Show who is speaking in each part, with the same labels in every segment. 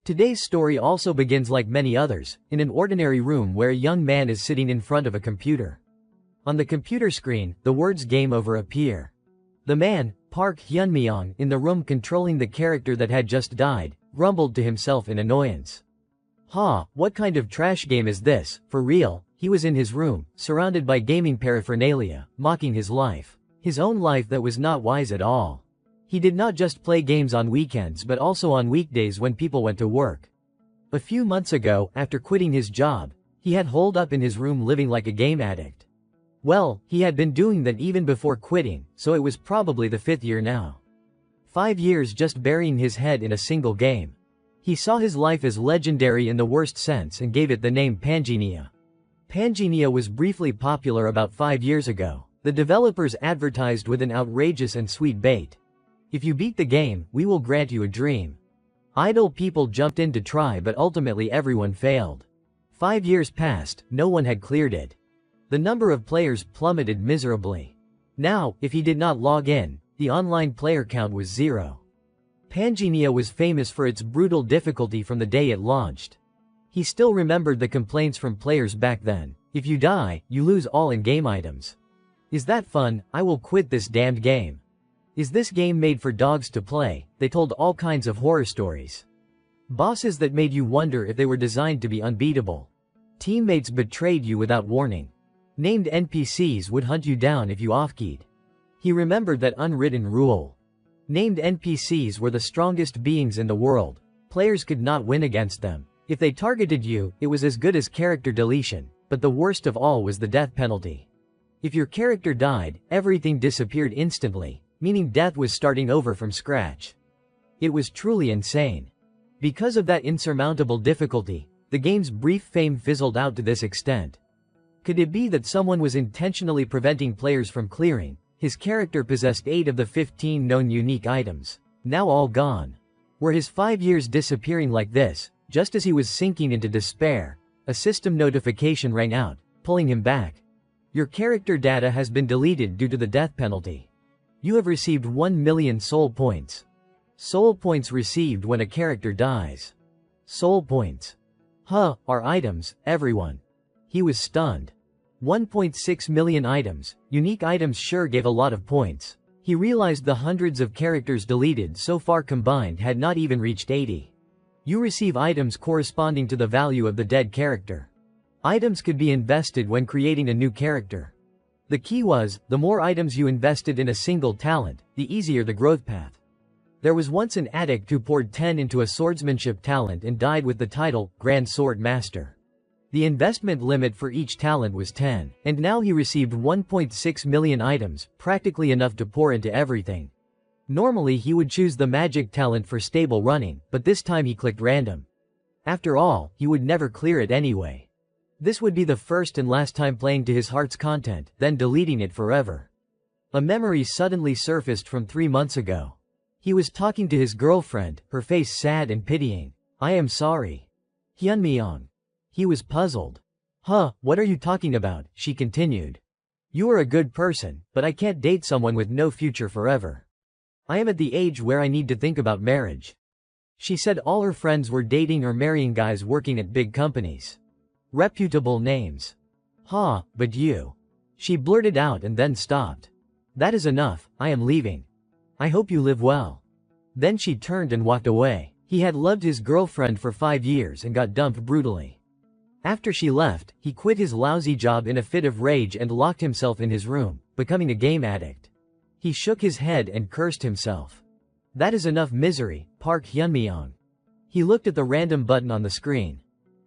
Speaker 1: Today's story also begins like many others, in an ordinary room where a young man is sitting in front of a computer. On the computer screen, the words "Game Over" appear. The man, Park Hyunmyeong, in the room controlling the character that had just died, grumbled to himself in annoyance. What kind of trash game is this, for real? He was in his room, surrounded by gaming paraphernalia, mocking his life. His own life that was not wise at all. He did not just play games on weekends but also on weekdays when people went to work. A few months ago, after quitting his job, he had holed up in his room living like a game addict. Well, he had been doing that even before quitting, so it was probably the 5th year now. 5 years just burying his head in a single game. He saw his life as legendary in the worst sense and gave it the name Pangenia. Pangenia was briefly popular about 5 years ago. The developers advertised with an outrageous and sweet bait. If you beat the game, we will grant you a dream. Idle people jumped in to try but ultimately everyone failed. 5 years passed, no one had cleared it. The number of players plummeted miserably. Now, if he did not log in, the online player count was 0. Pangenia was famous for its brutal difficulty from the day it launched. He still remembered the complaints from players back then. If you die, you lose all in-game items. Is that fun? I will quit this damned game. Is this game made for dogs to play? They told all kinds of horror stories. Bosses that made you wonder if they were designed to be unbeatable. Teammates betrayed you without warning. Named NPCs would hunt you down if you off-keyed. He remembered that unwritten rule. Named NPCs were the strongest beings in the world. Players could not win against them. If they targeted you, it was as good as character deletion, but the worst of all was the death penalty. If your character died, everything disappeared instantly, meaning death was starting over from scratch. It was truly insane. Because of that insurmountable difficulty, the game's brief fame fizzled out to this extent. Could it be that someone was intentionally preventing players from clearing? His character possessed 8 of the 15 known unique items, now all gone. Were his 5 years disappearing like this? Just as he was sinking into despair, a system notification rang out, pulling him back. Your character data has been deleted due to the death penalty. You have received 1 million soul points. Soul points received when a character dies. Soul points. Are items, everyone. He was stunned. 1.6 million items, unique items sure gave a lot of points. He realized the hundreds of characters deleted so far combined had not even reached 80. You receive items corresponding to the value of the dead character. Items could be invested when creating a new character. The key was, the more items you invested in a single talent, the easier the growth path. There was once an addict who poured 10 into a swordsmanship talent and died with the title, Grand Sword Master. The investment limit for each talent was 10, and now he received 1.6 million items, practically enough to pour into everything. Normally he would choose the magic talent for stable running, but this time he clicked random. After all, he would never clear it anyway. This would be the first and last time playing to his heart's content, then deleting it forever. A memory suddenly surfaced from 3 months ago. He was talking to his girlfriend, her face sad and pitying. I am sorry. Hyunmyeong. He was puzzled. What are you talking about? She continued. You are a good person, but I can't date someone with no future forever. I am at the age where I need to think about marriage. She said all her friends were dating or marrying guys working at big companies. Reputable names. But you. She blurted out and then stopped. That is enough, I am leaving. I hope you live well. Then she turned and walked away. He had loved his girlfriend for 5 years and got dumped brutally. After she left, he quit his lousy job in a fit of rage and locked himself in his room, becoming a game addict. He shook his head and cursed himself. That is enough misery, Park Hyunmyeong. He looked at the random button on the screen.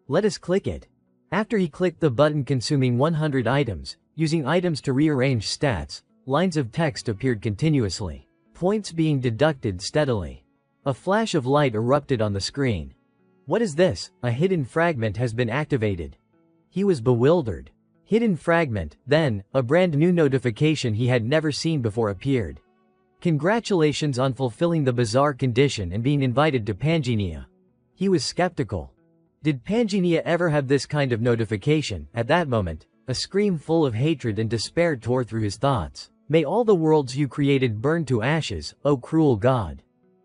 Speaker 1: Let us click it. After he clicked the button consuming 100 items, using items to rearrange stats, lines of text appeared continuously. Points being deducted steadily. A flash of light erupted on the screen. What is this? A hidden fragment has been activated. He was bewildered. Hidden fragment, then, a brand new notification he had never seen before appeared. Congratulations on fulfilling the bizarre condition and being invited to Pangenia. He was skeptical. Did Pangenia ever have this kind of notification? At that moment, a scream full of hatred and despair tore through his thoughts. May all the worlds you created burn to ashes, O cruel God.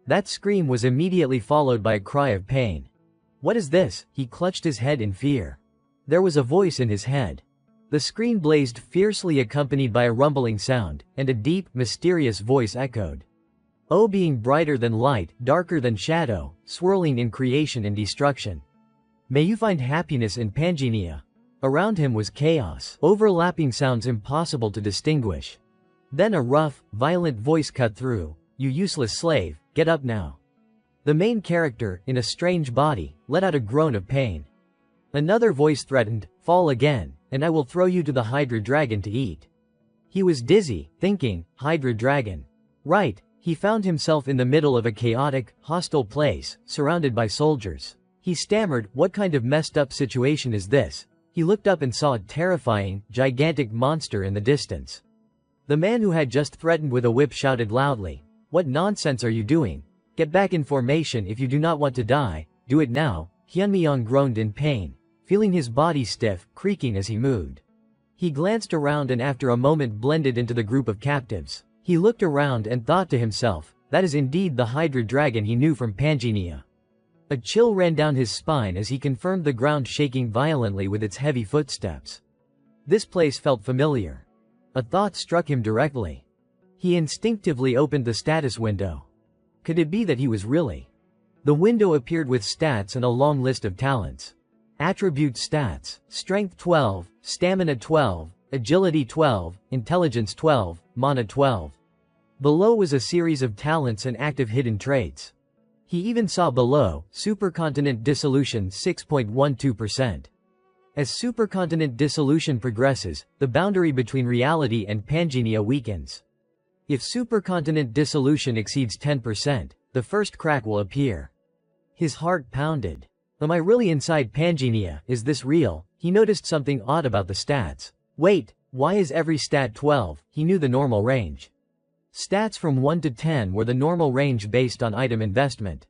Speaker 1: That scream was immediately followed by a cry of pain. What is this? He clutched his head in fear. There was a voice in his head. The screen blazed fiercely, accompanied by a rumbling sound, and a deep, mysterious voice echoed. O, being brighter than light, darker than shadow, swirling in creation and destruction. May you find happiness in Pangea. Around him was chaos, overlapping sounds impossible to distinguish. Then a rough, violent voice cut through. You useless slave, get up now. The main character, in a strange body, let out a groan of pain. Another voice threatened, fall again, and I will throw you to the Hydra Dragon to eat. He was dizzy, thinking, Hydra Dragon. Right, he found himself in the middle of a chaotic, hostile place, surrounded by soldiers. He stammered, what kind of messed up situation is this? He looked up and saw a terrifying, gigantic monster in the distance. The man who had just threatened with a whip shouted loudly, what nonsense are you doing? Get back in formation if you do not want to die, do it now. Hyunmyeong groaned in pain, feeling his body stiff, creaking as he moved. He glanced around and after a moment blended into the group of captives. He looked around and thought to himself, that is indeed the Hydra Dragon he knew from Pangea. A chill ran down his spine as he confirmed the ground shaking violently with its heavy footsteps. This place felt familiar. A thought struck him directly. He instinctively opened the status window. Could it be that he was really? The window appeared with stats and a long list of talents. Attribute stats, Strength 12, Stamina 12, Agility 12, Intelligence 12, Mana 12. Below was a series of talents and active hidden traits. He even saw below, Supercontinent Dissolution 6.12%. As supercontinent dissolution progresses, the boundary between reality and Pangea weakens. If supercontinent dissolution exceeds 10%, the first crack will appear. His heart pounded. Am I really inside Pangea? Is this real? He noticed something odd about the stats. Wait, why is every stat 12? He knew the normal range. Stats from 1 to 10 were the normal range based on item investment.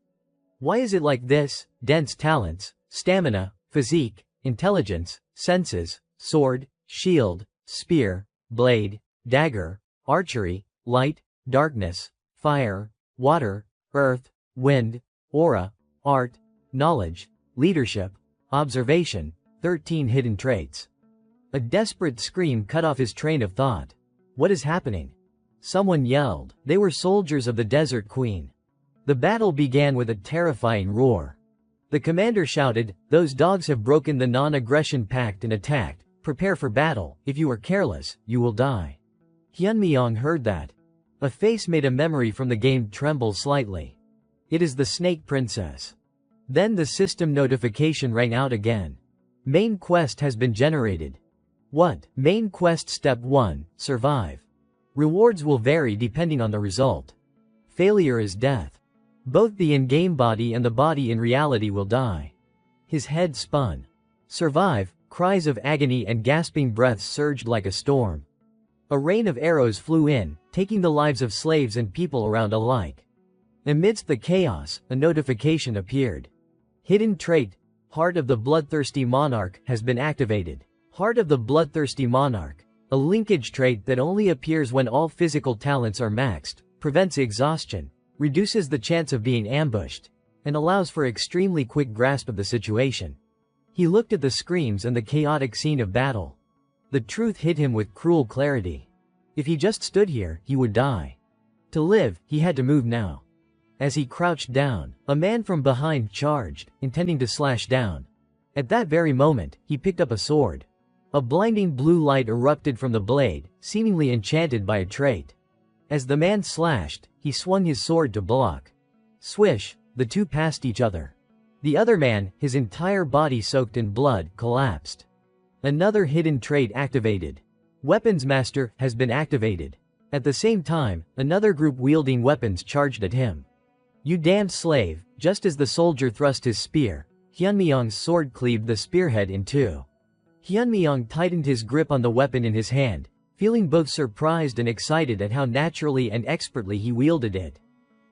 Speaker 1: Why is it like this? Dense talents, stamina, physique, intelligence, senses, sword, shield, spear, blade, dagger, archery, light, darkness, fire, water, earth, wind, aura, art, knowledge, leadership, observation, 13 hidden traits. A desperate scream cut off his train of thought. What is happening? Someone yelled. They were soldiers of the Desert Queen. The battle began with a terrifying roar. The commander shouted, those dogs have broken the non-aggression pact and attacked. Prepare for battle. If you are careless, you will die. Hyunmyeong heard that. A face made a memory from the game tremble slightly. It is the Snake Princess. Then the system notification rang out again. Main quest has been generated. What? Main quest step 1, survive. Rewards will vary depending on the result. Failure is death. Both the in-game body and the body in reality will die. His head spun. Survive, cries of agony and gasping breaths surged like a storm. A rain of arrows flew in, taking the lives of slaves and people around alike. Amidst the chaos, a notification appeared. Hidden trait, Heart of the Bloodthirsty Monarch, has been activated. Heart of the Bloodthirsty Monarch, a linkage trait that only appears when all physical talents are maxed, prevents exhaustion, reduces the chance of being ambushed, and allows for extremely quick grasp of the situation. He looked at the screams and the chaotic scene of battle. The truth hit him with cruel clarity. If he just stood here, he would die. To live, he had to move now. As he crouched down, a man from behind charged, intending to slash down. At that very moment, he picked up a sword. A blinding blue light erupted from the blade, seemingly enchanted by a trait. As the man slashed, he swung his sword to block. Swish, the two passed each other. The other man, his entire body soaked in blood, collapsed. Another hidden trait activated. Weapons Master has been activated. At the same time, another group wielding weapons charged at him. You damned slave! Just as the soldier thrust his spear, Hyunmyeong's sword cleaved the spearhead in two. Hyunmyeong tightened his grip on the weapon in his hand, feeling both surprised and excited at how naturally and expertly he wielded it.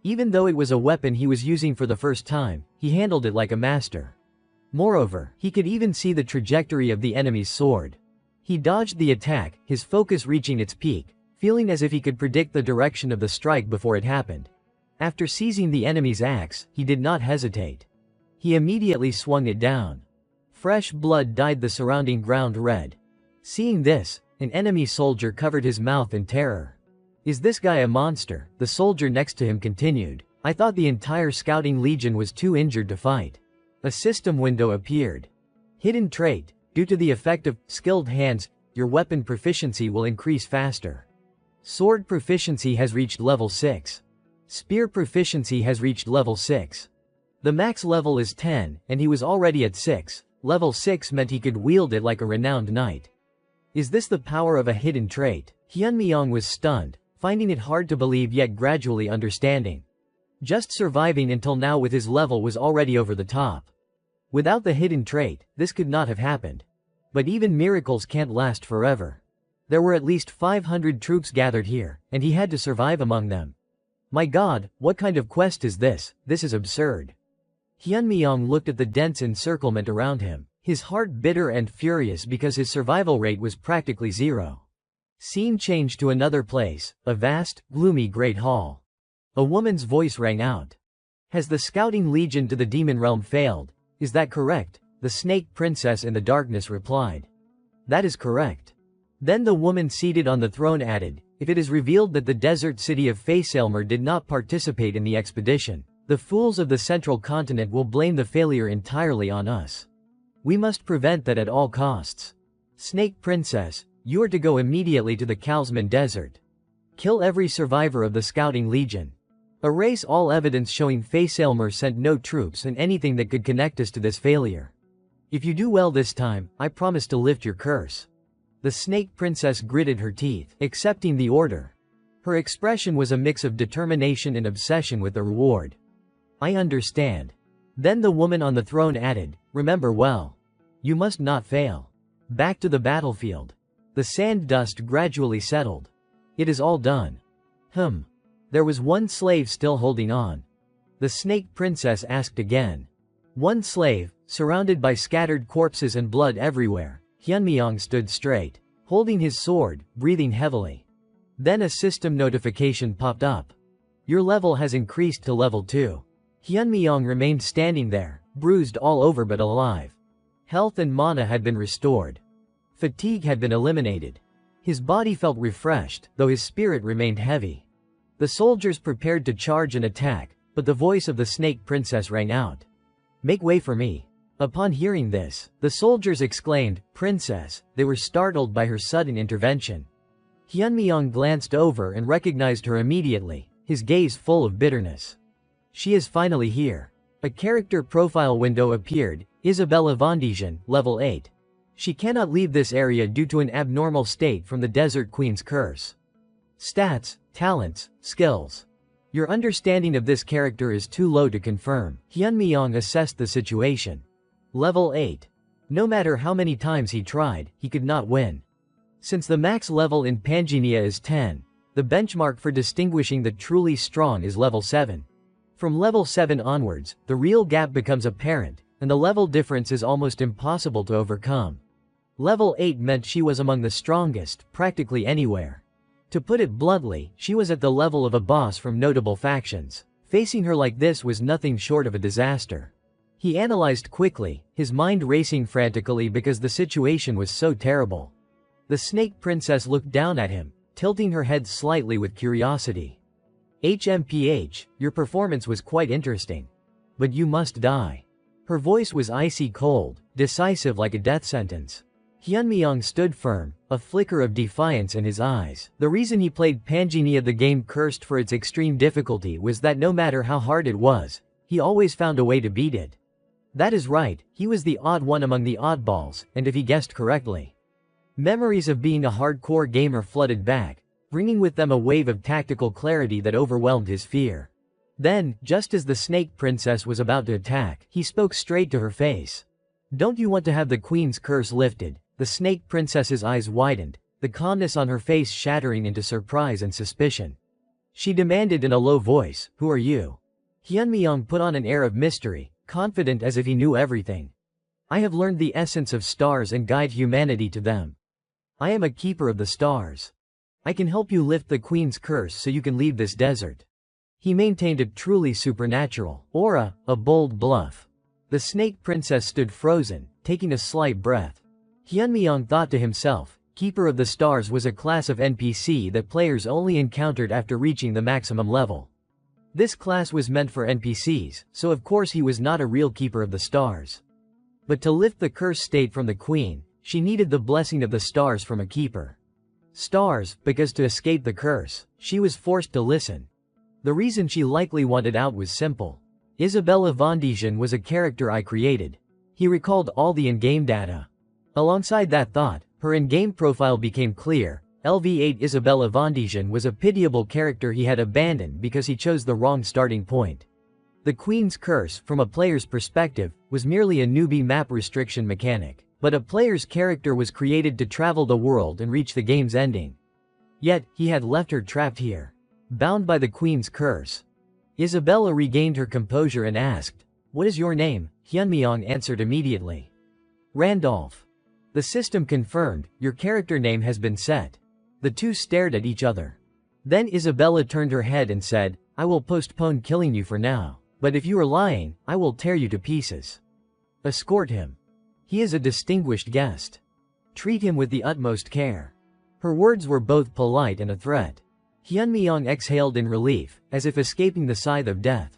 Speaker 1: Even though it was a weapon he was using for the first time, he handled it like a master. Moreover, he could even see the trajectory of the enemy's sword. He dodged the attack, his focus reaching its peak, feeling as if he could predict the direction of the strike before it happened. After seizing the enemy's axe, he did not hesitate. He immediately swung it down. Fresh blood dyed the surrounding ground red. Seeing this, an enemy soldier covered his mouth in terror. Is this guy a monster? The soldier next to him continued. I thought the entire scouting legion was too injured to fight. A system window appeared. Hidden trait. Due to the effect of skilled hands, your weapon proficiency will increase faster. Sword proficiency has reached level 6. Spear proficiency has reached level 6. The max level is 10, and he was already at 6. Level 6 meant he could wield it like a renowned knight. Is this the power of a hidden trait? Hyunmyeong was stunned, finding it hard to believe yet gradually understanding. Just surviving until now with his level was already over the top. Without the hidden trait, this could not have happened. But even miracles can't last forever. There were at least 500 troops gathered here, and he had to survive among them. My god, what kind of quest is this? This is absurd. Hyunmyeong looked at the dense encirclement around him, his heart bitter and furious because his survival rate was practically zero. Scene changed to another place, a vast, gloomy great hall. A woman's voice rang out. Has the scouting legion to the demon realm failed? Is that correct? The snake princess in the darkness replied. That is correct. Then the woman seated on the throne added, if it is revealed that the desert city of Faisalmer did not participate in the expedition, the fools of the central continent will blame the failure entirely on us. We must prevent that at all costs. Snake princess, you are to go immediately to the Kalsman desert. Kill every survivor of the scouting legion. Erase all evidence showing Faisalmer sent no troops and anything that could connect us to this failure. If you do well this time, I promise to lift your curse. The snake princess gritted her teeth, accepting the order. Her expression was a mix of determination and obsession with the reward. I understand. Then the woman on the throne added, remember well. You must not fail. Back to the battlefield. The sand dust gradually settled. It is all done. There was one slave still holding on. The snake princess asked again. One slave, surrounded by scattered corpses and blood everywhere. Hyunmyeong stood straight, holding his sword, breathing heavily. Then a system notification popped up. Your level has increased to level 2. Hyunmyeong remained standing there, bruised all over but alive. Health and mana had been restored. Fatigue had been eliminated. His body felt refreshed, though his spirit remained heavy. The soldiers prepared to charge and attack, but the voice of the snake princess rang out. Make way for me. Upon hearing this, the soldiers exclaimed, Princess. They were startled by her sudden intervention. Hyunmyeong glanced over and recognized her immediately, his gaze full of bitterness. She is finally here. A character profile window appeared, Isabella Vondijan, level 8. She cannot leave this area due to an abnormal state from the Desert Queen's curse. Stats, talents, skills. Your understanding of this character is too low to confirm. Hyunmyeong assessed the situation. Level 8. No matter how many times he tried, he could not win. Since the max level in Pangenia is 10, the benchmark for distinguishing the truly strong is level 7. From level 7 onwards, the real gap becomes apparent, and the level difference is almost impossible to overcome. Level 8 meant she was among the strongest, practically anywhere. To put it bluntly, she was at the level of a boss from notable factions. Facing her like this was nothing short of a disaster. He analyzed quickly, his mind racing frantically because the situation was so terrible. The snake princess looked down at him, tilting her head slightly with curiosity. HMPH, your performance was quite interesting. But you must die. Her voice was icy cold, decisive like a death sentence. Hyunmyeong stood firm, a flicker of defiance in his eyes. The reason he played Pangenia the game cursed for its extreme difficulty was that no matter how hard it was, he always found a way to beat it. That is right, he was the odd one among the oddballs, and if he guessed correctly. Memories of being a hardcore gamer flooded back, bringing with them a wave of tactical clarity that overwhelmed his fear. Then, just as the snake princess was about to attack, he spoke straight to her face. Don't you want to have the queen's curse lifted? The snake princess's eyes widened, the calmness on her face shattering into surprise and suspicion. She demanded in a low voice, who are you? Hyunmyeong put on an air of mystery, confident as if he knew everything. I have learned the essence of stars and guide humanity to them. I am a keeper of the stars. I can help you lift the queen's curse so you can leave this desert. He maintained a truly supernatural aura, a bold bluff. The snake princess stood frozen, taking a slight breath. Hyunmyeong thought to himself, Keeper of the Stars was a class of NPC that players only encountered after reaching the maximum level. This class was meant for NPCs, so of course he was not a real Keeper of the Stars. But to lift the curse state from the queen, she needed the blessing of the stars from a keeper. Stars, because to escape the curse, she was forced to listen. The reason she likely wanted out was simple. Isabella Vondijan was a character I created. He recalled all the in-game data. Alongside that thought, her in-game profile became clear. LV8 Isabella Vondijan was a pitiable character he had abandoned because he chose the wrong starting point. The Queen's Curse, from a player's perspective, was merely a newbie map restriction mechanic, but a player's character was created to travel the world and reach the game's ending. Yet, he had left her trapped here, bound by the Queen's Curse. Isabella regained her composure and asked, "What is your name?" Hyunmyeong answered immediately. Randolph. The system confirmed, "Your character name has been set." The two stared at each other. Then Isabella turned her head and said, "I will postpone killing you for now, but if you are lying, I will tear you to pieces. Escort him. He is a distinguished guest. Treat him with the utmost care." Her words were both polite and a threat. Hyunmyeong exhaled in relief, as if escaping the scythe of death.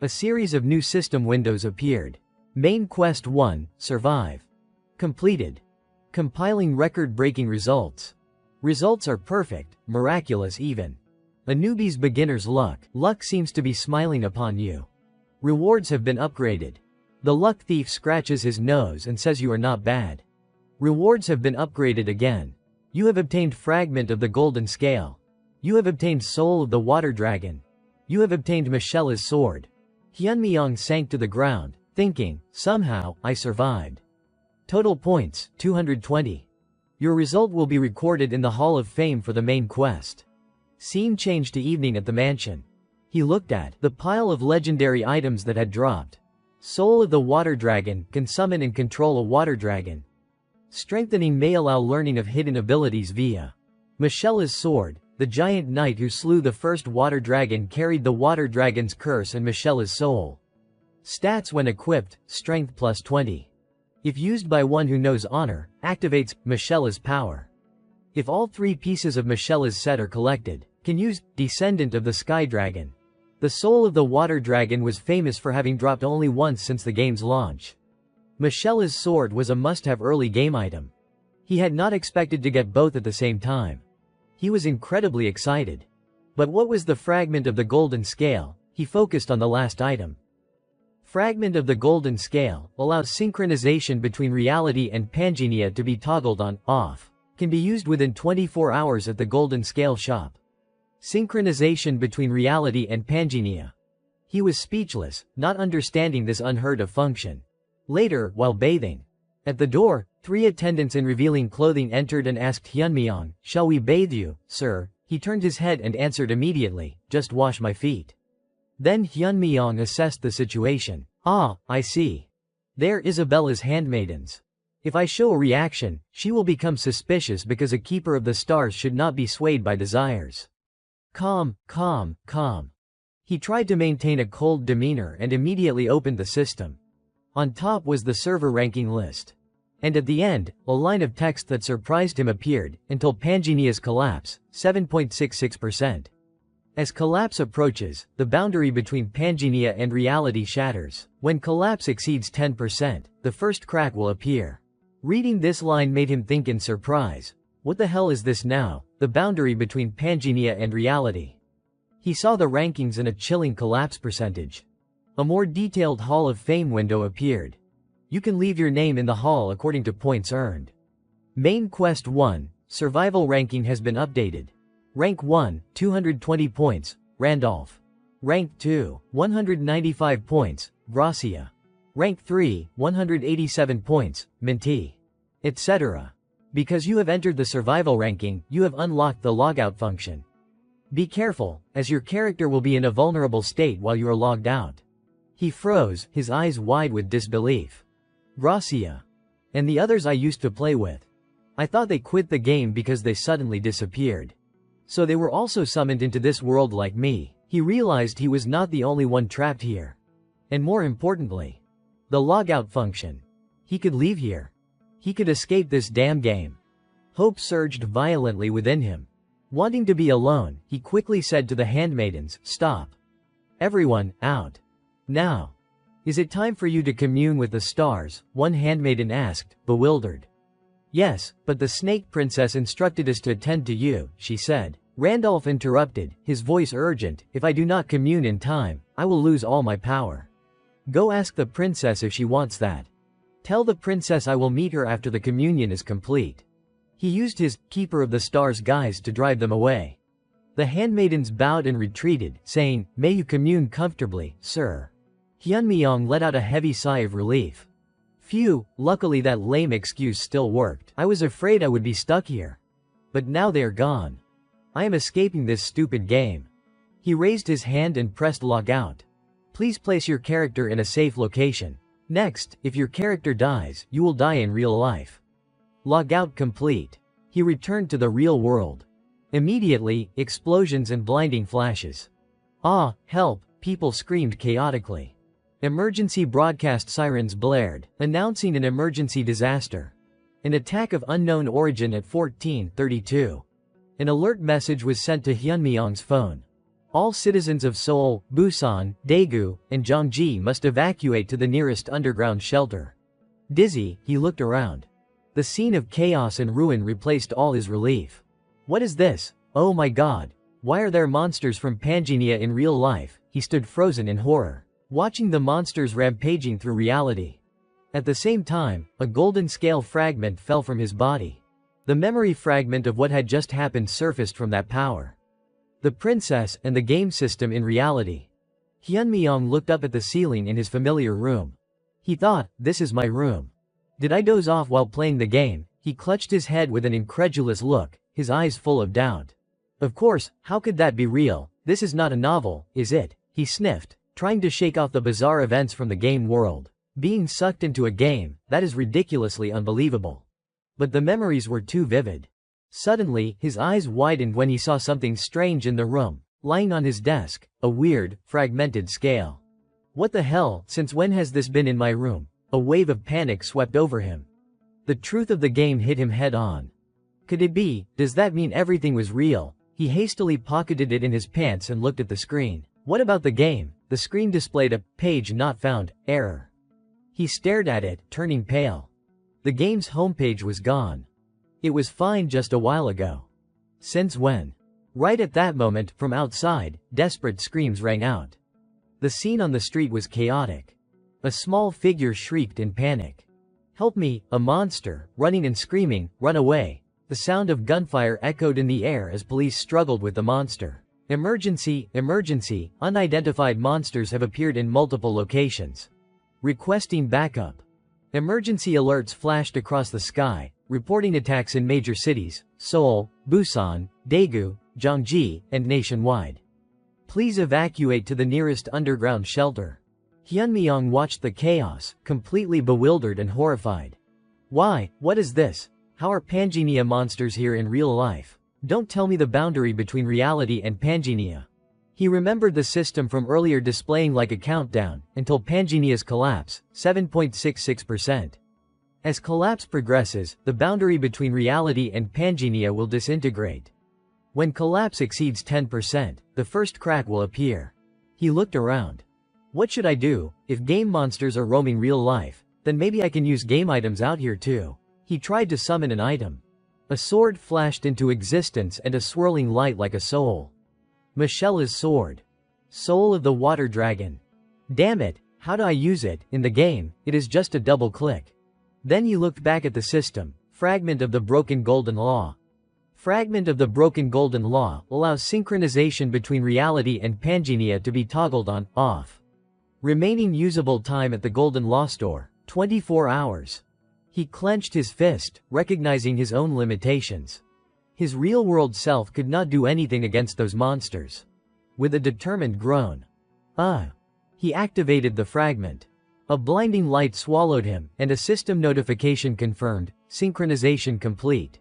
Speaker 1: A series of new system windows appeared. Main Quest 1, Survive. Completed. Compiling record-breaking results. Results are perfect, miraculous even. A newbie's beginner's luck. Luck seems to be smiling upon you. Rewards have been upgraded. The luck thief scratches his nose and says you are not bad. Rewards have been upgraded again. You have obtained Fragment of the Golden Scale. You have obtained Soul of the Water Dragon. You have obtained Michela's Sword. Hyunmyeong sank to the ground, thinking, somehow, I survived. Total points, 220. Your result will be recorded in the Hall of Fame for the main quest. Scene changed to evening at the mansion. He looked at the pile of legendary items that had dropped. Soul of the Water Dragon can summon and control a water dragon. Strengthening may allow learning of hidden abilities via Michela's Sword. The giant knight who slew the first water dragon carried the water dragon's curse and Michela's soul. Stats when equipped, strength plus 20. If used by one who knows honor, activates Michela's power. If all three pieces of Michela's set are collected, can use Descendant of the Sky Dragon. The soul of the water dragon was famous for having dropped only once since the game's launch. Michela's sword was a must-have early game item. He had not expected to get both at the same time. He was incredibly excited. But what was the Fragment of the Golden Scale? He focused on the last item. Fragment of the Golden Scale allows synchronization between reality and Pangea to be toggled on, off. Can be used within 24 hours at the Golden Scale shop. Synchronization between reality and Pangea. He was speechless, not understanding this unheard-of function. Later, while bathing at the door, 3 attendants in revealing clothing entered and asked Hyunmyeong, "Shall we bathe you, sir?" He turned his head and answered immediately, "Just wash my feet." Then Hyunmyeong assessed the situation. "Ah, I see. They're Isabella's handmaidens. If I show a reaction, she will become suspicious because a Keeper of the Stars should not be swayed by desires." Calm, calm, calm. He tried to maintain a cold demeanor and immediately opened the system. On top was the server ranking list. And at the end, a line of text that surprised him appeared, until Pangea's collapse, 7.66%. As collapse approaches, the boundary between Pangea and reality shatters. When collapse exceeds 10%, the first crack will appear. Reading this line made him think in surprise, what the hell is this now, the boundary between Pangea and reality? He saw the rankings and a chilling collapse percentage. A more detailed Hall of Fame window appeared. You can leave your name in the hall according to points earned. Main Quest 1, Survival ranking has been updated. Rank 1, 220 points, Randolph. Rank 2, 195 points, Gracia. Rank 3, 187 points, Minty. Etc. Because you have entered the survival ranking, you have unlocked the logout function. Be careful, as your character will be in a vulnerable state while you are logged out. He froze, his eyes wide with disbelief. Gracia. And the others I used to play with. I thought they quit the game because they suddenly disappeared. So they were also summoned into this world like me. He realized he was not the only one trapped here. And more importantly, The logout function. He could leave here. He could escape this damn game. Hope surged violently within him. Wanting to be alone, he quickly said to the handmaidens, "Stop. Everyone, out. Now. Is it time for you to commune with the stars?" one handmaiden asked, bewildered. "Yes, but the snake princess instructed us to attend to you," she said. Randolph interrupted, his voice urgent, "If I do not commune in time, I will lose all my power. Go ask the princess if she wants that. Tell the princess I will meet her after the communion is complete." He used his Keeper of the Stars guise to drive them away. The handmaidens bowed and retreated, saying, "May you commune comfortably, sir." Hyunmyeong let out a heavy sigh of relief. Phew, luckily that lame excuse still worked. I was afraid I would be stuck here. But now they are gone. I am escaping this stupid game. He raised his hand and pressed log out. Please place your character in a safe location. Next, if your character dies, you will die in real life. Logout complete. He returned to the real world. Immediately, explosions and blinding flashes. "Ah, help," people screamed chaotically. Emergency broadcast sirens blared, announcing an emergency disaster. An attack of unknown origin at 1432. An alert message was sent to Hyunmyeong's phone. All citizens of Seoul, Busan, Daegu, and Gyeonggi must evacuate to the nearest underground shelter. Dizzy, he looked around. The scene of chaos and ruin replaced all his relief. What is this? Oh my god. Why are there monsters from Pangea in real life? He stood frozen in horror, watching the monsters rampaging through reality. At the same time, a golden scale fragment fell from his body. The memory fragment of what had just happened surfaced from that power. The princess and the game system in reality. Hyunmyeong looked up at the ceiling in his familiar room. He thought, this is my room. Did I doze off while playing the game? He clutched his head with an incredulous look, his eyes full of doubt. Of course, how could that be real? This is not a novel, is it? He sniffed, trying to shake off the bizarre events from the game world. Being sucked into a game, that is ridiculously unbelievable. But the memories were too vivid. Suddenly, his eyes widened when he saw something strange in the room, lying on his desk, a weird, fragmented scale. What the hell, since when has this been in my room? A wave of panic swept over him. The truth of the game hit him head on. Could it be? Does that mean everything was real? He hastily pocketed it in his pants and looked at the screen. What about the game? The screen displayed a page not found, error. He stared at it, turning pale. The game's homepage was gone. It was fine just a while ago. Since when? Right at that moment, from outside, desperate screams rang out. The scene on the street was chaotic. A small figure shrieked in panic. "Help me, a monster," running and screaming, "Run away." The sound of gunfire echoed in the air as police struggled with the monster. Emergency, emergency, unidentified monsters have appeared in multiple locations. Requesting backup. Emergency alerts flashed across the sky, reporting attacks in major cities, Seoul, Busan, Daegu, Gyeonggi, and nationwide. Please evacuate to the nearest underground shelter. Hyunmyeong watched the chaos, completely bewildered and horrified. Why? What is this? How are Pangea monsters here in real life? Don't tell me the boundary between reality and Pangea. He remembered the system from earlier displaying like a countdown, until Pangea's collapse, 7.66%. As collapse progresses, the boundary between reality and Pangea will disintegrate. When collapse exceeds 10%, the first crack will appear. He looked around. What should I do? If game monsters are roaming real life, then maybe I can use game items out here too. He tried to summon an item. A sword flashed into existence and a swirling light like a soul. Michelle's sword. Soul of the water dragon. Damn it, how do I use it? In the game, it is just a double click. Then he looked back at the system. Fragment of the broken golden law. Fragment of the broken golden law allows synchronization between reality and Pangea to be toggled on, off. Remaining usable time at the golden law store, 24 hours. He clenched his fist, recognizing his own limitations. His real-world self could not do anything against those monsters. With a determined groan. He activated the fragment. A blinding light swallowed him, and a system notification confirmed, synchronization complete.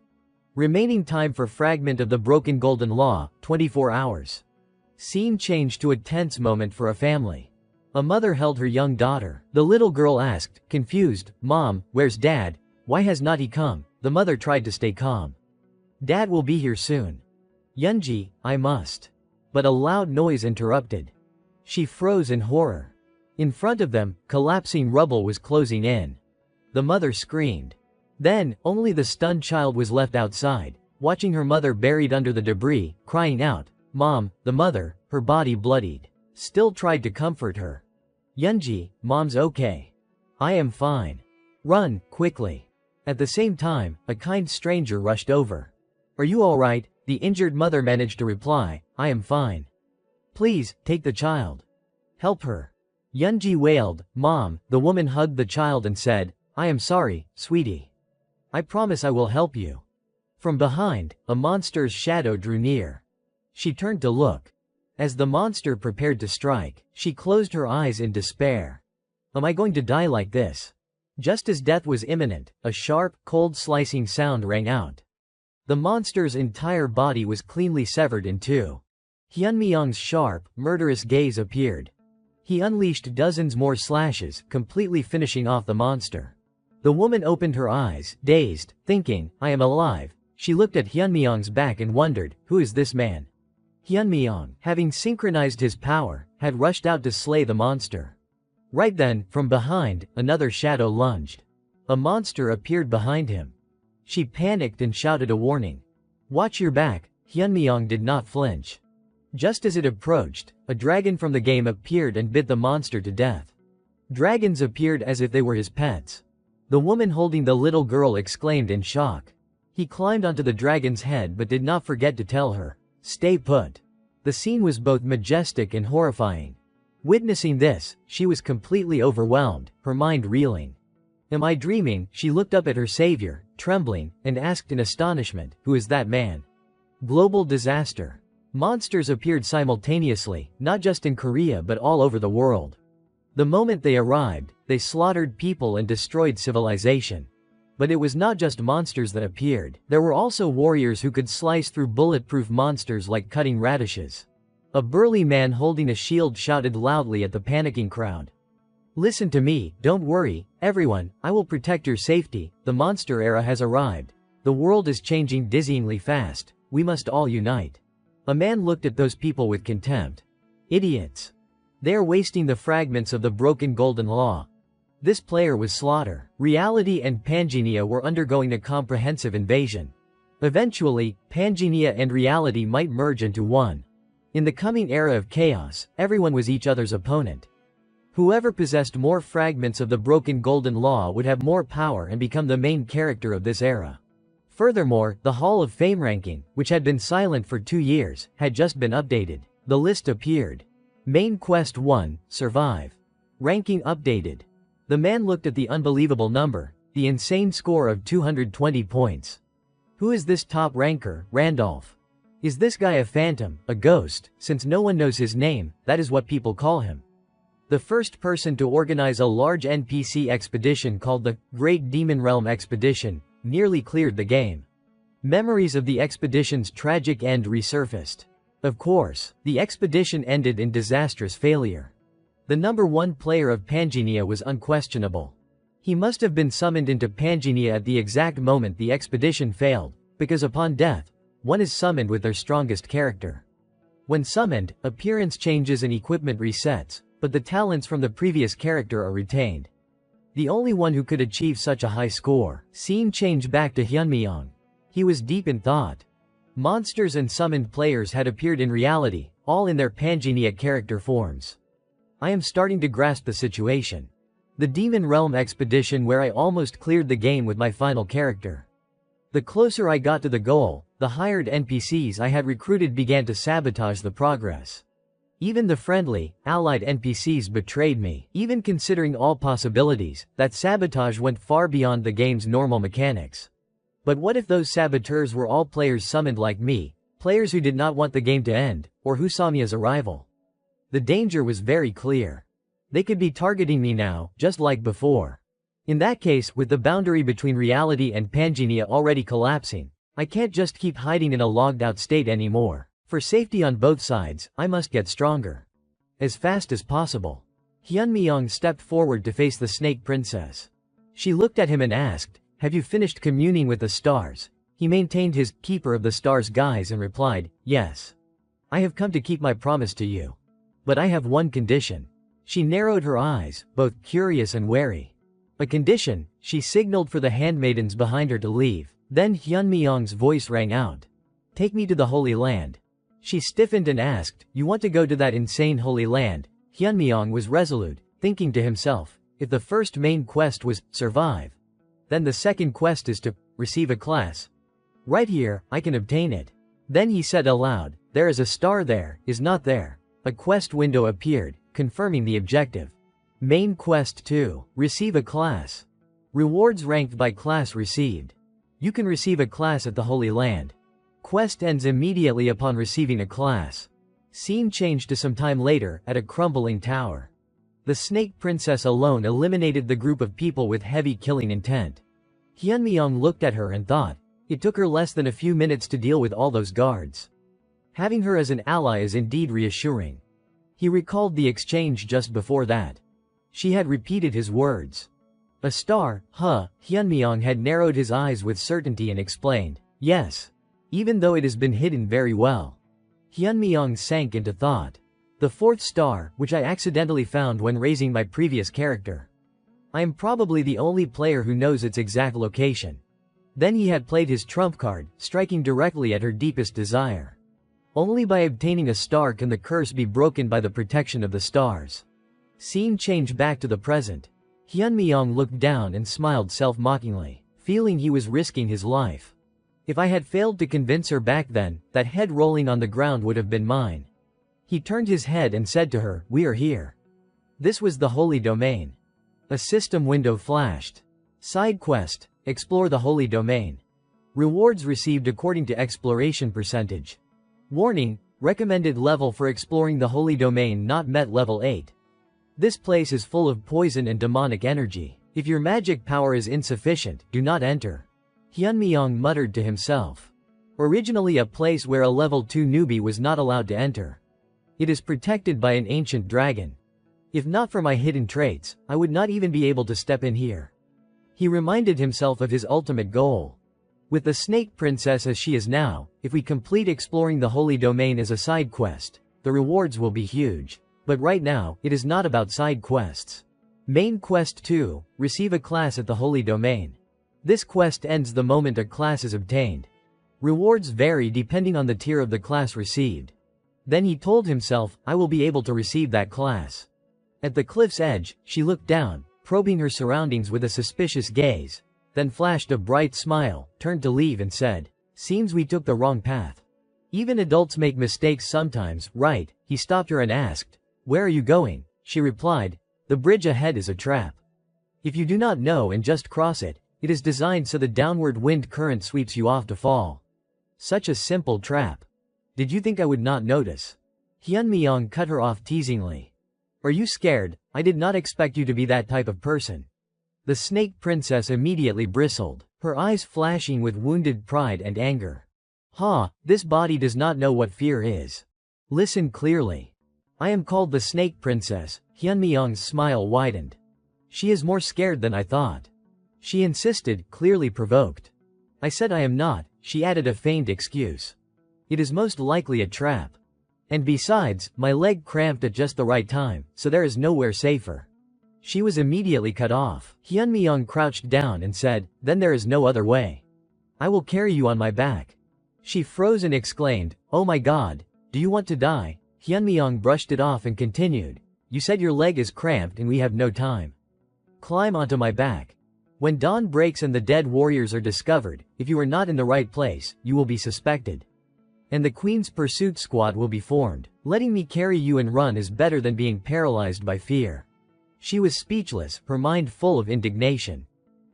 Speaker 1: Remaining time for fragment of the broken golden law, 24 hours. Scene changed to a tense moment for a family. A mother held her young daughter. The little girl asked, confused, "Mom, where's Dad? Why has not he come?" The mother tried to stay calm. "Dad will be here soon. Yunji, I must." But a loud noise interrupted. She froze in horror. In front of them, collapsing rubble was closing in. The mother screamed. Then, only the stunned child was left outside, watching her mother buried under the debris, crying out, "Mom." The mother, her body bloodied, still tried to comfort her. "Yunji, Mom's okay. I am fine. Run, quickly." At the same time, a kind stranger rushed over. "Are you all right?" The injured mother managed to reply, "I am fine. Please, take the child. Help her." Yunji wailed, "Mom." The woman hugged the child and said, "I am sorry, sweetie. I promise I will help you." From behind, a monster's shadow drew near. She turned to look. As the monster prepared to strike, she closed her eyes in despair. "Am I going to die like this?" Just as death was imminent, a sharp, cold slicing sound rang out. The monster's entire body was cleanly severed in two. Hyunmyong's sharp, murderous gaze appeared. He unleashed dozens more slashes, completely finishing off the monster. The woman opened her eyes, dazed, thinking, "I am alive." She looked at Hyunmyong's back and wondered, who is this man? Hyunmyong, having synchronized his power, had rushed out to slay the monster. Right then, from behind, another shadow lunged. A monster appeared behind him. She panicked and shouted a warning. "Watch your back." Hyunmyong did not flinch. Just as it approached, a dragon from the game appeared and bit the monster to death. Dragons appeared as if they were his pets. The woman holding the little girl exclaimed in shock. He climbed onto the dragon's head but did not forget to tell her, "Stay put." The scene was both majestic and horrifying. Witnessing this, she was completely overwhelmed, her mind reeling. "Am I dreaming?" She looked up at her savior, trembling, and asked in astonishment, "Who is that man?" Global disaster. Monsters appeared simultaneously, not just in Korea but all over the world. The moment they arrived, they slaughtered people and destroyed civilization. But it was not just monsters that appeared. There were also warriors who could slice through bulletproof monsters like cutting radishes. A burly man holding a shield shouted loudly at the panicking crowd. "Listen to me, don't worry, everyone, I will protect your safety. The monster era has arrived. The world is changing dizzyingly fast. We must all unite." A man looked at those people with contempt. "Idiots. They are wasting the fragments of the broken golden law." This player was Slaughter. Reality and Pangenia were undergoing a comprehensive invasion. Eventually, Pangenia and reality might merge into one. In the coming era of chaos, everyone was each other's opponent. Whoever possessed more fragments of the broken golden law would have more power and become the main character of this era. Furthermore, the Hall of Fame ranking, which had been silent for 2 years, had just been updated. The list appeared. Main Quest 1, Survive. Ranking updated. The man looked at the unbelievable number, the insane score of 220 points. Who is this top ranker, Randolph? Is this guy a phantom, a ghost? Since no one knows his name, that is what people call him. The first person to organize a large NPC expedition called the Great Demon Realm Expedition nearly cleared the game. Memories of the expedition's tragic end resurfaced. Of course, the expedition ended in disastrous failure. The number 1 player of Pangenia was unquestionable. He must have been summoned into Pangenia at the exact moment the expedition failed, because upon death, one is summoned with their strongest character. When summoned, appearance changes and equipment resets, but the talents from the previous character are retained. The only one who could achieve such a high score. Scene change back to Hyunmyong. He was deep in thought. Monsters and summoned players had appeared in reality, all in their Pangenia character forms. I am starting to grasp the situation. The Demon Realm expedition where I almost cleared the game with my final character. The closer I got to the goal, the hired NPCs I had recruited began to sabotage the progress. Even the friendly, allied NPCs betrayed me. Even considering all possibilities, that sabotage went far beyond the game's normal mechanics. But what if those saboteurs were all players summoned like me, players who did not want the game to end, or who saw me as a rival? The danger was very clear. They could be targeting me now, just like before. In that case, with the boundary between reality and Pangenia already collapsing, I can't just keep hiding in a logged-out state anymore. For safety on both sides, I must get stronger. As fast as possible. Hyunmyeong stepped forward to face the snake princess. She looked at him and asked, "Have you finished communing with the stars?" He maintained his keeper of the stars guise and replied, "Yes. I have come to keep my promise to you. But I have one condition." She narrowed her eyes, both curious and wary. "A condition?" She signaled for the handmaidens behind her to leave. Then Hyunmyeong's voice rang out. "Take me to the Holy Land." She stiffened and asked, "You want to go to that insane Holy Land?" Hyunmyeong was resolute, thinking to himself, if the first main quest was survive, then the second quest is to receive a class. Right here, I can obtain it. Then he said aloud, "There is a star there, is not there?" A quest window appeared, confirming the objective. Main quest 2. Receive a class. Rewards ranked by class received. You can receive a class at the Holy Land. Quest ends immediately upon receiving a class. Scene changed to some time later, at a crumbling tower. The snake princess alone eliminated the group of people with heavy killing intent. Hyunmyeong looked at her and thought, it took her less than a few minutes to deal with all those guards. Having her as an ally is indeed reassuring. He recalled the exchange just before that. She had repeated his words. "A star, huh?" Hyunmyeong had narrowed his eyes with certainty and explained, "Yes. Even though it has been hidden very well." Hyunmyeong sank into thought. "The fourth star, which I accidentally found when raising my previous character. I am probably the only player who knows its exact location." Then he had played his trump card, striking directly at her deepest desire. Only by obtaining a star can the curse be broken by the protection of the stars. Scene change back to the present. Hyunmyeong looked down and smiled self-mockingly, feeling he was risking his life. If I had failed to convince her back then, that head rolling on the ground would have been mine. He turned his head and said to her, "We are here." This was the Holy Domain. A system window flashed. Side quest, explore the Holy Domain. Rewards received according to exploration percentage. Warning, recommended level for exploring the Holy Domain not met level 8. This place is full of poison and demonic energy. If your magic power is insufficient, do not enter. Hyunmyeong muttered to himself. Originally a place where a level 2 newbie was not allowed to enter. It is protected by an ancient dragon. If not for my hidden traits, I would not even be able to step in here. He reminded himself of his ultimate goal. With the snake princess as she is now, if we complete exploring the Holy Domain as a side quest, the rewards will be huge. But right now, it is not about side quests. Main quest 2, receive a class at the Holy Domain. This quest ends the moment a class is obtained. Rewards vary depending on the tier of the class received. Then he told himself, I will be able to receive that class. At the cliff's edge, she looked down, probing her surroundings with a suspicious gaze, then flashed a bright smile, turned to leave and said, "Seems we took the wrong path. Even adults make mistakes sometimes, right?" He stopped her and asked, "Where are you going?" She replied, "The bridge ahead is a trap. If you do not know and just cross it, it is designed so the downward wind current sweeps you off to fall." Such a simple trap. Did you think I would not notice? Hyunmyeong cut her off teasingly. Are you scared? I did not expect you to be that type of person. The snake princess immediately bristled, her eyes flashing with wounded pride and anger. This body does not know what fear is. Listen clearly. I am called the snake princess. Hyunmyeong's smile widened. She is more scared than I thought. She insisted, clearly provoked. I said I am not, she added a feigned excuse. It is most likely a trap. And besides, my leg cramped at just the right time, so there is nowhere safer. She was immediately cut off. Hyunmyeong crouched down and said, "Then there is no other way. I will carry you on my back." She froze and exclaimed, "Oh my god, do you want to die?" Hyunmyeong brushed it off and continued, "You said your leg is cramped and we have no time. Climb onto my back. When dawn breaks and the dead warriors are discovered, if you are not in the right place, you will be suspected. And the Queen's pursuit squad will be formed. Letting me carry you and run is better than being paralyzed by fear." She was speechless, her mind full of indignation.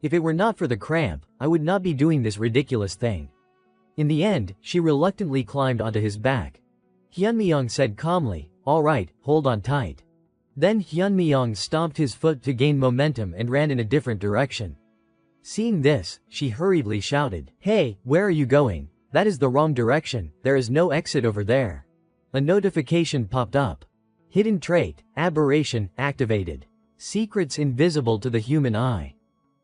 Speaker 1: If it were not for the cramp, I would not be doing this ridiculous thing. In the end, she reluctantly climbed onto his back. Hyunmyeong said calmly, "All right, hold on tight." Then Hyunmyeong stomped his foot to gain momentum and ran in a different direction. Seeing this, she hurriedly shouted, "Hey, where are you going? That is the wrong direction, there is no exit over there." A notification popped up. Hidden trait, aberration, activated. Secrets invisible to the human eye.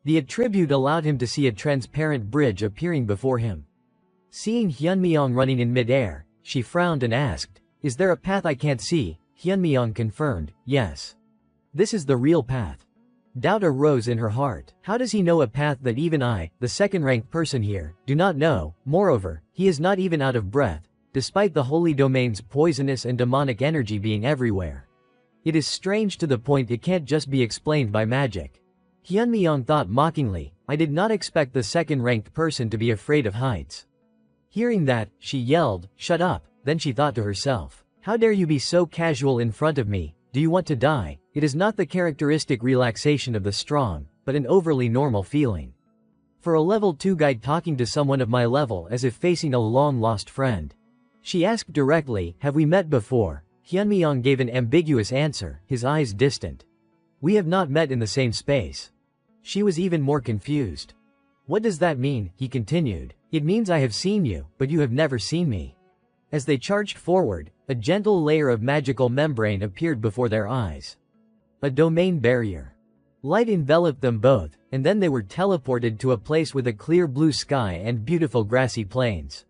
Speaker 1: The attribute allowed him to see a transparent bridge appearing before him. Seeing Hyunmyeong running in mid-air, she frowned and asked, "Is there a path I can't see?" Hyunmyeong confirmed, "Yes. This is the real path." Doubt arose in her heart. How does he know a path that even I, the second-ranked person here, do not know? Moreover, he is not even out of breath, despite the holy domain's poisonous and demonic energy being everywhere. It is strange to the point it can't just be explained by magic. Hyunmyeong thought mockingly, "I did not expect the second-ranked person to be afraid of heights." Hearing that, she yelled, "Shut up." Then she thought to herself, "How dare you be so casual in front of me? Do you want to die?" It is not the characteristic relaxation of the strong, but an overly normal feeling. For a level 2 guy talking to someone of my level as if facing a long-lost friend. She asked directly, "Have we met before?" Hyunmyeong gave an ambiguous answer, his eyes distant. "We have not met in the same space." She was even more confused. "What does that mean?" he continued. "It means I have seen you, but you have never seen me." As they charged forward, a gentle layer of magical membrane appeared before their eyes. A domain barrier. Light enveloped them both, and then they were teleported to a place with a clear blue sky and beautiful grassy plains.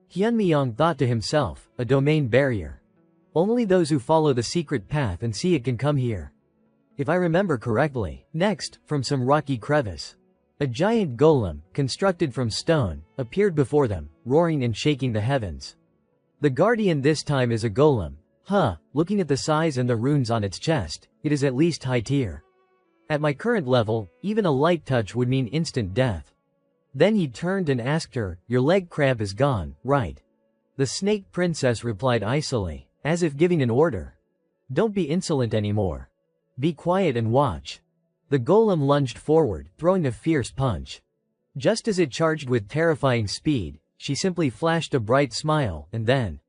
Speaker 1: Hyunmyeong thought to himself, a domain barrier. Only those who follow the secret path and see it can come here. If I remember correctly. Next, from some rocky crevice, a giant golem, constructed from stone, appeared before them, roaring and shaking the heavens. The guardian this time is a golem. Looking at the size and the runes on its chest, it is at least high tier. At my current level, even a light touch would mean instant death. Then he turned and asked her, "Your leg cramp is gone, right?" The snake princess replied icily, as if giving an order. "Don't be insolent anymore. Be quiet and watch." The golem lunged forward, throwing a fierce punch. Just as it charged with terrifying speed, she simply flashed a bright smile, and then,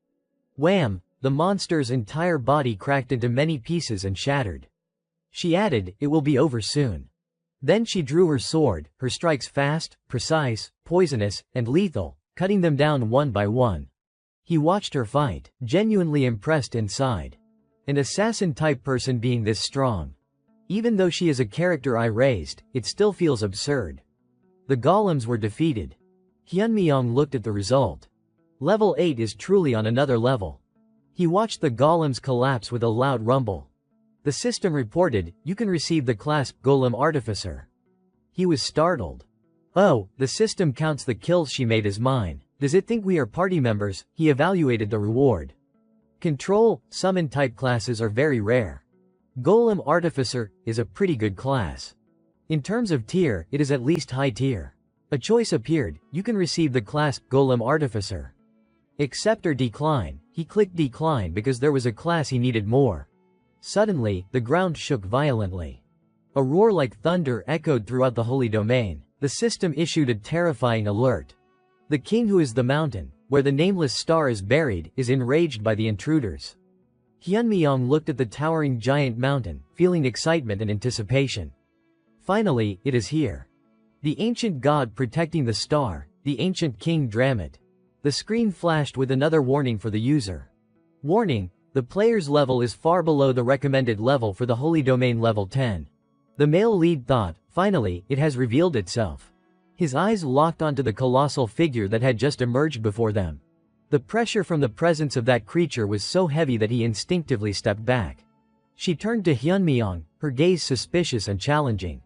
Speaker 1: wham! The monster's entire body cracked into many pieces and shattered. She added, "It will be over soon." Then she drew her sword, her strikes fast, precise, poisonous, and lethal, cutting them down one by one. He watched her fight, genuinely impressed inside. An assassin-type person being this strong. Even though she is a character I raised, it still feels absurd. The golems were defeated. Hyunmyeong looked at the result. Level 8 is truly on another level. He watched the golems collapse with a loud rumble. The system reported, "You can receive the class Golem Artificer." He was startled. "Oh, the system counts the kills she made as mine. Does it think we are party members?" He evaluated the reward. Control, summon type classes are very rare. Golem Artificer is a pretty good class. In terms of tier, it is at least high tier. A choice appeared, you can receive the class Golem Artificer. Accept or decline. He clicked decline because there was a class he needed more. Suddenly, the ground shook violently. A roar like thunder echoed throughout the holy domain. The system issued a terrifying alert. The king who is the mountain, where the nameless star is buried, is enraged by the intruders. Hyunmyeong looked at the towering giant mountain, feeling excitement and anticipation. Finally, it is here. The ancient god protecting the star, the ancient king Dramit. The screen flashed with another warning for the user. Warning, the player's level is far below the recommended level for the holy domain level 10. The male lead thought, finally, it has revealed itself. His eyes locked onto the colossal figure that had just emerged before them. The pressure from the presence of that creature was so heavy that he instinctively stepped back. She turned to Hyunmyeong, her gaze suspicious and challenging.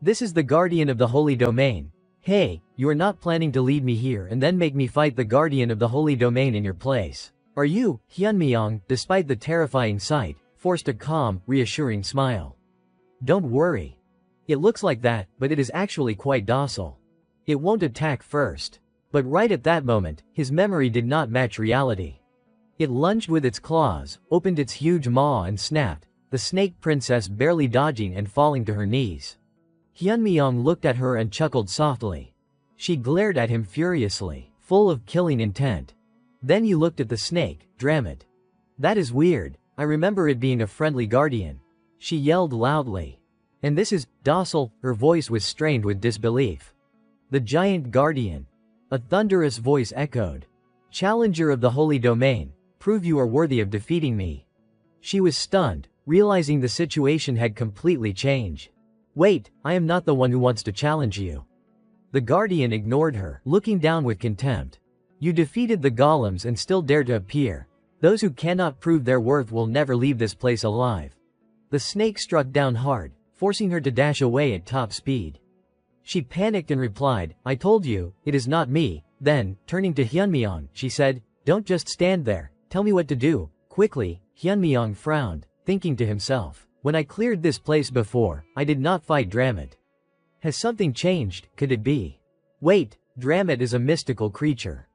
Speaker 1: "This is the guardian of the holy domain. Hey, you are not planning to lead me here and then make me fight the guardian of the holy domain in your place, are you?" Hyunmyeong, despite the terrifying sight, forced a calm, reassuring smile. "Don't worry. It looks like that, but it is actually quite docile. It won't attack first." But right at that moment, his memory did not match reality. It lunged with its claws, opened its huge maw and snapped, the snake princess barely dodging and falling to her knees. Hyunmyeong looked at her and chuckled softly. She glared at him furiously, full of killing intent. Then he looked at the snake, Dramit. "That is weird, I remember it being a friendly guardian." She yelled loudly. "And this is docile," her voice was strained with disbelief. "The giant guardian." A thunderous voice echoed. "Challenger of the holy domain, prove you are worthy of defeating me." She was stunned, realizing the situation had completely changed. Wait, I am not the one who wants to challenge you. The guardian ignored her, looking down with contempt. You defeated the golems and still dare to appear. Those who cannot prove their worth will never leave this place alive. The snake struck down hard, forcing her to dash away at top speed. She panicked and replied, I told you, it is not me. Then, turning to Hyunmyeong, she said, don't just stand there, tell me what to do. Quickly, Hyunmyeong frowned, thinking to himself, when I cleared this place before, I did not fight Dramit. Has something changed, could it be? Wait, Dramit is a mystical creature.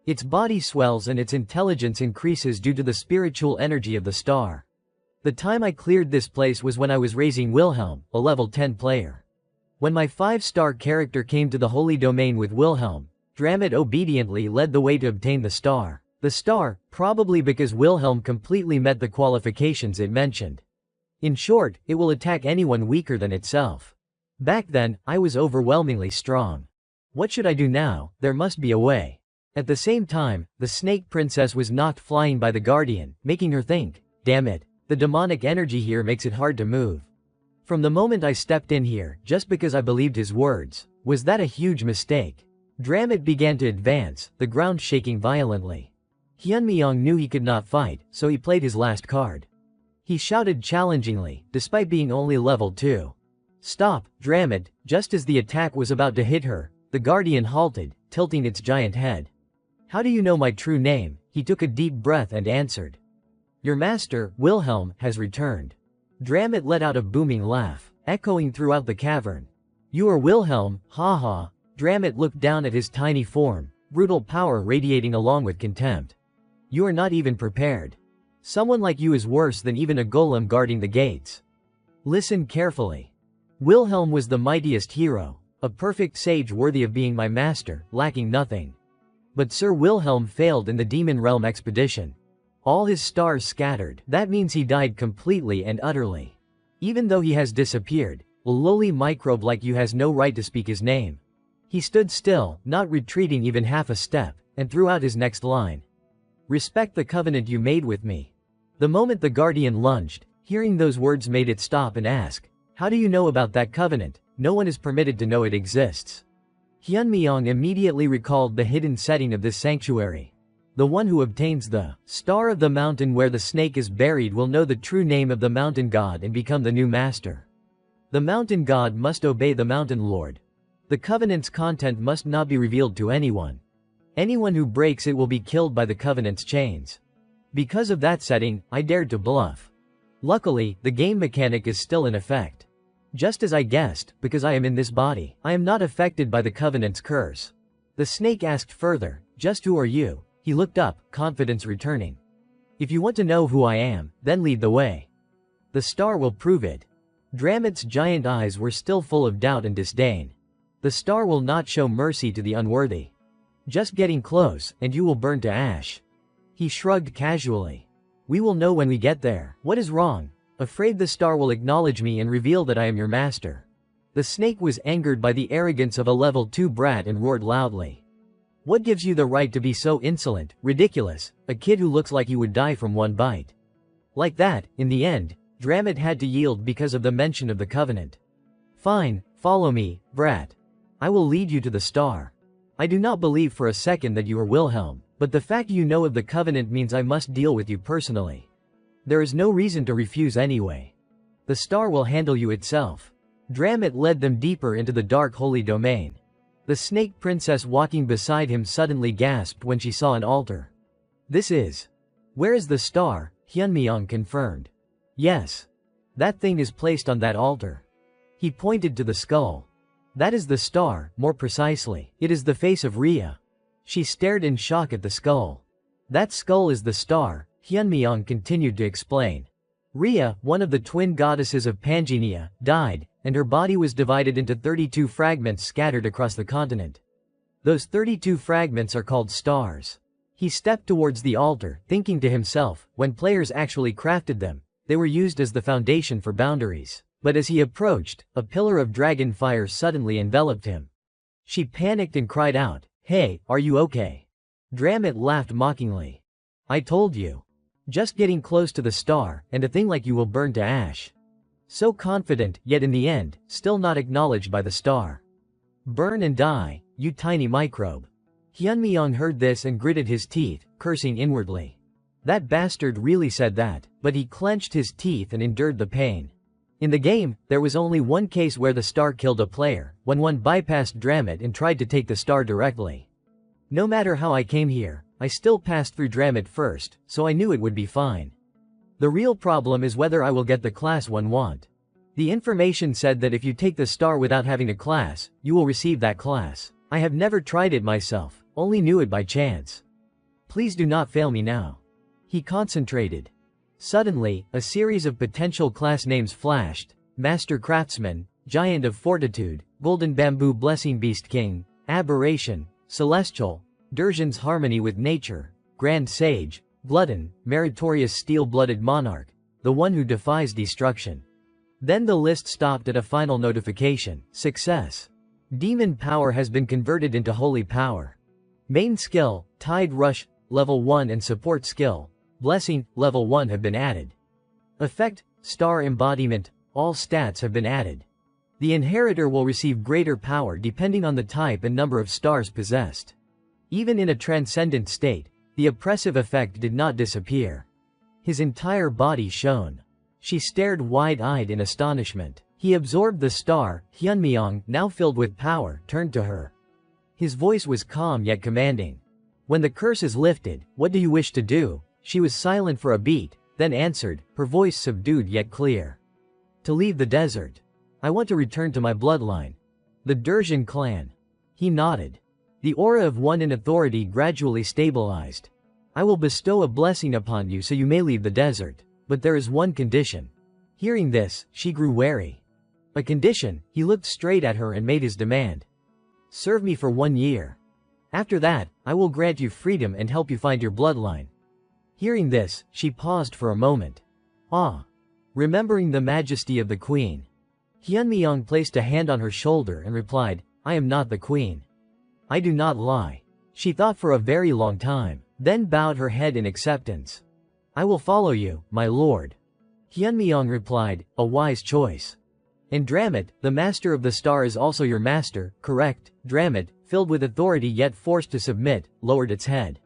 Speaker 1: Its body swells and its intelligence increases due to the spiritual energy of the star. The time I cleared this place was when I was raising Wilhelm, a level 10 player. When my 5-star character came to the holy domain with Wilhelm, Dramit obediently led the way to obtain the star. The star, probably because Wilhelm completely met the qualifications it mentioned. In short, it will attack anyone weaker than itself. Back then, I was overwhelmingly strong. What should I do now? There must be a way. At the same time, the snake princess was knocked flying by the guardian, making her think, damn it, the demonic energy here makes it hard to move. From the moment I stepped in here, just because I believed his words, was that a huge mistake? Dramit began to advance, the ground shaking violently. Hyunmyeong knew he could not fight, so he played his last card. He shouted challengingly, despite being only level 2. Stop, Dramit. Just as the attack was about to hit her, the guardian halted, tilting its giant head. How do you know my true name? He took a deep breath and answered. Your master, Wilhelm, has returned. Dramit let out a booming laugh, echoing throughout the cavern. You are Wilhelm, haha. Dramit looked down at his tiny form, brutal power radiating along with contempt. You are not even prepared. Someone like you is worse than even a golem guarding the gates. Listen carefully. Wilhelm was the mightiest hero, a perfect sage worthy of being my master, lacking nothing. But Sir Wilhelm failed in the Demon Realm expedition. All his stars scattered. That means he died completely and utterly. Even though he has disappeared, a lowly microbe like you has no right to speak his name. He stood still, not retreating even half a step, and threw out his next line. Respect the covenant you made with me. The moment the guardian lunged, hearing those words made it stop and ask, how do you know about that covenant? No one is permitted to know it exists. Hyunmyeong immediately recalled the hidden setting of this sanctuary. The one who obtains the star of the mountain where the snake is buried will know the true name of the mountain god and become the new master. The mountain god must obey the mountain lord. The covenant's content must not be revealed to anyone. Anyone who breaks it will be killed by the covenant's chains. Because of that setting, I dared to bluff. Luckily, the game mechanic is still in effect. Just as I guessed, because I am in this body, I am not affected by the covenant's curse. The snake asked further, just who are you? He looked up, confidence returning. If you want to know who I am, then lead the way. The star will prove it. Dramit's giant eyes were still full of doubt and disdain. The star will not show mercy to the unworthy. Just getting close, and you will burn to ash. He shrugged casually. We will know when we get there. What is wrong? Afraid the star will acknowledge me and reveal that I am your master. The snake was angered by the arrogance of a level 2 brat and roared loudly. What gives you the right to be so insolent, ridiculous, a kid who looks like he would die from one bite? Like that, in the end, Dramit had to yield because of the mention of the covenant. Fine, follow me, brat. I will lead you to the star. I do not believe for a second that you are Wilhelm, but the fact you know of the covenant means I must deal with you personally. There is no reason to refuse anyway. The star will handle you itself. Dramit led them deeper into the dark holy domain. The snake princess walking beside him suddenly gasped when she saw an altar. This is. Where is the star? Hyunmyeong confirmed. Yes. That thing is placed on that altar. He pointed to the skull. That is the star, more precisely, it is the face of Rhea. She stared in shock at the skull. That skull is the star, Hyunmyeong continued to explain. Rhea, one of the twin goddesses of Pangenia, died, and her body was divided into 32 fragments scattered across the continent. Those 32 fragments are called stars. He stepped towards the altar, thinking to himself, when players actually crafted them, they were used as the foundation for boundaries. But as he approached, a pillar of dragon fire suddenly enveloped him. She panicked and cried out, Hey, are you okay? Dramit laughed mockingly. I told you. Just getting close to the star, and a thing like you will burn to ash. So confident, yet in the end, still not acknowledged by the star. Burn and die, you tiny microbe. Hyunmyeong heard this and gritted his teeth, cursing inwardly. That bastard really said that, but he clenched his teeth and endured the pain. In the game, there was only one case where the star killed a player, when one bypassed Dramit and tried to take the star directly. No matter how I came here, I still passed through Dramit first, so I knew it would be fine. The real problem is whether I will get the class one want. The information said that if you take the star without having a class, you will receive that class. I have never tried it myself, only knew it by chance. Please do not fail me now. He concentrated. Suddenly, a series of potential class names flashed: Master Craftsman, Giant of Fortitude, Golden Bamboo Blessing Beast King, Aberration, Celestial, Durjan's Harmony with Nature, Grand Sage, Glutton, Meritorious Steel-Blooded Monarch, the one who defies destruction. Then the list stopped at a final notification: Success. Demon Power has been converted into Holy Power. Main Skill, Tide Rush, Level 1 and Support Skill, Blessing, Level 1 have been added. Effect, Star Embodiment, all stats have been added. The inheritor will receive greater power depending on the type and number of stars possessed. Even in a transcendent state, the oppressive effect did not disappear. His entire body shone. She stared wide-eyed in astonishment. He absorbed the star. Hyunmyeong, now filled with power, turned to her. His voice was calm yet commanding. When the curse is lifted, what do you wish to do? She was silent for a beat, then answered, her voice subdued yet clear. To leave the desert. I want to return to my bloodline. The Durjan clan. He nodded. The aura of one in authority gradually stabilized. I will bestow a blessing upon you so you may leave the desert. But there is one condition. Hearing this, she grew wary. A condition? He looked straight at her and made his demand. Serve me for 1 year. After that, I will grant you freedom and help you find your bloodline. Hearing this, she paused for a moment. Ah! Remembering the majesty of the queen. Hyunmyeong placed a hand on her shoulder and replied, I am not the queen. I do not lie. She thought for a very long time, then bowed her head in acceptance. I will follow you, my lord. Hyunmyeong replied, a wise choice. And Dramit, the master of the star is also your master, correct? Dramit, filled with authority yet forced to submit, lowered its head.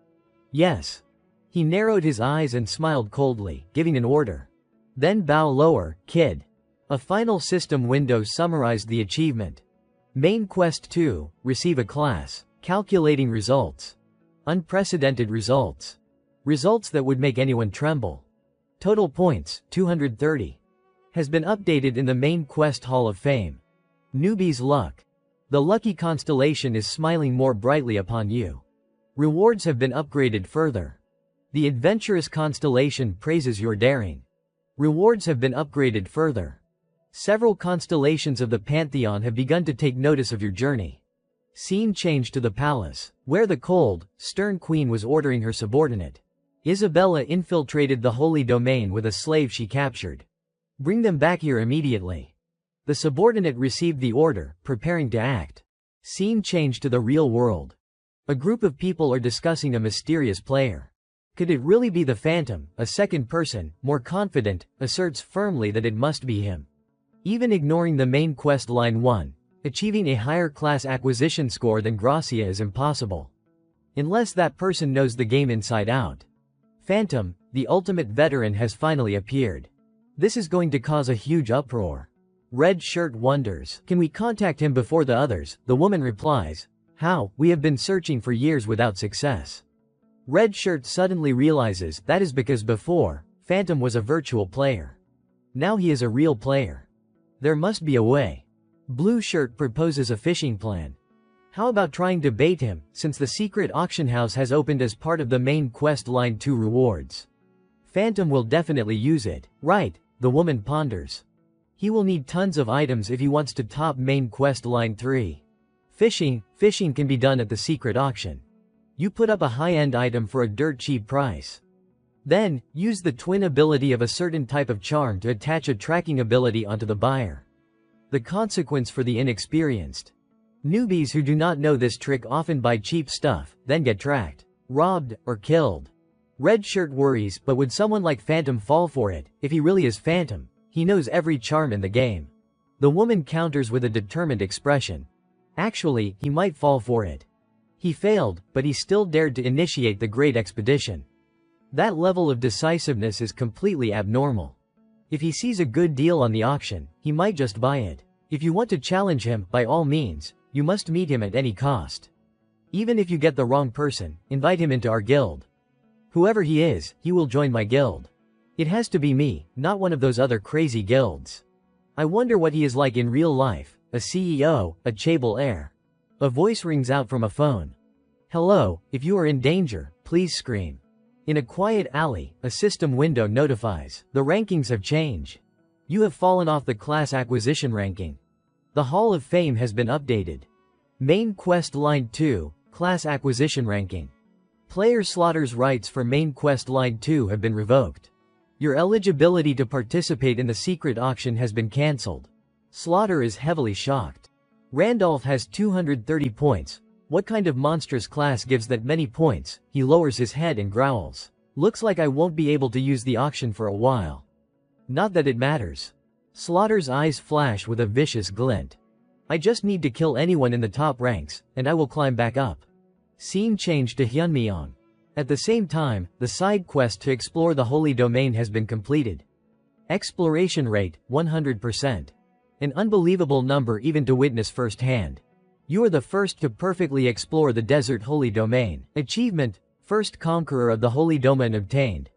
Speaker 1: Yes. He narrowed his eyes and smiled coldly, giving an order. Then bow lower, kid. A final system window summarized the achievement. Main Quest 2, receive a class. Calculating results. Unprecedented results. Results that would make anyone tremble. Total points, 230. Has been updated in the Main Quest Hall of Fame. Newbie's Luck. The lucky constellation is smiling more brightly upon you. Rewards have been upgraded further. The adventurous constellation praises your daring. Rewards have been upgraded further. Several constellations of the Pantheon have begun to take notice of your journey. Scene change to the palace, where the cold, stern queen was ordering her subordinate. Isabella infiltrated the holy domain with a slave she captured. Bring them back here immediately. The subordinate received the order, preparing to act. Scene change to the real world. A group of people are discussing a mysterious player. Could it really be the Phantom? A second person, more confident, asserts firmly that it must be him. Even ignoring the main quest line 1, achieving a higher class acquisition score than Gracia is impossible. Unless that person knows the game inside out. Phantom, the ultimate veteran, has finally appeared. This is going to cause a huge uproar. Red Shirt wonders, can we contact him before the others? The woman replies, how? We have been searching for years without success. Red Shirt suddenly realizes that is because before, Phantom was a virtual player. Now he is a real player. There must be a way. Blue Shirt proposes a fishing plan. How about trying to bait him, since the secret auction house has opened as part of the main quest line 2 rewards? Phantom will definitely use it, right? The woman ponders. He will need tons of items if he wants to top main quest line 3. Fishing can be done at the secret auction. You put up a high-end item for a dirt cheap price. Then, use the twin ability of a certain type of charm to attach a tracking ability onto the buyer. The consequence for the inexperienced. Newbies who do not know this trick often buy cheap stuff, then get tracked, robbed, or killed. Red Shirt worries, but would someone like Phantom fall for it? If he really is Phantom, he knows every charm in the game. The woman counters with a determined expression. Actually, he might fall for it. He failed, but he still dared to initiate the great expedition. That level of decisiveness is completely abnormal. If he sees a good deal on the auction, he might just buy it. If you want to challenge him, by all means, you must meet him at any cost. Even if you get the wrong person, invite him into our guild. Whoever he is, he will join my guild. It has to be me, not one of those other crazy guilds. I wonder what he is like in real life, a CEO, a chaebol heir. A voice rings out from a phone. Hello, if you are in danger, please scream. In a quiet alley, a system window notifies. The rankings have changed. You have fallen off the class acquisition ranking. The Hall of Fame has been updated. Main Quest Line 2, Class Acquisition Ranking. Player Slaughter's rights for Main Quest Line 2 have been revoked. Your eligibility to participate in the secret auction has been cancelled. Slaughter is heavily shocked. Randolph has 230 points. What kind of monstrous class gives that many points? He lowers his head and growls. Looks like I won't be able to use the auction for a while. Not that it matters. Slaughter's eyes flash with a vicious glint. I just need to kill anyone in the top ranks, and I will climb back up. Scene change to Hyunmyeong. At the same time, the side quest to explore the Holy Domain has been completed. Exploration rate, 100%. An unbelievable number even to witness firsthand. You are the first to perfectly explore the desert Holy Domain. Achievement, first conqueror of the Holy Domain obtained.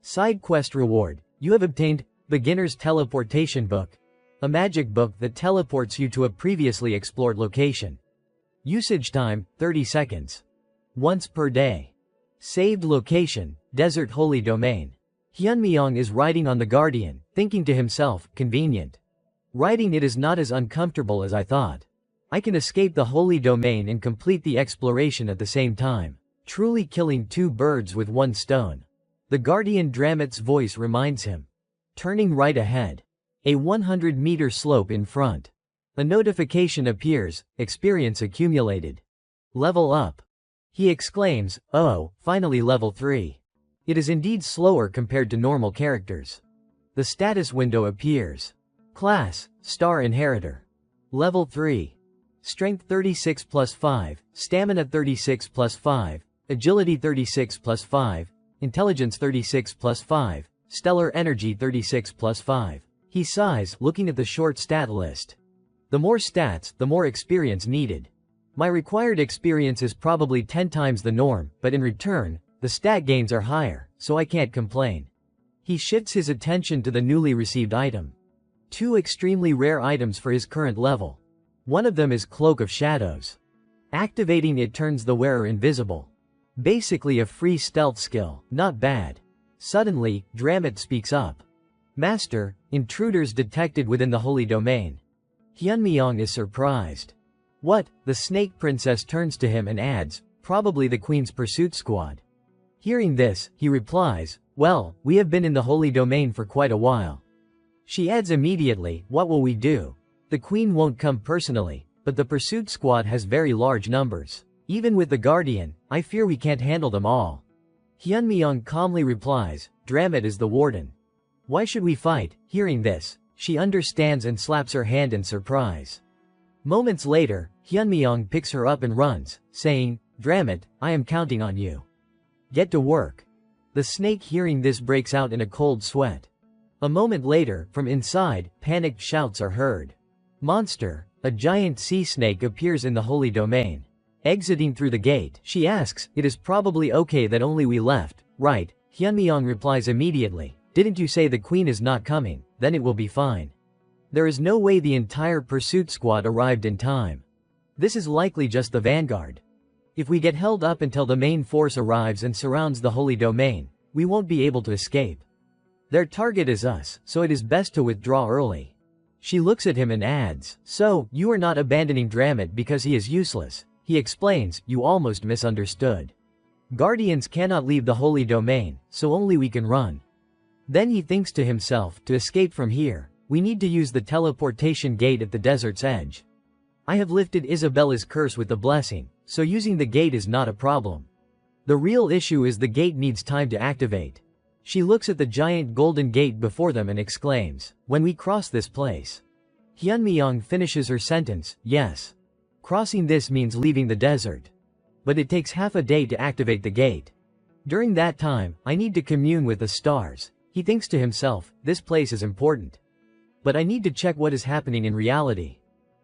Speaker 1: Side quest reward, you have obtained Beginner's Teleportation Book. A magic book that teleports you to a previously explored location. Usage time, 30 seconds. Once per day. Saved location, Desert Holy Domain. Hyunmyeong is riding on the Guardian, thinking to himself, convenient. Riding it is not as uncomfortable as I thought. I can escape the Holy Domain and complete the exploration at the same time. Truly killing two birds with one stone. The Guardian Dramat's voice reminds him. Turning right ahead. A 100-meter slope in front. A notification appears, experience accumulated. Level up. He exclaims, oh, finally level 3. It is indeed slower compared to normal characters. The status window appears. Class, Star Inheritor. Level 3. Strength 36 plus 5, Stamina 36 plus 5, Agility 36 plus 5, Intelligence 36 plus 5, Stellar Energy 36 plus 5. He sighs, looking at the short stat list. The more stats, the more experience needed. My required experience is probably 10 times the norm, but in return, the stat gains are higher, so I can't complain. He shifts his attention to the newly received item. 2 extremely rare items for his current level. One of them is Cloak of Shadows. Activating it turns the wearer invisible. Basically a free stealth skill, not bad. Suddenly, Dramat speaks up. Master, intruders detected within the Holy Domain. Hyunmyeong is surprised. What? The Snake Princess turns to him and adds, probably the Queen's pursuit squad. Hearing this, he replies, well, we have been in the Holy Domain for quite a while. She adds immediately, what will we do? The Queen won't come personally, but the pursuit squad has very large numbers. Even with the Guardian, I fear we can't handle them all. Hyunmyeong calmly replies, Dramat is the warden. Why should we fight? Hearing this, she understands and slaps her hand in surprise. Moments later, Hyunmyeong picks her up and runs, saying, Dramat, I am counting on you. Get to work. The snake hearing this breaks out in a cold sweat. A moment later, from inside, panicked shouts are heard. Monster, a giant sea snake appears in the Holy Domain. Exiting through the gate, she asks, it is probably okay that only we left, right? Hyunmyeong replies immediately, didn't you say the Queen is not coming, then it will be fine. There is no way the entire pursuit squad arrived in time. This is likely just the vanguard. If we get held up until the main force arrives and surrounds the Holy Domain, we won't be able to escape. Their target is us, so it is best to withdraw early. She looks at him and adds, so, you are not abandoning Dramat because he is useless. He explains, you almost misunderstood. Guardians cannot leave the Holy Domain, so only we can run. Then he thinks to himself, to escape from here, we need to use the teleportation gate at the desert's edge. I have lifted Isabella's curse with the blessing, so using the gate is not a problem. The real issue is the gate needs time to activate. She looks at the giant golden gate before them and exclaims, "When we cross this place." Hyunmyeong finishes her sentence, "Yes. Crossing this means leaving the desert. But it takes half a day to activate the gate. During that time, I need to commune with the stars." He thinks to himself, this place is important. But I need to check what is happening in reality.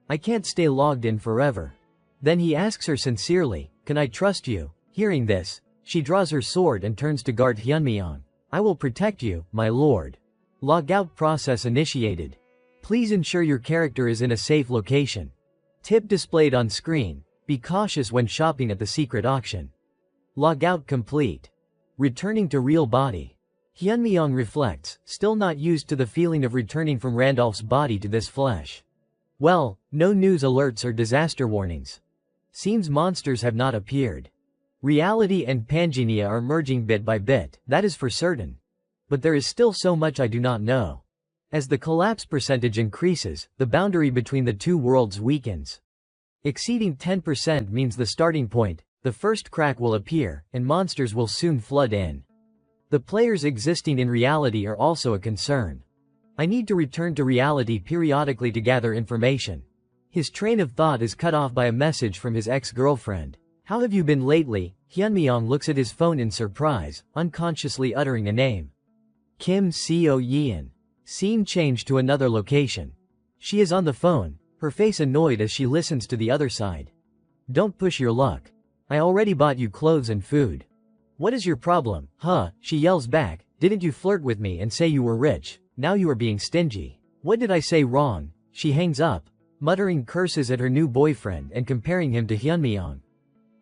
Speaker 1: I can't stay logged in forever. Then he asks her sincerely, "Can I trust you?" Hearing this, she draws her sword and turns to guard Hyunmyeong. "I will protect you, my lord." Logout process initiated. Please ensure your character is in a safe location. Tip displayed on screen. Be cautious when shopping at the secret auction. Logout complete. Returning to real body. Hyunmyeong reflects, still not used to the feeling of returning from Randolph's body to this flesh. Well, no news alerts or disaster warnings. Seems monsters have not appeared. Reality and Pangea are merging bit by bit, that is for certain. But there is still so much I do not know. As the collapse percentage increases, the boundary between the two worlds weakens. Exceeding 10% means the starting point, the first crack will appear, and monsters will soon flood in. The players existing in reality are also a concern. I need to return to reality periodically to gather information. His train of thought is cut off by a message from his ex-girlfriend. "How have you been lately?" Hyunmyeong looks at his phone in surprise, unconsciously uttering a name. Kim Seo-yeon. Scene change to another location. She is on the phone, her face annoyed as she listens to the other side. "Don't push your luck. I already bought you clothes and food." "What is your problem, huh?" she yells back. "Didn't you flirt with me and say you were rich? Now you are being stingy." "What did I say wrong?" She hangs up, muttering curses at her new boyfriend and comparing him to Hyunmyeong.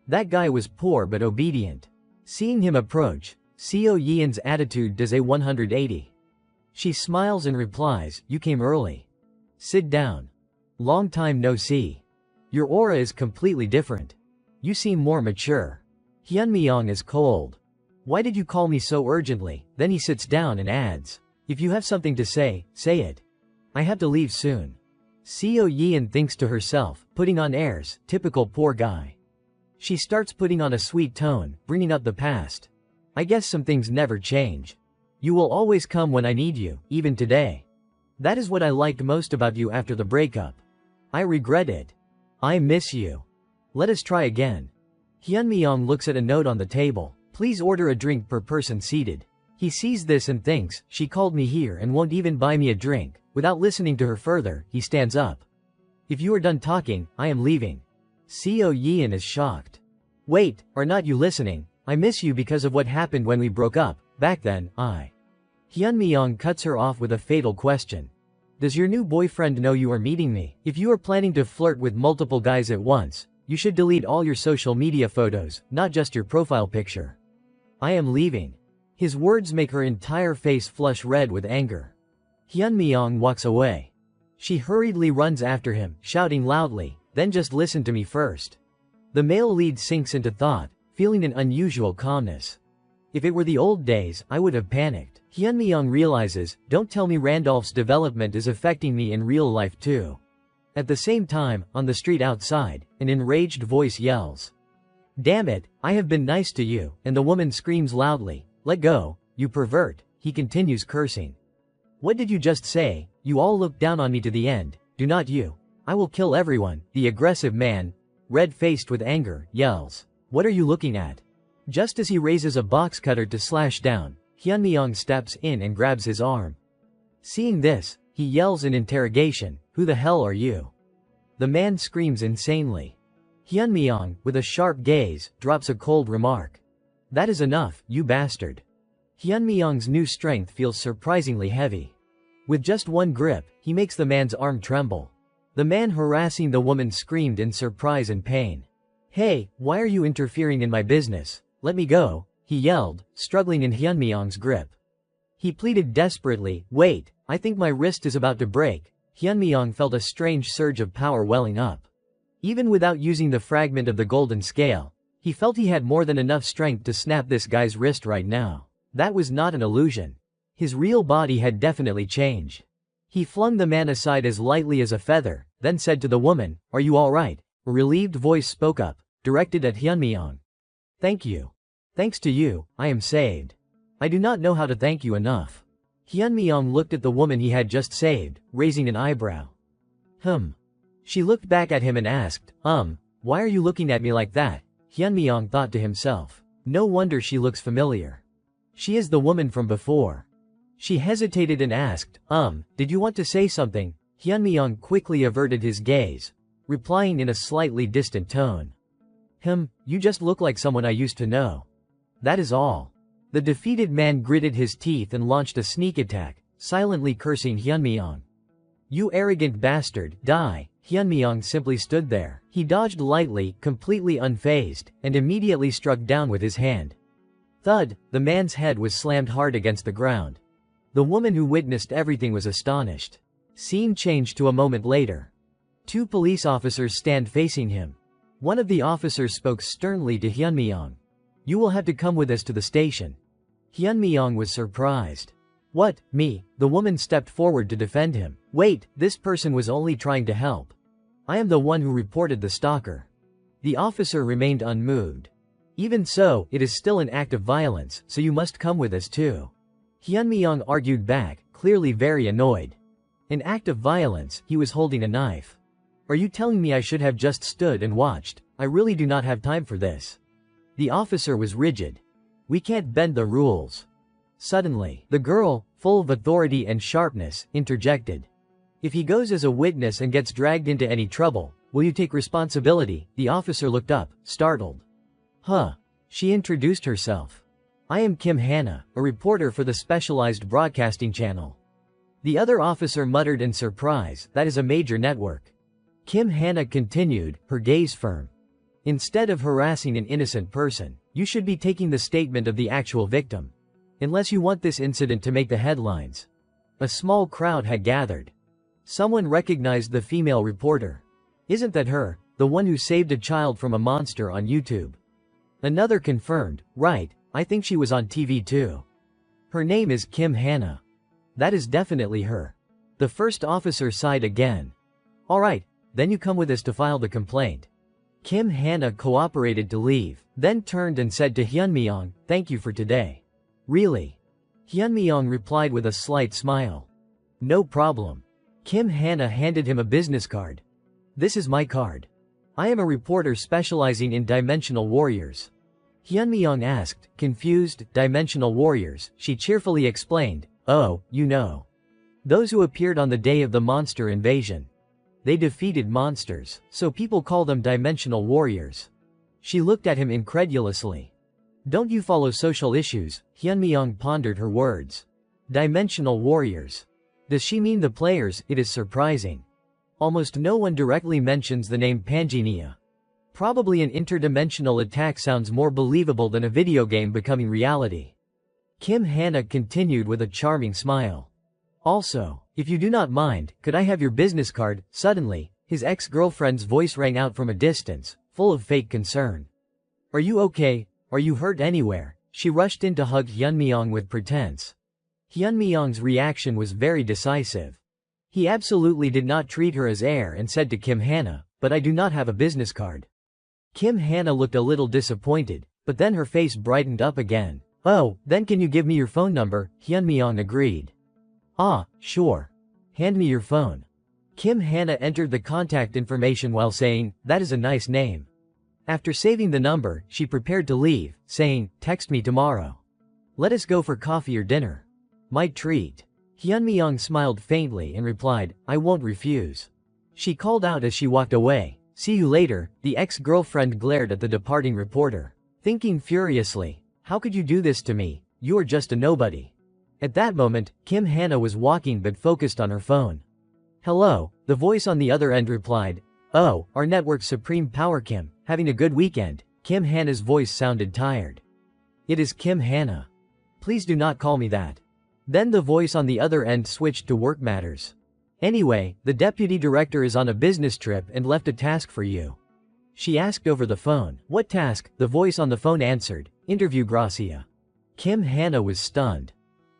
Speaker 1: That guy was poor but obedient. Seeing him approach, Seo-yeon's attitude does a 180. She smiles and replies, "You came early. Sit down. Long time no see. Your aura is completely different. You seem more mature." Hyunmyeong is cold. "Why did you call me so urgently?" Then he sits down and adds, "If you have something to say, say it. I have to leave soon." Seo-yeon thinks to herself, putting on airs, typical poor guy. She starts putting on a sweet tone, bringing up the past. "I guess some things never change. You will always come when I need you, even today. That is what I liked most about you after the breakup. I regret it. I miss you. Let us try again." Hyunmyeong looks at a note on the table. "Please order a drink per person seated." He sees this and thinks, she called me here and won't even buy me a drink. Without listening to her further, he stands up. "If you are done talking, I am leaving." Seo-yeon is shocked. "Wait, are not you listening? I miss you because of what happened when we broke up. Back then, Hyunmyeong cuts her off with a fatal question. "Does your new boyfriend know you are meeting me? If you are planning to flirt with multiple guys at once, you should delete all your social media photos, not just your profile picture." "I am leaving." His words make her entire face flush red with anger. Hyunmyeong walks away. She hurriedly runs after him, shouting loudly, "Then just listen to me first." The male lead sinks into thought, feeling an unusual calmness. "If it were the old days, I would have panicked." Hyunmyeong realizes, "Don't tell me Randolph's development is affecting me in real life too." At the same time, on the street outside, an enraged voice yells, "Damn it, I have been nice to you," and the woman screams loudly, "Let go, you pervert." He continues cursing. "What did you just say? You all look down on me to the end, do not you? I will kill everyone." The aggressive man, red-faced with anger, yells, "What are you looking at?" Just as he raises a box cutter to slash down, Hyunmyeong steps in and grabs his arm. Seeing this, he yells in interrogation, "Who the hell are you?" The man screams insanely. Hyunmyeong, with a sharp gaze, drops a cold remark. "That is enough, you bastard." Hyunmyeong's new strength feels surprisingly heavy. With just one grip, he makes the man's arm tremble. The man harassing the woman screamed in surprise and pain. "Hey, why are you interfering in my business? Let me go," he yelled, struggling in Hyunmyeong's grip. He pleaded desperately, "Wait, I think my wrist is about to break." Hyunmyeong felt a strange surge of power welling up. Even without using the fragment of the golden scale, he felt he had more than enough strength to snap this guy's wrist right now. That was not an illusion. His real body had definitely changed. He flung the man aside as lightly as a feather, then said to the woman, "Are you all right?" A relieved voice spoke up, directed at Hyunmyeong. "Thank you. Thanks to you, I am saved. I do not know how to thank you enough. Hyunmyeong looked at the woman he had just saved, raising an eyebrow. She looked back at him and asked, why are you looking at me like that? Hyunmyeong thought to himself. No wonder she looks familiar. She is the woman from before. She hesitated and asked, did you want to say something? Hyunmyeong quickly averted his gaze, replying in a slightly distant tone. You just look like someone I used to know. That is all. The defeated man gritted his teeth and launched a sneak attack, silently cursing Hyunmyeong. You arrogant bastard, die. Hyunmyeong simply stood there. He dodged lightly, completely unfazed, and immediately struck down with his hand. Thud, the man's head was slammed hard against the ground. The woman who witnessed everything was astonished. Scene changed to a moment later. Two police officers stand facing him. One of the officers spoke sternly to Hyunmyeong. You will have to come with us to the station. Hyunmyeong was surprised. What, me? The woman stepped forward to defend him. Wait, this person was only trying to help. I am the one who reported the stalker. The officer remained unmoved. Even so, it is still an act of violence, so you must come with us too. Hyunmyeong argued back, clearly very annoyed. An act of violence? He was holding a knife. Are you telling me I should have just stood and watched? I really do not have time for this. The officer was rigid. We can't bend the rules. Suddenly, the girl, full of authority and sharpness, interjected. If he goes as a witness and gets dragged into any trouble, will you take responsibility? The officer looked up, startled. She introduced herself. I am Kim Hana, a reporter for the specialized broadcasting channel. The other officer muttered in surprise, that is a major network. Kim Hana continued, her gaze firm. Instead of harassing an innocent person, you should be taking the statement of the actual victim. Unless you want this incident to make the headlines. A small crowd had gathered. Someone recognized the female reporter. Isn't that her, the one who saved a child from a monster on YouTube? Another confirmed, right, I think she was on TV too. Her name is Kim Hana. That is definitely her. The first officer sighed again. Alright, then you come with us to file the complaint. Kim Hana cooperated to leave, then turned and said to Hyunmyeong, thank you for today. Really? Hyunmyeong replied with a slight smile. No problem. Kim Hana handed him a business card. This is my card. I am a reporter specializing in dimensional warriors. Hyunmyeong asked, confused, dimensional warriors, she cheerfully explained, oh, you know. Those who appeared on the day of the monster invasion. They defeated monsters, so people call them dimensional warriors. She looked at him incredulously. Don't you follow social issues? Hyunmyeong pondered her words. Dimensional warriors. Does she mean the players? It is surprising. Almost no one directly mentions the name Pangea. Probably an interdimensional attack sounds more believable than a video game becoming reality. Kim Hana continued with a charming smile. Also, if you do not mind, could I have your business card? Suddenly, his ex-girlfriend's voice rang out from a distance, full of fake concern. Are you okay? Are you hurt anywhere? She rushed in to hug Hyunmyeong with pretense. Hyunmyeong's reaction was very decisive. He absolutely did not treat her as air and said to Kim Hana, but I do not have a business card. Kim Hana looked a little disappointed, but then her face brightened up again. Oh, then can you give me your phone number? Hyunmyeong agreed. Ah, sure. Hand me your phone. Kim Hana entered the contact information while saying, that is a nice name. After saving the number, she prepared to leave, saying, text me tomorrow. Let us go for coffee or dinner. My treat. Hyunmyeong smiled faintly and replied, I won't refuse. She called out as she walked away, see you later. The ex-girlfriend glared at the departing reporter, thinking furiously, how could you do this to me? You are just a nobody. At that moment, Kim Hana was walking but focused on her phone. Hello, the voice on the other end replied. Oh, our network's supreme power Kim, having a good weekend? Kim Hana's voice sounded tired. It is Kim Hana. Please do not call me that. Then the voice on the other end switched to work matters. Anyway, the deputy director is on a business trip and left a task for you. She asked over the phone. What task? The voice on the phone answered. Interview Gracia. Kim Hana was stunned.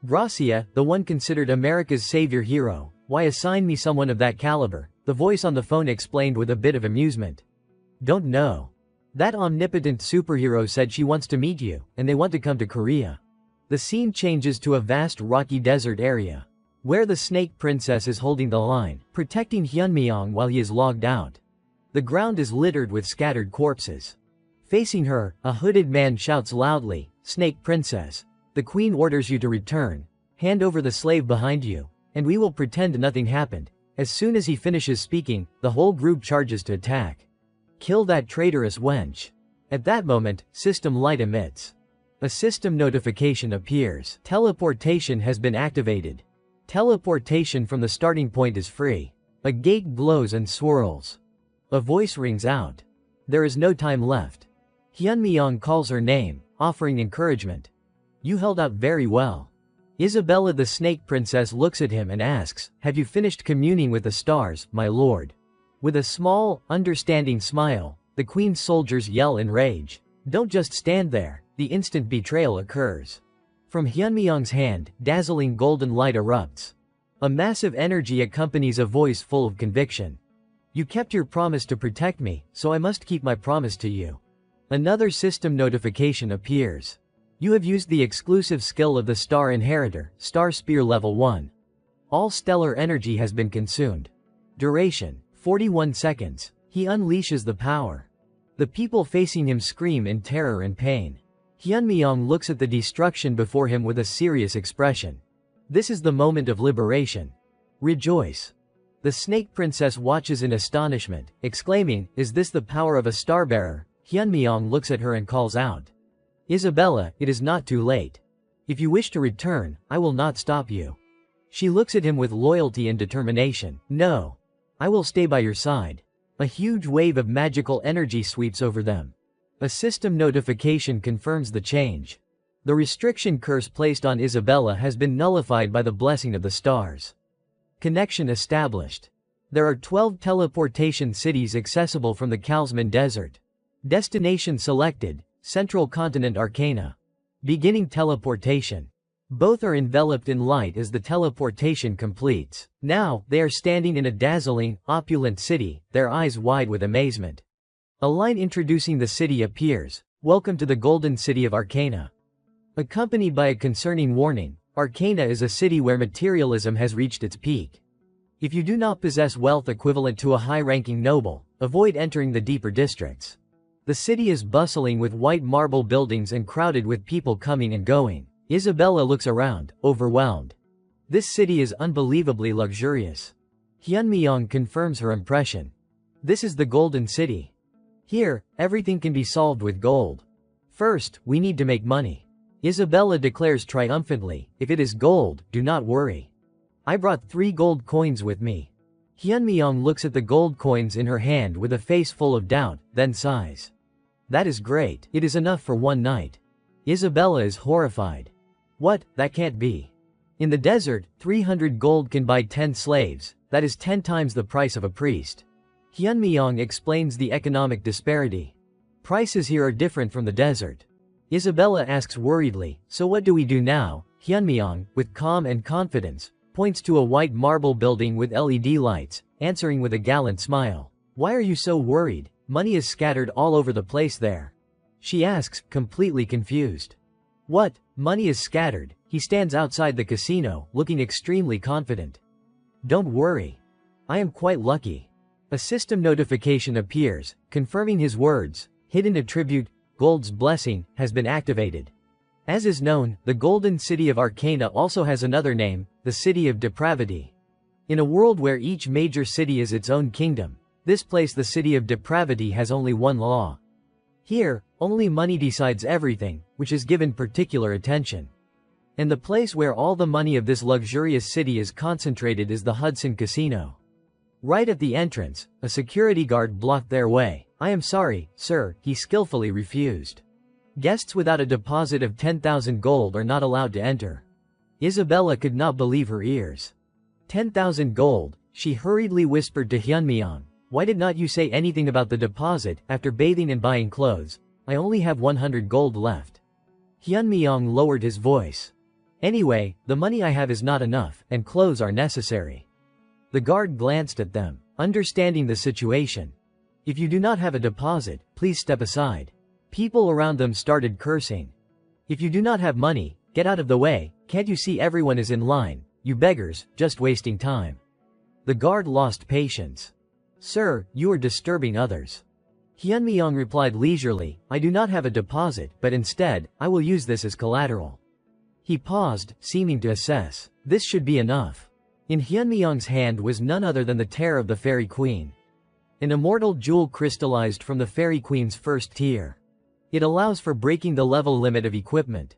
Speaker 1: Gracia, the one considered America's savior hero, why assign me someone of that caliber? The voice on the phone explained with a bit of amusement. Don't know. That omnipotent superhero said she wants to meet you, and they want to come to Korea. The scene changes to a vast rocky desert area, where the snake princess is holding the line, protecting Hyunmyeong while he is logged out. The ground is littered with scattered corpses. Facing her, a hooded man shouts loudly, "Snake princess, the queen orders you to return. Hand over the slave behind you, and we will pretend nothing happened." As soon as he finishes speaking, the whole group charges to attack. Kill that traitorous wench. At that moment, system light emits. A system notification appears. Teleportation has been activated. Teleportation from the starting point is free. A gate glows and swirls. A voice rings out. There is no time left. Hyunmyeong calls her name, offering encouragement. You held out very well. Isabella the snake princess looks at him and asks, have you finished communing with the stars, my lord? With a small, understanding smile, the queen's soldiers yell in rage. Don't just stand there, the instant betrayal occurs. From Hyunmyeong's hand, dazzling golden light erupts. A massive energy accompanies a voice full of conviction. You kept your promise to protect me, so I must keep my promise to you. Another system notification appears. You have used the exclusive skill of the Star Inheritor, Star Spear Level 1. All stellar energy has been consumed. Duration, 41 seconds. He unleashes the power. The people facing him scream in terror and pain. Hyunmyeong looks at the destruction before him with a serious expression. This is the moment of liberation. Rejoice. The snake princess watches in astonishment, exclaiming, is this the power of a starbearer? Hyunmyeong looks at her and calls out. Isabella, it is not too late. If you wish to return, I will not stop you. She looks at him with loyalty and determination. No. I will stay by your side. A huge wave of magical energy sweeps over them. A system notification confirms the change. The restriction curse placed on Isabella has been nullified by the blessing of the stars. Connection established. There are 12 teleportation cities accessible from the Kalsman Desert. Destination selected. Central Continent Arcana. Beginning teleportation. Both are enveloped in light as the teleportation completes. Now, they are standing in a dazzling, opulent city, their eyes wide with amazement. A line introducing the city appears. Welcome to the Golden City of Arcana. Accompanied by a concerning warning, Arcana is a city where materialism has reached its peak. If you do not possess wealth equivalent to a high-ranking noble, avoid entering the deeper districts. The city is bustling with white marble buildings and crowded with people coming and going. Isabella looks around, overwhelmed. This city is unbelievably luxurious. Hyunmyeong confirms her impression. This is the Golden City. Here, everything can be solved with gold. First, we need to make money. Isabella declares triumphantly, if it is gold, do not worry. I brought 3 gold coins with me. Hyunmyeong looks at the gold coins in her hand with a face full of doubt, then sighs. That is great, it is enough for one night. Isabella is horrified. What, that can't be. In the desert, 300 gold can buy 10 slaves, that is 10 times the price of a priest. Hyunmyeong explains the economic disparity. Prices here are different from the desert. Isabella asks worriedly, so what do we do now? Hyunmyeong, with calm and confidence, points to a white marble building with LED lights, answering with a gallant smile. Why are you so worried? Money is scattered all over the place there. She asks, completely confused. What? Money is scattered. He stands outside the casino, looking extremely confident. Don't worry. I am quite lucky. A system notification appears, confirming his words. Hidden attribute, Gold's Blessing, has been activated. As is known, the Golden City of Arcana also has another name, the City of Depravity. In a world where each major city is its own kingdom, this place, the City of Depravity, has only one law. Here, only money decides everything, which is given particular attention. And the place where all the money of this luxurious city is concentrated is the Hudson Casino. Right at the entrance, a security guard blocked their way. I am sorry, sir, he skillfully refused. Guests without a deposit of 10,000 gold are not allowed to enter. Isabella could not believe her ears. 10,000 gold, she hurriedly whispered to Hyunmyeong. Why did not you say anything about the deposit? After bathing and buying clothes, I only have 100 gold left. Hyunmyeong lowered his voice. Anyway, the money I have is not enough, and clothes are necessary. The guard glanced at them, understanding the situation. If you do not have a deposit, please step aside. People around them started cursing. If you do not have money, get out of the way, can't you see everyone is in line, you beggars, just wasting time. The guard lost patience. Sir, you are disturbing others. Hyunmyeong replied leisurely, I do not have a deposit, but instead, I will use this as collateral. He paused, seeming to assess. This should be enough. In Hyunmyeong's hand was none other than the tear of the Fairy Queen. An immortal jewel crystallized from the Fairy Queen's first tier. It allows for breaking the level limit of equipment.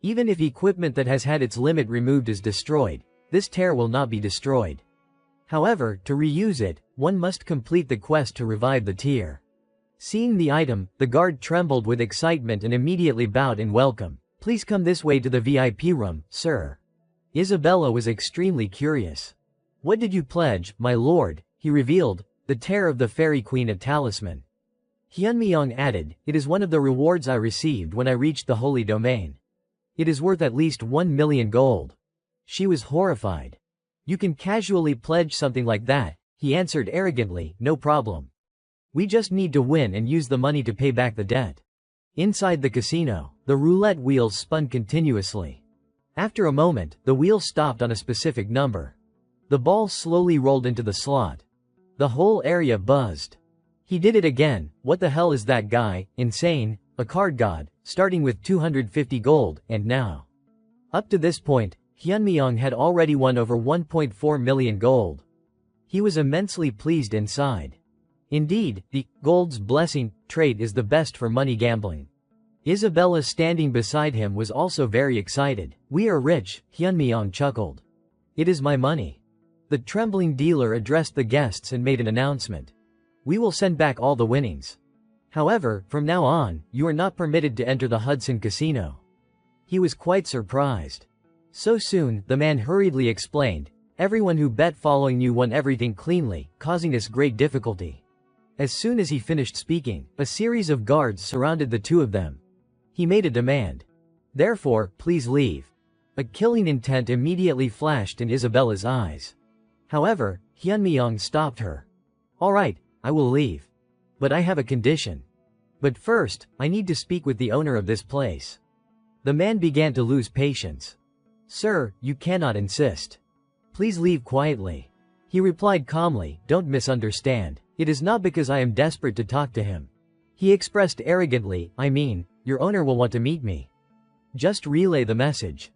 Speaker 1: Even if equipment that has had its limit removed is destroyed, this tear will not be destroyed. However, to reuse it, one must complete the quest to revive the tier. Seeing the item, the guard trembled with excitement and immediately bowed in welcome. Please come this way to the VIP room, sir. Isabella was extremely curious. What did you pledge, my lord? He revealed. The tear of the Fairy Queen, a talisman. Hyunmyeong added, it is one of the rewards I received when I reached the holy domain. It is worth at least 1 million gold. She was horrified. You can casually pledge something like that, he answered arrogantly, no problem. We just need to win and use the money to pay back the debt. Inside the casino, the roulette wheels spun continuously. After a moment, the wheel stopped on a specific number. The ball slowly rolled into the slot. The whole area buzzed. He did it again. What the hell is that guy? Insane, a card god, starting with 250 gold, and now. Up to this point, Hyunmyeong had already won over 1.4 million gold. He was immensely pleased inside. Indeed, the gold's blessing trait is the best for money gambling. Isabella standing beside him was also very excited. We are rich, Hyunmyeong chuckled. It is my money. The trembling dealer addressed the guests and made an announcement. We will send back all the winnings. However, from now on, you are not permitted to enter the Hudson Casino. He was quite surprised. So soon, the man hurriedly explained, everyone who bet following you won everything cleanly, causing us great difficulty. As soon as he finished speaking, a series of guards surrounded the two of them. He made a demand. Therefore, please leave. A killing intent immediately flashed in Isabella's eyes. However, Hyunmyeong stopped her. All right, I will leave. But I have a condition. But first, I need to speak with the owner of this place. The man began to lose patience. Sir, you cannot insist. Please leave quietly. He replied calmly, don't misunderstand. It is not because I am desperate to talk to him. He expressed arrogantly, I mean, your owner will want to meet me. Just relay the message.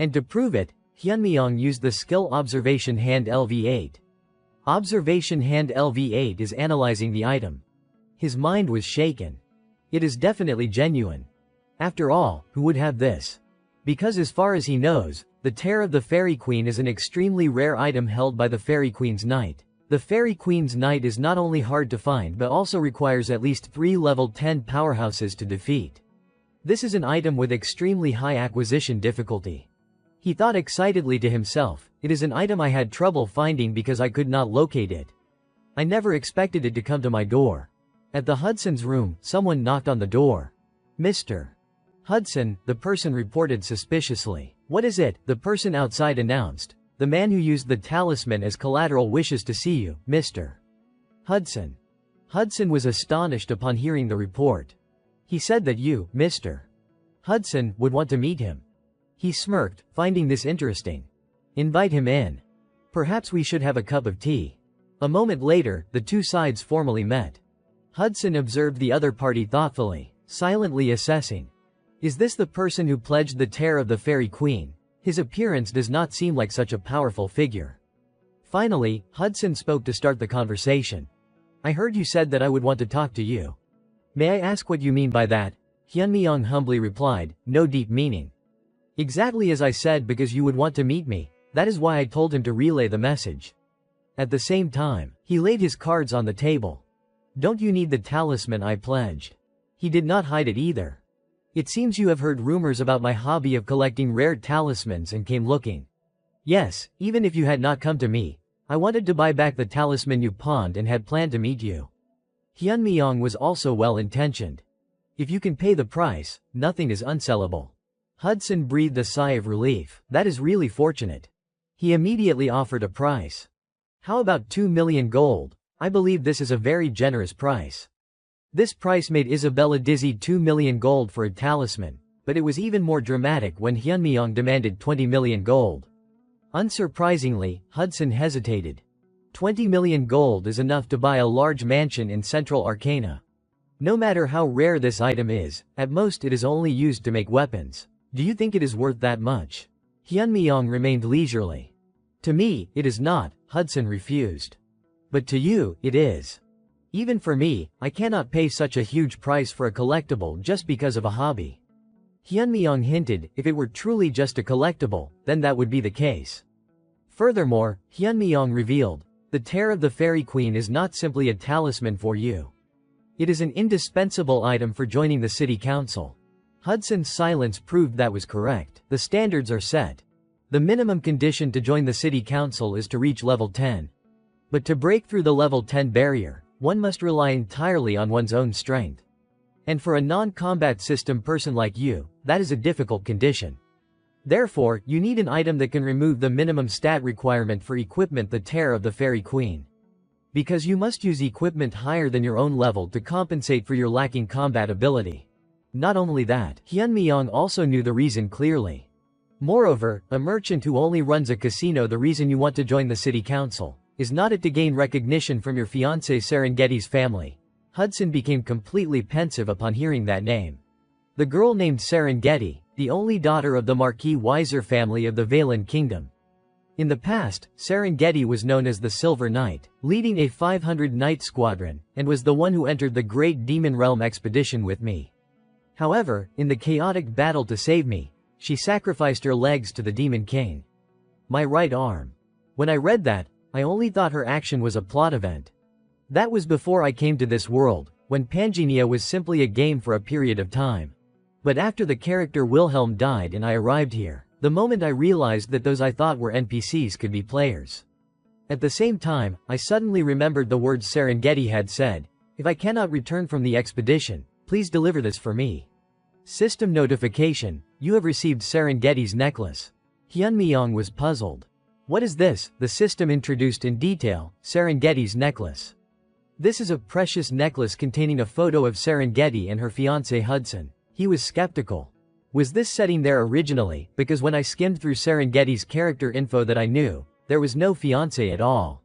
Speaker 1: And to prove it, Hyunmyeong used the skill Observation Hand LV8. Observation Hand LV8 is analyzing the item. His mind was shaken. It is definitely genuine. After all, who would have this? Because as far as he knows, the tear of the Fairy Queen is an extremely rare item held by the Fairy Queen's Knight. The Fairy Queen's Knight is not only hard to find but also requires at least 3 level 10 powerhouses to defeat. This is an item with extremely high acquisition difficulty. He thought excitedly to himself, it is an item I had trouble finding because I could not locate it. I never expected it to come to my door. At the Hudson's room, someone knocked on the door. Mr. Hudson, the person reported suspiciously. What is it? The person outside announced. The man who used the talisman as collateral wishes to see you, Mr. Hudson. Hudson was astonished upon hearing the report. He said that you, Mr. Hudson, would want to meet him. He smirked, finding this interesting. Invite him in. Perhaps we should have a cup of tea. A moment later, the two sides formally met. Hudson observed the other party thoughtfully, silently assessing. Is this the person who pledged the tear of the Fairy Queen? His appearance does not seem like such a powerful figure. Finally, Hudson spoke to start the conversation. I heard you said that I would want to talk to you. May I ask what you mean by that? Hyunmyeong humbly replied, no deep meaning. Exactly as I said, because you would want to meet me, that is why I told him to relay the message. At the same time, he laid his cards on the table. Don't you need the talisman I pledged? He did not hide it either. It seems you have heard rumors about my hobby of collecting rare talismans and came looking. Yes, even if you had not come to me, I wanted to buy back the talisman you pawned and had planned to meet you. Hyunmyeong was also well-intentioned. If you can pay the price, nothing is unsellable. Hudson breathed a sigh of relief. That is really fortunate. He immediately offered a price. How about 2 million gold? I believe this is a very generous price. This price made Isabella dizzy 2 million gold for a talisman, but it was even more dramatic when Hyunmyeong demanded 20 million gold. Unsurprisingly, Hudson hesitated. 20 million gold is enough to buy a large mansion in Central Arcana. No matter how rare this item is, at most it is only used to make weapons. Do you think it is worth that much? Hyunmyeong remained leisurely. To me, it is not, Hudson refused. But to you, it is. Even for me, I cannot pay such a huge price for a collectible just because of a hobby. Hyunmyeong hinted, if it were truly just a collectible, then that would be the case. Furthermore, Hyunmyeong revealed, the tear of the Fairy Queen is not simply a talisman for you. It is an indispensable item for joining the city council. Hudson's silence proved that was correct. The standards are set. The minimum condition to join the city council is to reach level 10. But to break through the level 10 barrier, one must rely entirely on one's own strength. And for a non-combat system person like you, that is a difficult condition. Therefore, you need an item that can remove the minimum stat requirement for equipment, the Tear of the Fairy Queen. Because you must use equipment higher than your own level to compensate for your lacking combat ability. Not only that, Hyunmyeong also knew the reason clearly. Moreover, a merchant who only runs a casino, the reason you want to join the city council is not it to gain recognition from your fiancé Serengeti's family. Hudson became completely pensive upon hearing that name. The girl named Serengeti, the only daughter of the Marquis Weiser family of the Valen Kingdom. In the past, Serengeti was known as the Silver Knight, leading a 500 knight squadron, and was the one who entered the Great Demon Realm expedition with me. However, in the chaotic battle to save me, she sacrificed her legs to the Demon King. My right arm. When I read that, I only thought her action was a plot event. That was before I came to this world, when Pangea was simply a game for a period of time. But after the character Wilhelm died and I arrived here, the moment I realized that those I thought were NPCs could be players. At the same time, I suddenly remembered the words Serengeti had said, if I cannot return from the expedition, please deliver this for me. System notification, you have received Serengeti's necklace. Hyunmyeong was puzzled. What is this? The system introduced in detail, Serengeti's necklace. This is a precious necklace containing a photo of Serengeti and her fiancé Hudson. He was skeptical. Was this setting there originally? Because when I skimmed through Serengeti's character info that I knew, there was no fiancé at all.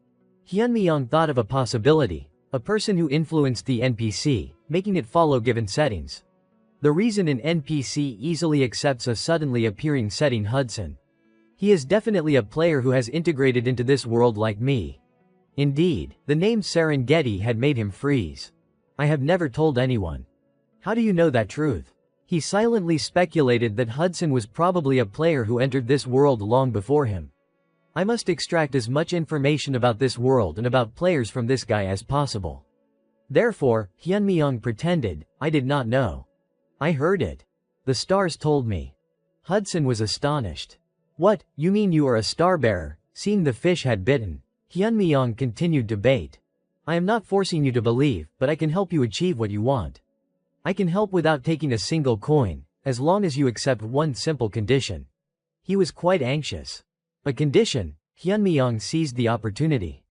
Speaker 1: Hyunmyeong thought of a possibility, a person who influenced the NPC, making it follow given settings. The reason an NPC easily accepts a suddenly appearing setting Hudson. He is definitely a player who has integrated into this world like me. Indeed, the name Serengeti had made him freeze. I have never told anyone. How do you know that truth? He silently speculated that Hudson was probably a player who entered this world long before him. I must extract as much information about this world and about players from this guy as possible. Therefore, Hyunmyeong pretended, I did not know. I heard it. The stars told me. Hudson was astonished. What, you mean you are a starbearer? Seeing the fish had bitten, Hyunmyeong continued to bait. I am not forcing you to believe, but I can help you achieve what you want. I can help without taking a single coin, as long as you accept one simple condition. He was quite anxious. A condition? Hyunmyeong seized the opportunity.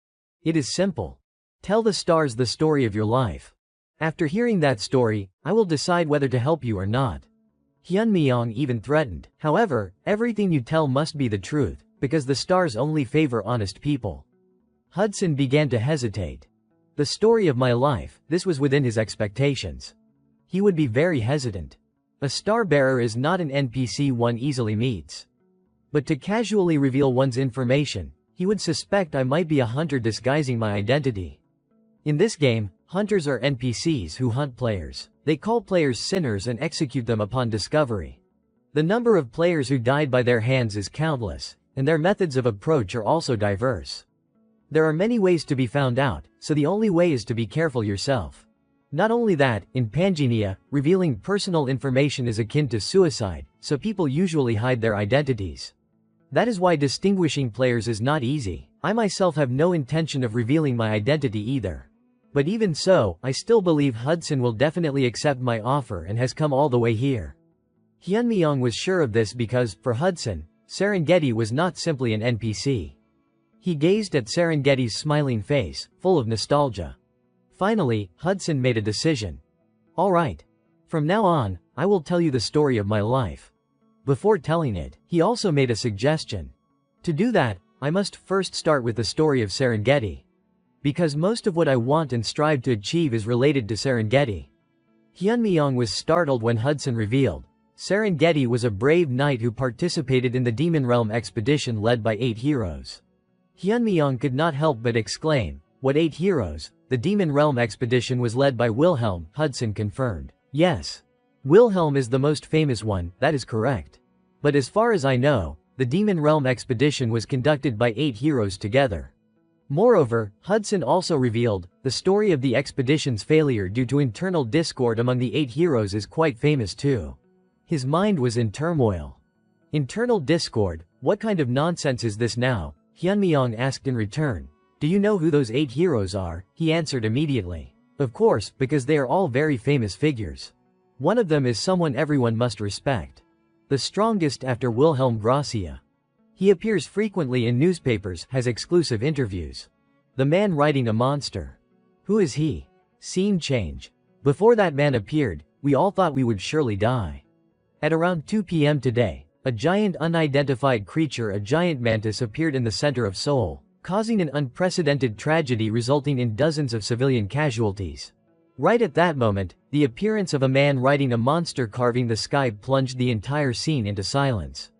Speaker 1: It is simple. Tell the stars the story of your life. After hearing that story, I will decide whether to help you or not. Hyunmyeong even threatened. However, everything you tell must be the truth, because the stars only favor honest people. Hudson began to hesitate. The story of my life, this was within his expectations. He would be very hesitant. A starbearer is not an NPC one easily meets. But to casually reveal one's information, he would suspect I might be a hunter disguising my identity. In this game, hunters are NPCs who hunt players. They call players sinners and execute them upon discovery. The number of players who died by their hands is countless, and their methods of approach are also diverse. There are many ways to be found out, so the only way is to be careful yourself. Not only that, in Pangea, revealing personal information is akin to suicide, so people usually hide their identities. That is why distinguishing players is not easy. I myself have no intention of revealing my identity either. But even so, I still believe Hudson will definitely accept my offer and has come all the way here. Hyunmyeong was sure of this because, for Hudson, Serengeti was not simply an NPC. He gazed at Serengeti's smiling face, full of nostalgia. Finally, Hudson made a decision. All right. From now on, I will tell you the story of my life. Before telling it, he also made a suggestion. To do that, I must first start with the story of Serengeti. Because most of what I want and strive to achieve is related to Serengeti. Hyunmyeong was startled when Hudson revealed. Serengeti was a brave knight who participated in the Demon Realm expedition led by 8 heroes. Hyunmyeong could not help but exclaim, "What 8 heroes?" The Demon Realm expedition was led by Wilhelm, Hudson confirmed. Yes. Wilhelm is the most famous one, that is correct. But as far as I know, the Demon Realm expedition was conducted by 8 heroes together. Moreover, Hudson also revealed, the story of the expedition's failure due to internal discord among the 8 heroes is quite famous too. His mind was in turmoil. Internal discord, what kind of nonsense is this now? Hyunmyeong asked in return. Do you know who those 8 heroes are? He answered immediately. Of course, because they are all very famous figures. One of them is someone everyone must respect. The strongest after Wilhelm Gracia. He appears frequently in newspapers, has exclusive interviews. The man riding a monster. Who is he? Scene change. Before that man appeared, we all thought we would surely die. At around 2 p.m. today, a giant unidentified creature, a giant mantis, appeared in the center of Seoul, causing an unprecedented tragedy resulting in dozens of civilian casualties. Right at that moment, the appearance of a man riding a monster carving the sky plunged the entire scene into silence.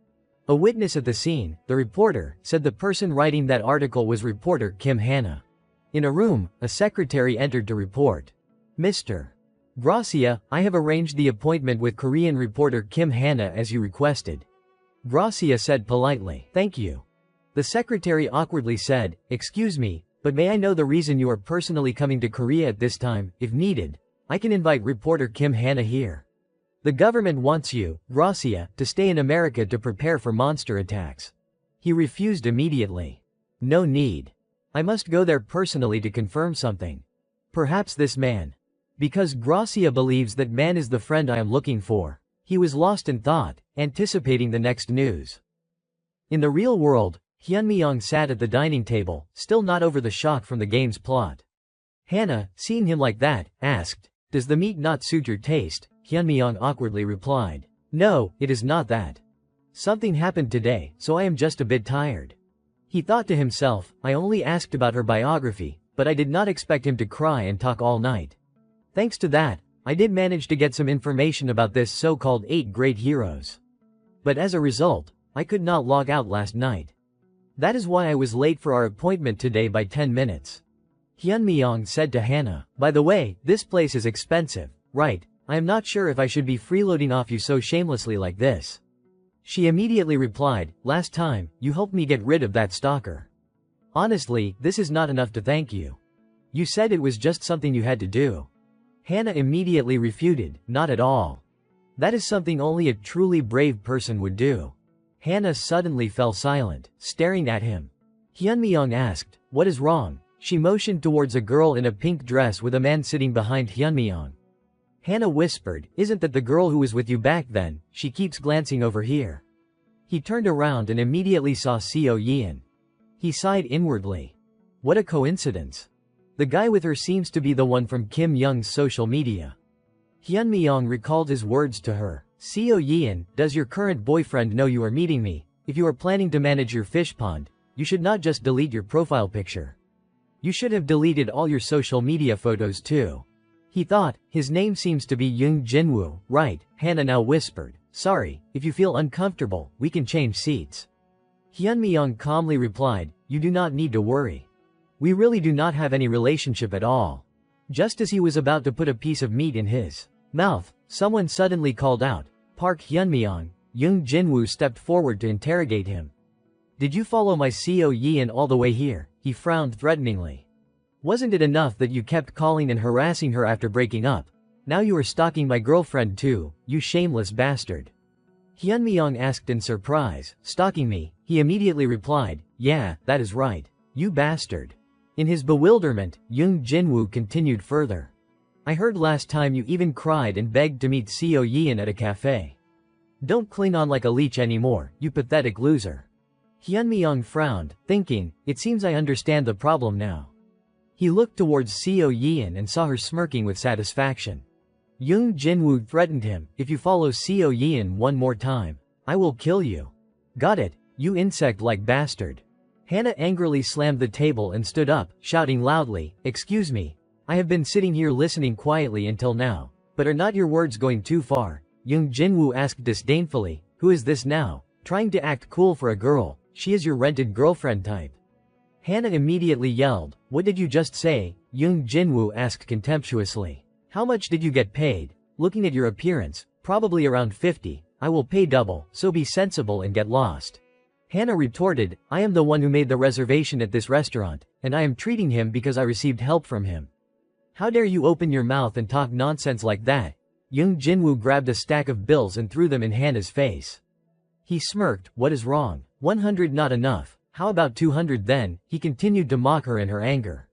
Speaker 1: A witness at the scene, the reporter, said the person writing that article was reporter Kim Hannah. In a room, a secretary entered to report. Mr. Gracia, I have arranged the appointment with Korean reporter Kim Hannah as you requested. Gracia said politely, thank you. The secretary awkwardly said, excuse me, but may I know the reason you are personally coming to Korea at this time? If needed, I can invite reporter Kim Hannah here. The government wants you, Gracia, to stay in America to prepare for monster attacks. He refused immediately. No need. I must go there personally to confirm something. Perhaps this man. Because Gracia believes that man is the friend I am looking for. He was lost in thought, anticipating the next news. In the real world, Hyunmyeong sat at the dining table, still not over the shock from the game's plot. Hannah, seeing him like that, asked, does the meat not suit your taste? Hyunmyeong awkwardly replied, no, it is not that. Something happened today, so I am just a bit tired. He thought to himself, I only asked about her biography, but I did not expect him to cry and talk all night. Thanks to that, I did manage to get some information about this so-called 8 great heroes. But as a result, I could not log out last night. That is why I was late for our appointment today by 10 minutes. Hyunmyeong said to Hannah, by the way, this place is expensive, right? I am not sure if I should be freeloading off you so shamelessly like this. She immediately replied, last time, you helped me get rid of that stalker. Honestly, this is not enough to thank you. You said it was just something you had to do. Hannah immediately refuted, not at all. That is something only a truly brave person would do. Hannah suddenly fell silent, staring at him. Hyunmyeong asked, what is wrong? She motioned towards a girl in a pink dress with a man sitting behind Hyunmyeong. Hannah whispered, isn't that the girl who was with you back then? She keeps glancing over here. He turned around and immediately saw Seo Yeon. He sighed inwardly. What a coincidence. The guy with her seems to be the one from Kim Young's social media. Hyunmyeong recalled his words to her. Seo Yeon, does your current boyfriend know you are meeting me? If you are planning to manage your fish pond, you should not just delete your profile picture. You should have deleted all your social media photos too. He thought, his name seems to be Young Jinwoo, right? Hannah now whispered. Sorry, if you feel uncomfortable, we can change seats. Hyunmyeong calmly replied, you do not need to worry. We really do not have any relationship at all. Just as he was about to put a piece of meat in his mouth, someone suddenly called out, Park Hyunmyeong. Young Jinwoo stepped forward to interrogate him. Did you follow my Seo Yeon all the way here? He frowned threateningly. Wasn't it enough that you kept calling and harassing her after breaking up? Now you are stalking my girlfriend too, you shameless bastard. Hyunmyeong asked in surprise, stalking me? He immediately replied, yeah, that is right. You bastard. In his bewilderment, Young Jinwoo continued further. I heard last time you even cried and begged to meet Seo Yeon at a cafe. Don't cling on like a leech anymore, you pathetic loser. Hyunmyeong frowned, thinking, it seems I understand the problem now. He looked towards Seo Yeon and saw her smirking with satisfaction. Yoon Jinwoo threatened him, if you follow Seo Yeon one more time, I will kill you. Got it, you insect-like bastard. Hannah angrily slammed the table and stood up, shouting loudly, excuse me. I have been sitting here listening quietly until now, but are not your words going too far? Yoon Jinwoo asked disdainfully, who is this now, trying to act cool for a girl? She is your rented girlfriend type. Hannah immediately yelled, what did you just say? Yoon Jinwoo asked contemptuously. How much did you get paid? Looking at your appearance, probably around 50, I will pay double, so be sensible and get lost. Hannah retorted, I am the one who made the reservation at this restaurant, and I am treating him because I received help from him. How dare you open your mouth and talk nonsense like that? Yoon Jinwoo grabbed a stack of bills and threw them in Hannah's face. He smirked, what is wrong? 100 not enough, how about 200 then? He continued to mock her in her anger.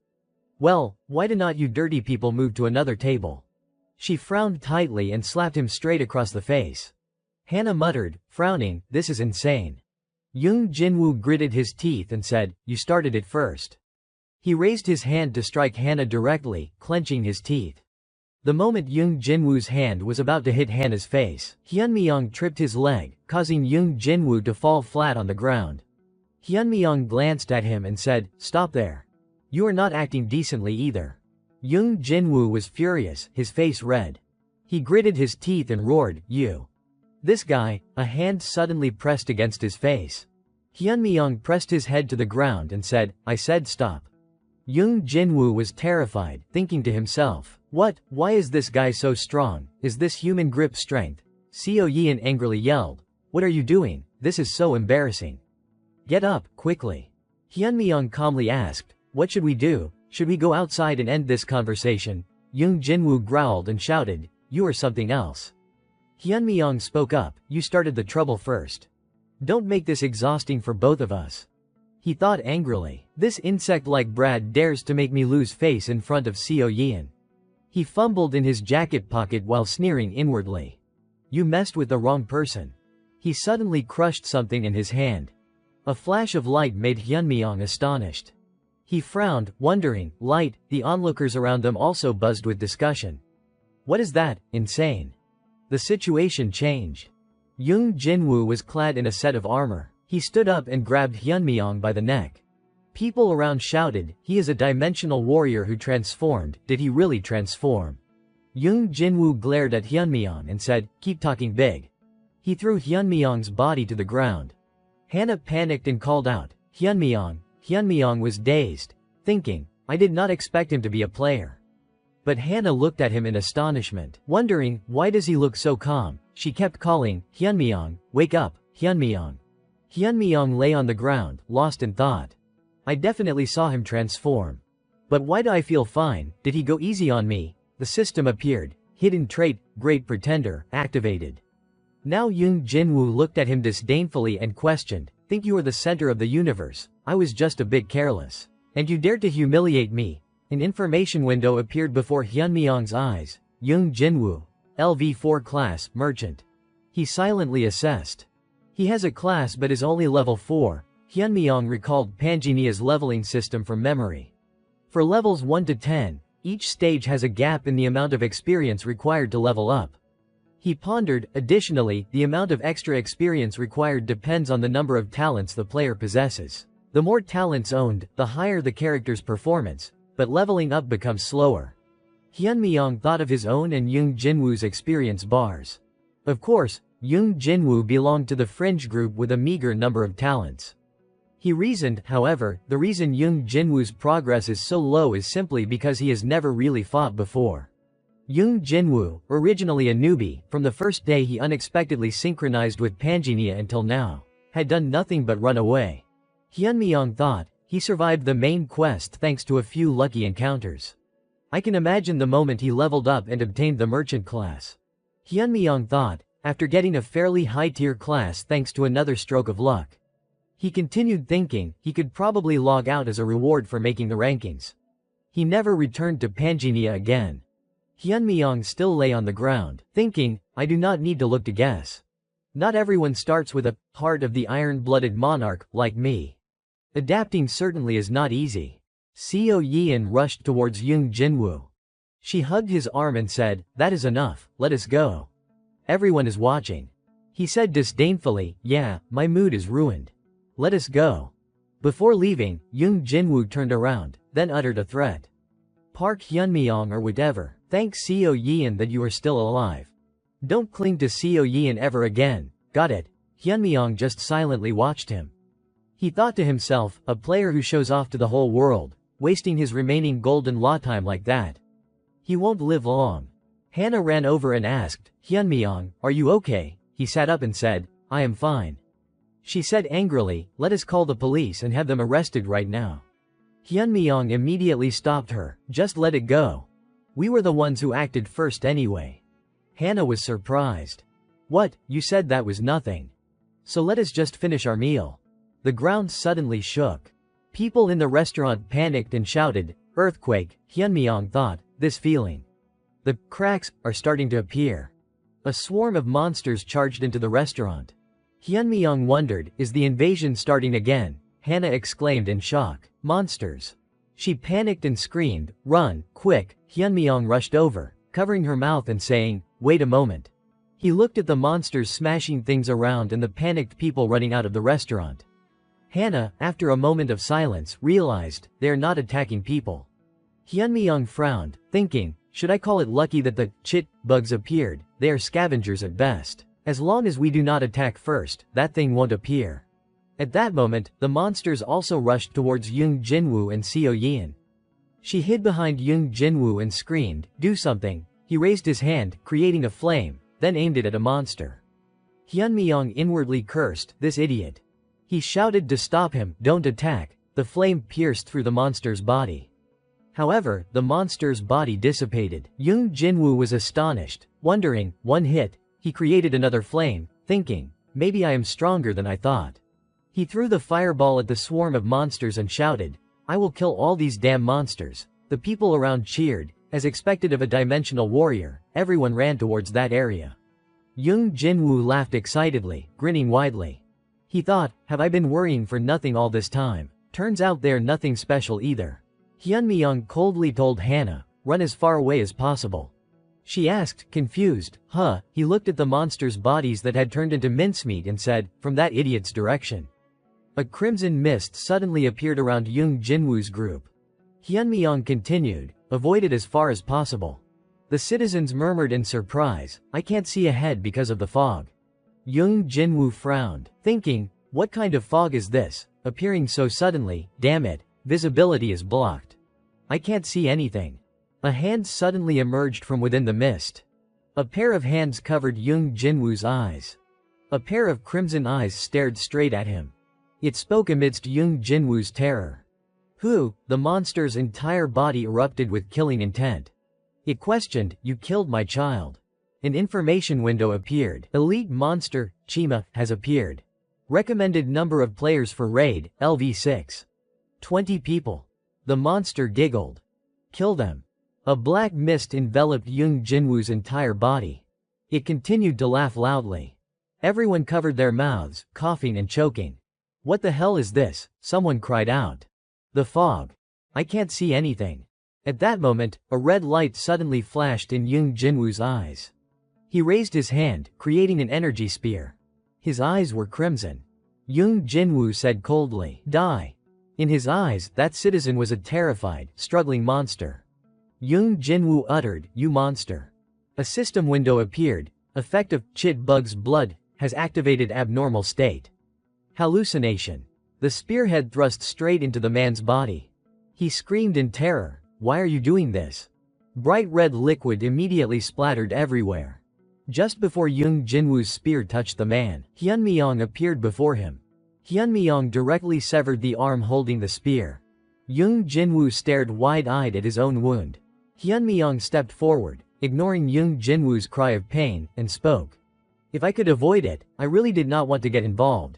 Speaker 1: Well, why do not you dirty people move to another table? She frowned tightly and slapped him straight across the face. Hannah muttered, frowning, this is insane. Yoon Jinwoo gritted his teeth and said, you started it first. He raised his hand to strike Hannah directly, clenching his teeth. The moment Yoon Jinwoo's hand was about to hit Hannah's face, Hyunmyeong tripped his leg, causing Yoon Jinwoo to fall flat on the ground. Hyunmyeong glanced at him and said, stop there. You are not acting decently either. Yoon Jinwoo was furious, his face red. He gritted his teeth and roared, you. This guy, a hand suddenly pressed against his face. Hyunmyeong pressed his head to the ground and said, I said stop. Yoon Jinwoo was terrified, thinking to himself, what, why is this guy so strong, is this human grip strength? Seo Yeon angrily yelled, what are you doing, this is so embarrassing. Get up, quickly. Hyunmyeong calmly asked, what should we do, should we go outside and end this conversation? Yoon Jinwoo growled and shouted, you are something else. Hyunmyeong spoke up, you started the trouble first. Don't make this exhausting for both of us. He thought angrily, this insect-like brat dares to make me lose face in front of Seo Yeon. He fumbled in his jacket pocket while sneering inwardly. You messed with the wrong person. He suddenly crushed something in his hand. A flash of light made Hyunmyeong astonished. He frowned, wondering, light, the onlookers around them also buzzed with discussion. What is that, insane? The situation changed. Yoon Jinwoo was clad in a set of armor. He stood up and grabbed Hyunmyeong by the neck. People around shouted, he is a dimensional warrior who transformed, did he really transform? Yoon Jinwoo glared at Hyunmyeong and said, keep talking big. He threw Hyunmyeong's body to the ground. Hannah panicked and called out, Hyunmyeong. Hyunmyeong was dazed, thinking, I did not expect him to be a player. But Hannah looked at him in astonishment, wondering, why does he look so calm? She kept calling, Hyunmyeong, wake up, Hyunmyeong. Hyunmyeong lay on the ground, lost in thought. I definitely saw him transform. But why do I feel fine? Did he go easy on me? The system appeared. Hidden trait, Great Pretender, activated. Now Yoon Jinwoo looked at him disdainfully and questioned, think you are the center of the universe? I was just a bit careless. And you dared to humiliate me. An information window appeared before Hyunmyeong's eyes. Yoon Jinwoo. LV4 class, merchant. He silently assessed. He has a class but is only level 4. Hyunmyeong recalled Panginia's leveling system from memory. For levels 1 to 10, each stage has a gap in the amount of experience required to level up. He pondered, additionally, the amount of extra experience required depends on the number of talents the player possesses. The more talents owned, the higher the character's performance, but leveling up becomes slower. Hyunmyeong thought of his own and Yoon Jinwoo's experience bars. Of course, Yoon Jinwoo belonged to the fringe group with a meager number of talents. He reasoned, however, the reason Yoon Jinwoo's progress is so low is simply because he has never really fought before. Yoon Jinwoo, originally a newbie, from the first day he unexpectedly synchronized with Panginia until now, had done nothing but run away. Hyunmyeong thought, he survived the main quest thanks to a few lucky encounters. I can imagine the moment he leveled up and obtained the merchant class. Hyunmyeong thought, after getting a fairly high-tier class thanks to another stroke of luck. He continued thinking, he could probably log out as a reward for making the rankings. He never returned to Panginia again. Hyunmyeong still lay on the ground, thinking, I do not need to look to guess. Not everyone starts with a heart of the iron-blooded monarch like me. Adapting certainly is not easy. Seo Yeon rushed towards Young Jinwoo. She hugged his arm and said, "That is enough, let us go. Everyone is watching." He said disdainfully, "Yeah, my mood is ruined. Let us go." Before leaving, Young Jinwoo turned around, then uttered a threat. "Park Hyunmyeong or whatever, thank Seo Yeon that you are still alive. Don't cling to Seo Yeon ever again, got it?" Hyunmyeong just silently watched him. He thought to himself, a player who shows off to the whole world, wasting his remaining golden law time like that. He won't live long. Hannah ran over and asked, "Hyunmyeong, are you okay?" He sat up and said, "I am fine." She said angrily, "Let us call the police and have them arrested right now." Hyunmyeong immediately stopped her, "Just let it go. We were the ones who acted first anyway." Hannah was surprised. "What, you said that was nothing. So let us just finish our meal." The ground suddenly shook. People in the restaurant panicked and shouted, "Earthquake," Hyunmyeong thought, this feeling. The cracks are starting to appear. A swarm of monsters charged into the restaurant. Hyunmyeong wondered, is the invasion starting again? Hannah exclaimed in shock. "Monsters." She panicked and screamed, "Run, quick." Hyunmyeong rushed over, covering her mouth and saying, "Wait a moment." He looked at the monsters smashing things around and the panicked people running out of the restaurant. Hannah, after a moment of silence, realized, they are not attacking people. Hyunmyeong frowned, thinking, should I call it lucky that the chit bugs appeared? They are scavengers at best. As long as we do not attack first, that thing won't appear. At that moment, the monsters also rushed towards Young Jinwoo and Seo Yeon. She hid behind Young Jinwoo and screamed, "Do something." He raised his hand, creating a flame, then aimed it at a monster. Hyunmyeong inwardly cursed, "This idiot." He shouted to stop him, "Don't attack." The flame pierced through the monster's body. However, the monster's body dissipated. Young Jinwoo was astonished, wondering, one hit. He created another flame, thinking, maybe I am stronger than I thought. He threw the fireball at the swarm of monsters and shouted, "I will kill all these damn monsters." The people around cheered. As expected of a dimensional warrior, everyone ran towards that area. Young Jinwoo laughed excitedly, grinning widely. He thought, have I been worrying for nothing all this time? Turns out they're nothing special either. Hyunmyeong coldly told Hannah, "Run as far away as possible." She asked, confused, "Huh?" He looked at the monsters' bodies that had turned into mincemeat and said, "From that idiot's direction." A crimson mist suddenly appeared around Young Jinwoo's group. Hyunmyeong continued, "Avoid it as far as possible." The citizens murmured in surprise, "I can't see ahead because of the fog." Young Jinwoo frowned, thinking, what kind of fog is this, appearing so suddenly? Damn it, visibility is blocked. I can't see anything. A hand suddenly emerged from within the mist. A pair of hands covered Young Jinwoo's eyes. A pair of crimson eyes stared straight at him. It spoke amidst Young Jinwoo's terror. "Who?" The monster's entire body erupted with killing intent. It questioned, "You killed my child." An information window appeared. Elite monster, Chima, has appeared. Recommended number of players for raid, LV6. 20 people. The monster giggled. "Kill them." A black mist enveloped Young Jinwoo's entire body. It continued to laugh loudly. Everyone covered their mouths, coughing and choking. "What the hell is this?" Someone cried out. "The fog. I can't see anything." At that moment, a red light suddenly flashed in Young Jinwoo's eyes. He raised his hand, creating an energy spear. His eyes were crimson. Young Jinwoo said coldly, "Die." In his eyes, that citizen was a terrified, struggling monster. Young Jinwoo uttered, "You monster." A system window appeared. Effect of chit bug's blood has activated abnormal state. Hallucination. The spearhead thrust straight into the man's body. He screamed in terror, "Why are you doing this?" Bright red liquid immediately splattered everywhere. Just before Young Jinwoo's spear touched the man, Hyunmyeong appeared before him. Hyunmyeong directly severed the arm holding the spear. Young Jinwoo stared wide-eyed at his own wound. Hyunmyeong stepped forward, ignoring Young Jinwoo's cry of pain, and spoke. "If I could avoid it, I really did not want to get involved.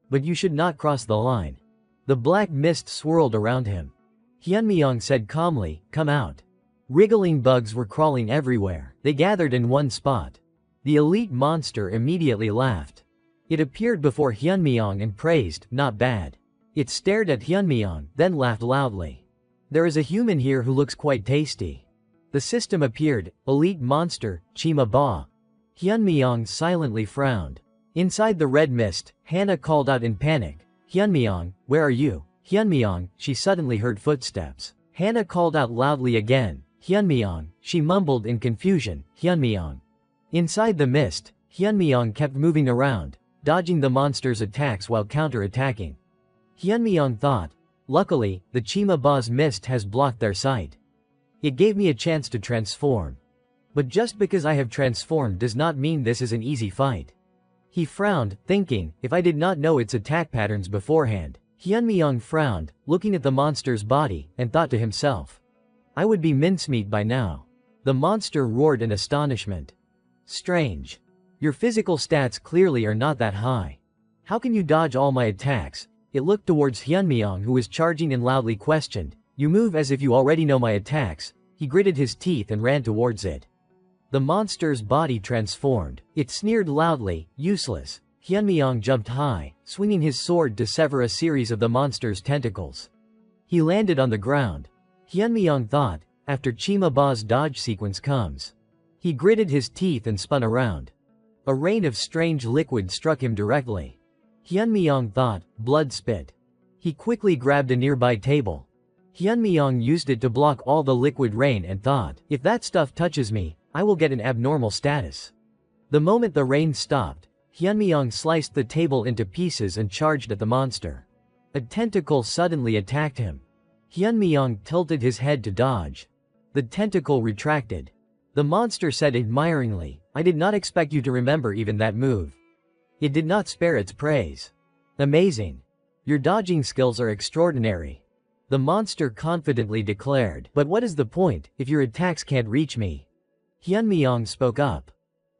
Speaker 1: But you should not cross the line." The black mist swirled around him. Hyunmyeong said calmly, "Come out." Wriggling bugs were crawling everywhere. They gathered in one spot. The elite monster immediately laughed. It appeared before Hyunmyeong and praised, "Not bad." It stared at Hyunmyeong, then laughed loudly. "There is a human here who looks quite tasty." The system appeared, "Elite monster, Chima Ba." Hyunmyeong silently frowned. Inside the red mist, Hannah called out in panic, "Hyunmyeong, where are you?" "Hyunmyeong," she suddenly heard footsteps. Hannah called out loudly again, "Hyunmyeong," she mumbled in confusion, "Hyunmyeong." Inside the mist, Hyunmyeong kept moving around, dodging the monster's attacks while counter-attacking. Hyunmyeong thought, "Luckily, the Chima Ba's mist has blocked their sight. It gave me a chance to transform. But just because I have transformed does not mean this is an easy fight." He frowned, thinking, if I did not know its attack patterns beforehand. Hyunmyeong frowned, looking at the monster's body, and thought to himself, "I would be mincemeat by now." The monster roared in astonishment. "Strange. Your physical stats clearly are not that high. How can you dodge all my attacks?" It looked towards Hyunmyeong, who was charging, and loudly questioned, "You move as if you already know my attacks." He gritted his teeth and ran towards it. The monster's body transformed. It sneered loudly, "Useless." Hyunmyeong jumped high, swinging his sword to sever a series of the monster's tentacles. He landed on the ground. Hyunmyeong thought, after Chima Ba's dodge sequence comes. He gritted his teeth and spun around. A rain of strange liquid struck him directly. Hyunmyeong thought, blood spit. He quickly grabbed a nearby table. Hyunmyeong used it to block all the liquid rain and thought, if that stuff touches me, I will get an abnormal status. The moment the rain stopped, Hyunmyeong sliced the table into pieces and charged at the monster. A tentacle suddenly attacked him. Hyunmyeong tilted his head to dodge. The tentacle retracted. The monster said admiringly, "I did not expect you to remember even that move." It did not spare its praise. "Amazing. Your dodging skills are extraordinary." The monster confidently declared, "But what is the point, if your attacks can't reach me?" Hyunmyeong spoke up.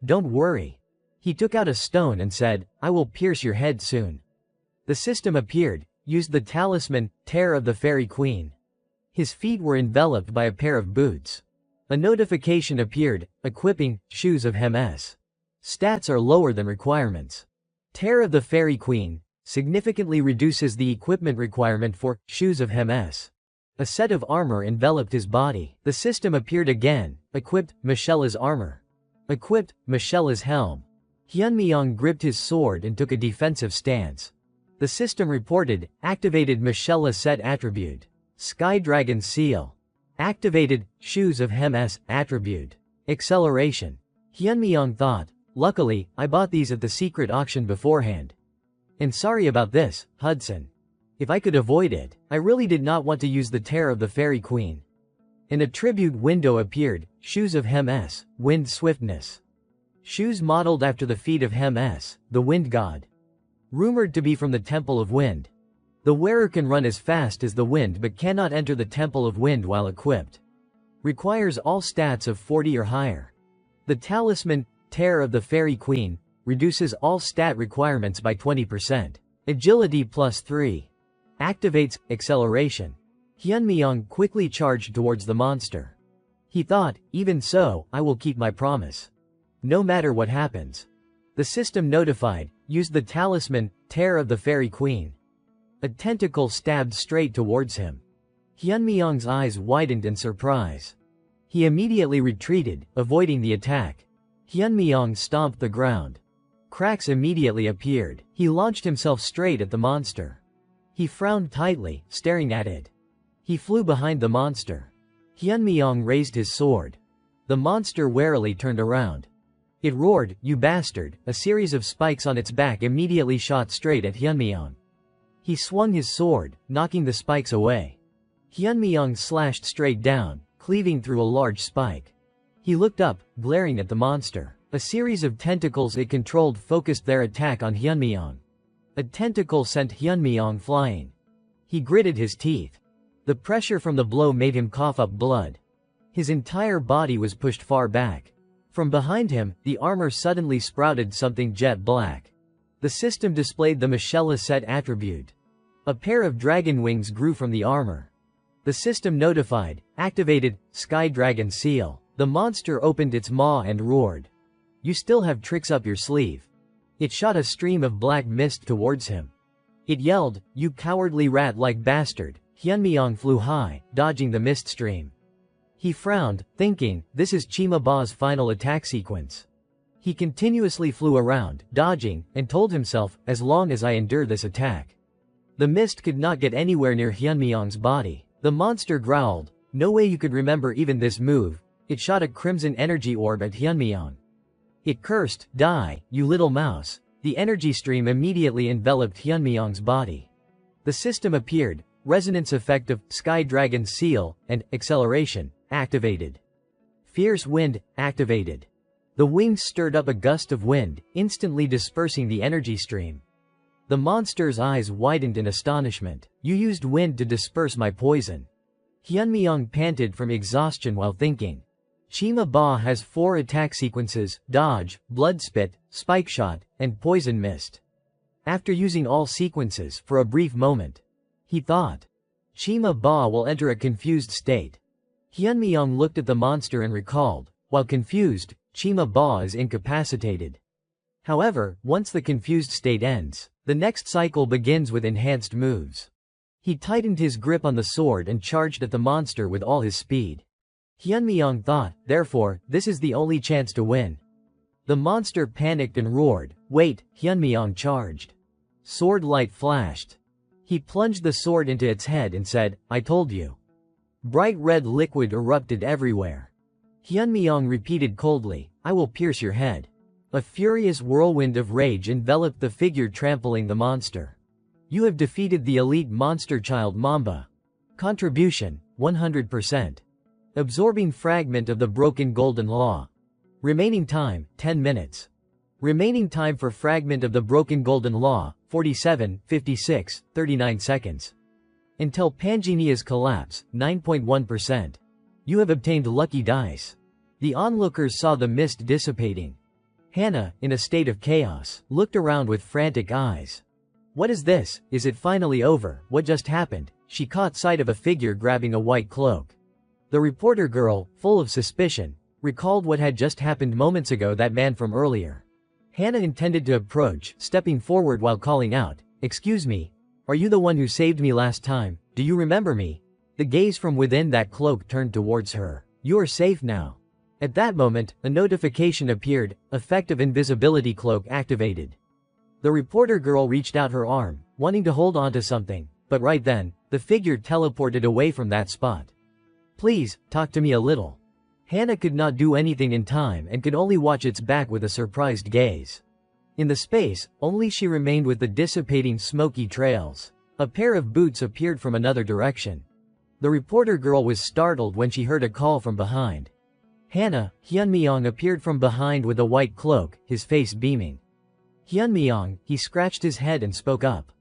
Speaker 1: "Don't worry." He took out a stone and said, "I will pierce your head soon." The system appeared, used the talisman, Tear of the Fairy Queen. His feet were enveloped by a pair of boots. A notification appeared, equipping, Shoes of Hermes. Stats are lower than requirements. Tear of the Fairy Queen significantly reduces the equipment requirement for Shoes of Hermes. A set of armor enveloped his body. The system appeared again, equipped, Michella's armor. Equipped, Michella's helm. Hyunmyeong gripped his sword and took a defensive stance. The system reported, activated Michella set attribute. Sky Dragon Seal. Activated, Shoes of Hermes attribute. Acceleration. Hyunmyeong thought, luckily, I bought these at the secret auction beforehand. And sorry about this, Hudson. If I could avoid it, I really did not want to use the Tear of the Fairy Queen. An attribute window appeared, Shoes of Hermes, Wind Swiftness. Shoes modeled after the feet of Hermes, the wind god. Rumored to be from the Temple of Wind. The wearer can run as fast as the wind but cannot enter the Temple of Wind while equipped. Requires all stats of 40 or higher. The talisman, Tear of the Fairy Queen, reduces all stat requirements by 20%. Agility +3. Activates, acceleration. Hyunmyeong quickly charged towards the monster. He thought, even so, I will keep my promise. No matter what happens. The system notified, used the talisman, Tear of the Fairy Queen. A tentacle stabbed straight towards him. Hyunmyeong's eyes widened in surprise. He immediately retreated, avoiding the attack. Hyunmyeong stomped the ground. Cracks immediately appeared. He launched himself straight at the monster. He frowned tightly, staring at it. He flew behind the monster. Hyunmyeong raised his sword. The monster warily turned around. It roared, "You bastard!" A series of spikes on its back immediately shot straight at Hyunmyeong. He swung his sword, knocking the spikes away. Hyunmyeong slashed straight down, cleaving through a large spike. He looked up, glaring at the monster. A series of tentacles it controlled focused their attack on Hyunmyeong. A tentacle sent Hyunmyeong flying. He gritted his teeth. The pressure from the blow made him cough up blood. His entire body was pushed far back. From behind him, the armor suddenly sprouted something jet black. The system displayed the Michella set attribute. A pair of dragon wings grew from the armor. The system notified, activated, Sky Dragon Seal. The monster opened its maw and roared. You still have tricks up your sleeve. It shot a stream of black mist towards him. It yelled, "You cowardly rat-like bastard." Hyunmyeong flew high, dodging the mist stream. He frowned, thinking, this is Chima Ba's final attack sequence. He continuously flew around, dodging, and told himself, as long as I endure this attack. The mist could not get anywhere near Hyunmyeong's body. The monster growled, "No way you could remember even this move." It shot a crimson energy orb at Hyunmyeong. It cursed, "Die, you little mouse." The energy stream immediately enveloped Hyunmyeong's body. The system appeared, resonance effect of Sky Dragon's seal, and acceleration activated. Fierce wind activated. The wings stirred up a gust of wind, instantly dispersing the energy stream. The monster's eyes widened in astonishment. "You used wind to disperse my poison." Hyunmyeong panted from exhaustion while thinking. Chima Ba has 4 attack sequences: dodge, blood spit, spike shot, and poison mist. After using all sequences for a brief moment, he thought, Chima Ba will enter a confused state. Hyunmyeong looked at the monster and recalled, while confused, Chima Ba is incapacitated. However, once the confused state ends, the next cycle begins with enhanced moves. He tightened his grip on the sword and charged at the monster with all his speed. Hyunmyeong thought, therefore, this is the only chance to win. The monster panicked and roared, "Wait!" Hyunmyeong charged. Sword light flashed. He plunged the sword into its head and said, "I told you." Bright red liquid erupted everywhere. Hyunmyeong repeated coldly, "I will pierce your head." A furious whirlwind of rage enveloped the figure trampling the monster. You have defeated the elite monster child Mamba. Contribution, 100%. Absorbing fragment of the broken golden law. Remaining time, 10 minutes. Remaining time for fragment of the broken golden law, 47, 56, 39 seconds. Until Pangenia's collapse, 9.1%. You have obtained lucky dice. The onlookers saw the mist dissipating. Hannah, in a state of chaos, looked around with frantic eyes. What is this? Is it finally over? What just happened? She caught sight of a figure grabbing a white cloak. The reporter girl, full of suspicion, recalled what had just happened moments ago, that man from earlier. Hannah intended to approach, stepping forward while calling out, "Excuse me, are you the one who saved me last time? Do you remember me?" The gaze from within that cloak turned towards her. "You are safe now." At that moment, a notification appeared, effective invisibility cloak activated. The reporter girl reached out her arm, wanting to hold on to something, but right then, the figure teleported away from that spot. "Please, talk to me a little." Hannah could not do anything in time and could only watch its back with a surprised gaze. In the space, only she remained with the dissipating smoky trails. A pair of boots appeared from another direction. The reporter girl was startled when she heard a call from behind. Hannah, Hyunmyeong appeared from behind with a white cloak, his face beaming. "Hyunmyeong," he scratched his head and spoke up.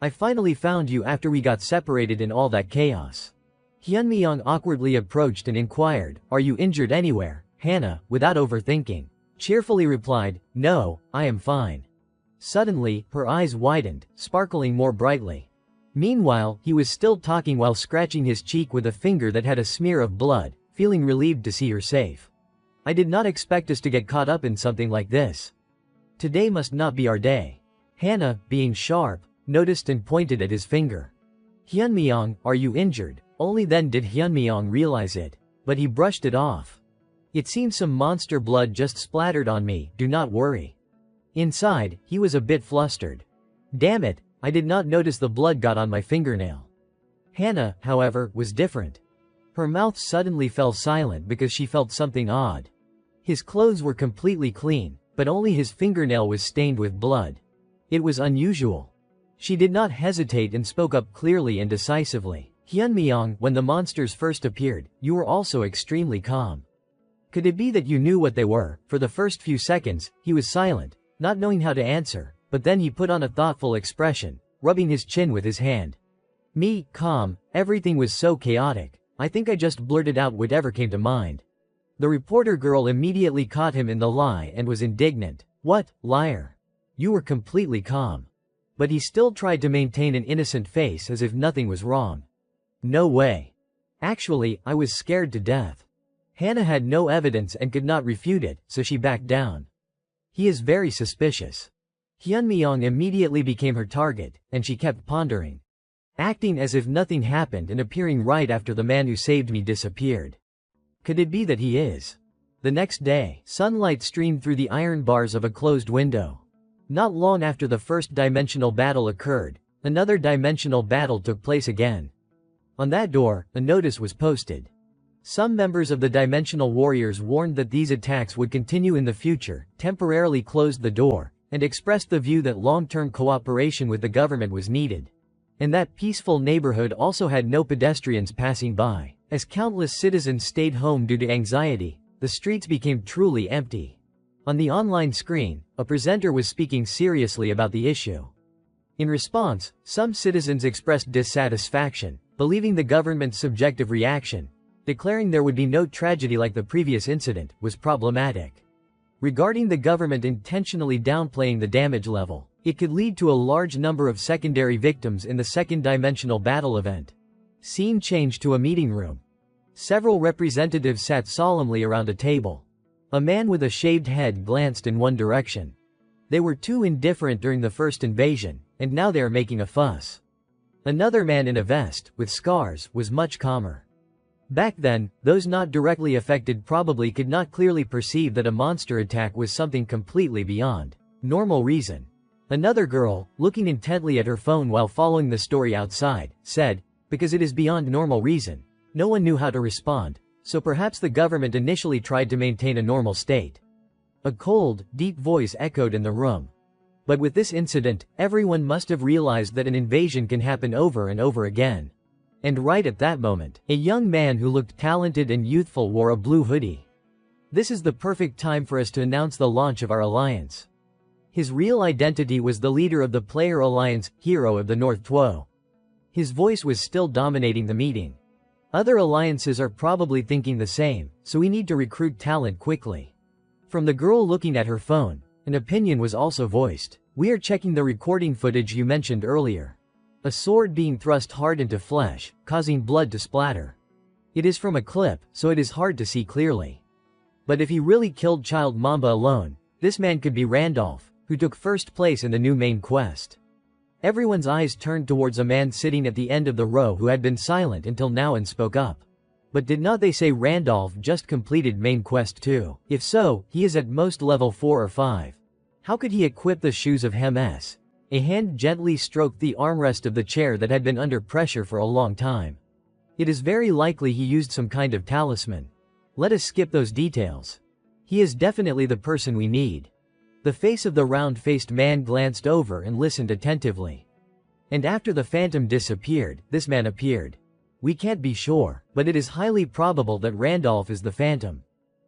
Speaker 1: "I finally found you after we got separated in all that chaos." Hyunmyeong awkwardly approached and inquired, "Are you injured anywhere?" Hannah, without overthinking, cheerfully replied, "No, I am fine." Suddenly, her eyes widened, sparkling more brightly. Meanwhile, he was still talking while scratching his cheek with a finger that had a smear of blood, feeling relieved to see her safe. "I did not expect us to get caught up in something like this. Today must not be our day." Hannah, being sharp, noticed and pointed at his finger. "Hyunmyeong, are you injured?" Only then did Hyunmyeong realize it, but he brushed it off. "It seems some monster blood just splattered on me, do not worry." Inside, he was a bit flustered. "Damn it, I did not notice the blood got on my fingernail." Hannah, however, was different. Her mouth suddenly fell silent because she felt something odd. His clothes were completely clean, but only his fingernail was stained with blood. It was unusual. She did not hesitate and spoke up clearly and decisively. "Hyunmyeong, when the monsters first appeared, you were also extremely calm. Could it be that you knew what they were?" For the first few seconds, he was silent, not knowing how to answer, but then he put on a thoughtful expression, rubbing his chin with his hand. "Me, calm, everything was so chaotic. I think I just blurted out whatever came to mind." The reporter girl immediately caught him in the lie and was indignant. "What, liar? You were completely calm." But he still tried to maintain an innocent face as if nothing was wrong. "No way. Actually, I was scared to death." Hannah had no evidence and could not refute it, so she backed down. He is very suspicious. Hyunmyeong immediately became her target, and she kept pondering, acting as if nothing happened and appearing right after the man who saved me disappeared. Could it be that he is? The next day, sunlight streamed through the iron bars of a closed window. Not long after the first dimensional battle occurred, another dimensional battle took place again. On that door, a notice was posted. Some members of the Dimensional Warriors warned that these attacks would continue in the future, temporarily closed the door, and expressed the view that long-term cooperation with the government was needed. And that peaceful neighborhood also had no pedestrians passing by. As countless citizens stayed home due to anxiety, the streets became truly empty. On the online screen, a presenter was speaking seriously about the issue. In response, some citizens expressed dissatisfaction, believing the government's subjective reaction, declaring there would be no tragedy like the previous incident, was problematic. Regarding the government intentionally downplaying the damage level, it could lead to a large number of secondary victims in the second dimensional battle event. Scene changed to a meeting room. Several representatives sat solemnly around a table. A man with a shaved head glanced in one direction. They were too indifferent during the first invasion, and now they are making a fuss. Another man in a vest, with scars, was much calmer. Back then, those not directly affected probably could not clearly perceive that a monster attack was something completely beyond normal reason. Another girl, looking intently at her phone while following the story outside, said, "Because it is beyond normal reason." No one knew how to respond, so perhaps the government initially tried to maintain a normal state. A cold, deep voice echoed in the room. But with this incident, everyone must have realized that an invasion can happen over and over again. And right at that moment, a young man who looked talented and youthful wore a blue hoodie. This is the perfect time for us to announce the launch of our alliance. His real identity was the leader of the Player Alliance, Hero of the North Two. His voice was still dominating the meeting. Other alliances are probably thinking the same, so we need to recruit talent quickly. From the girl looking at her phone, an opinion was also voiced. "We are checking the recording footage you mentioned earlier. A sword being thrust hard into flesh, causing blood to splatter. It is from a clip, so it is hard to see clearly. But if he really killed Child Mamba alone, this man could be Randolph, who took first place in the new main quest." Everyone's eyes turned towards a man sitting at the end of the row who had been silent until now and spoke up. But did not they say Randolph just completed main quest 2? If so, he is at most level 4 or 5. How could he equip the shoes of Ms? A hand gently stroked the armrest of the chair that had been under pressure for a long time. It is very likely he used some kind of talisman. Let us skip those details. He is definitely the person we need. The face of the round-faced man glanced over and listened attentively. And after the phantom disappeared, this man appeared. We can't be sure, but it is highly probable that Randolph is the phantom.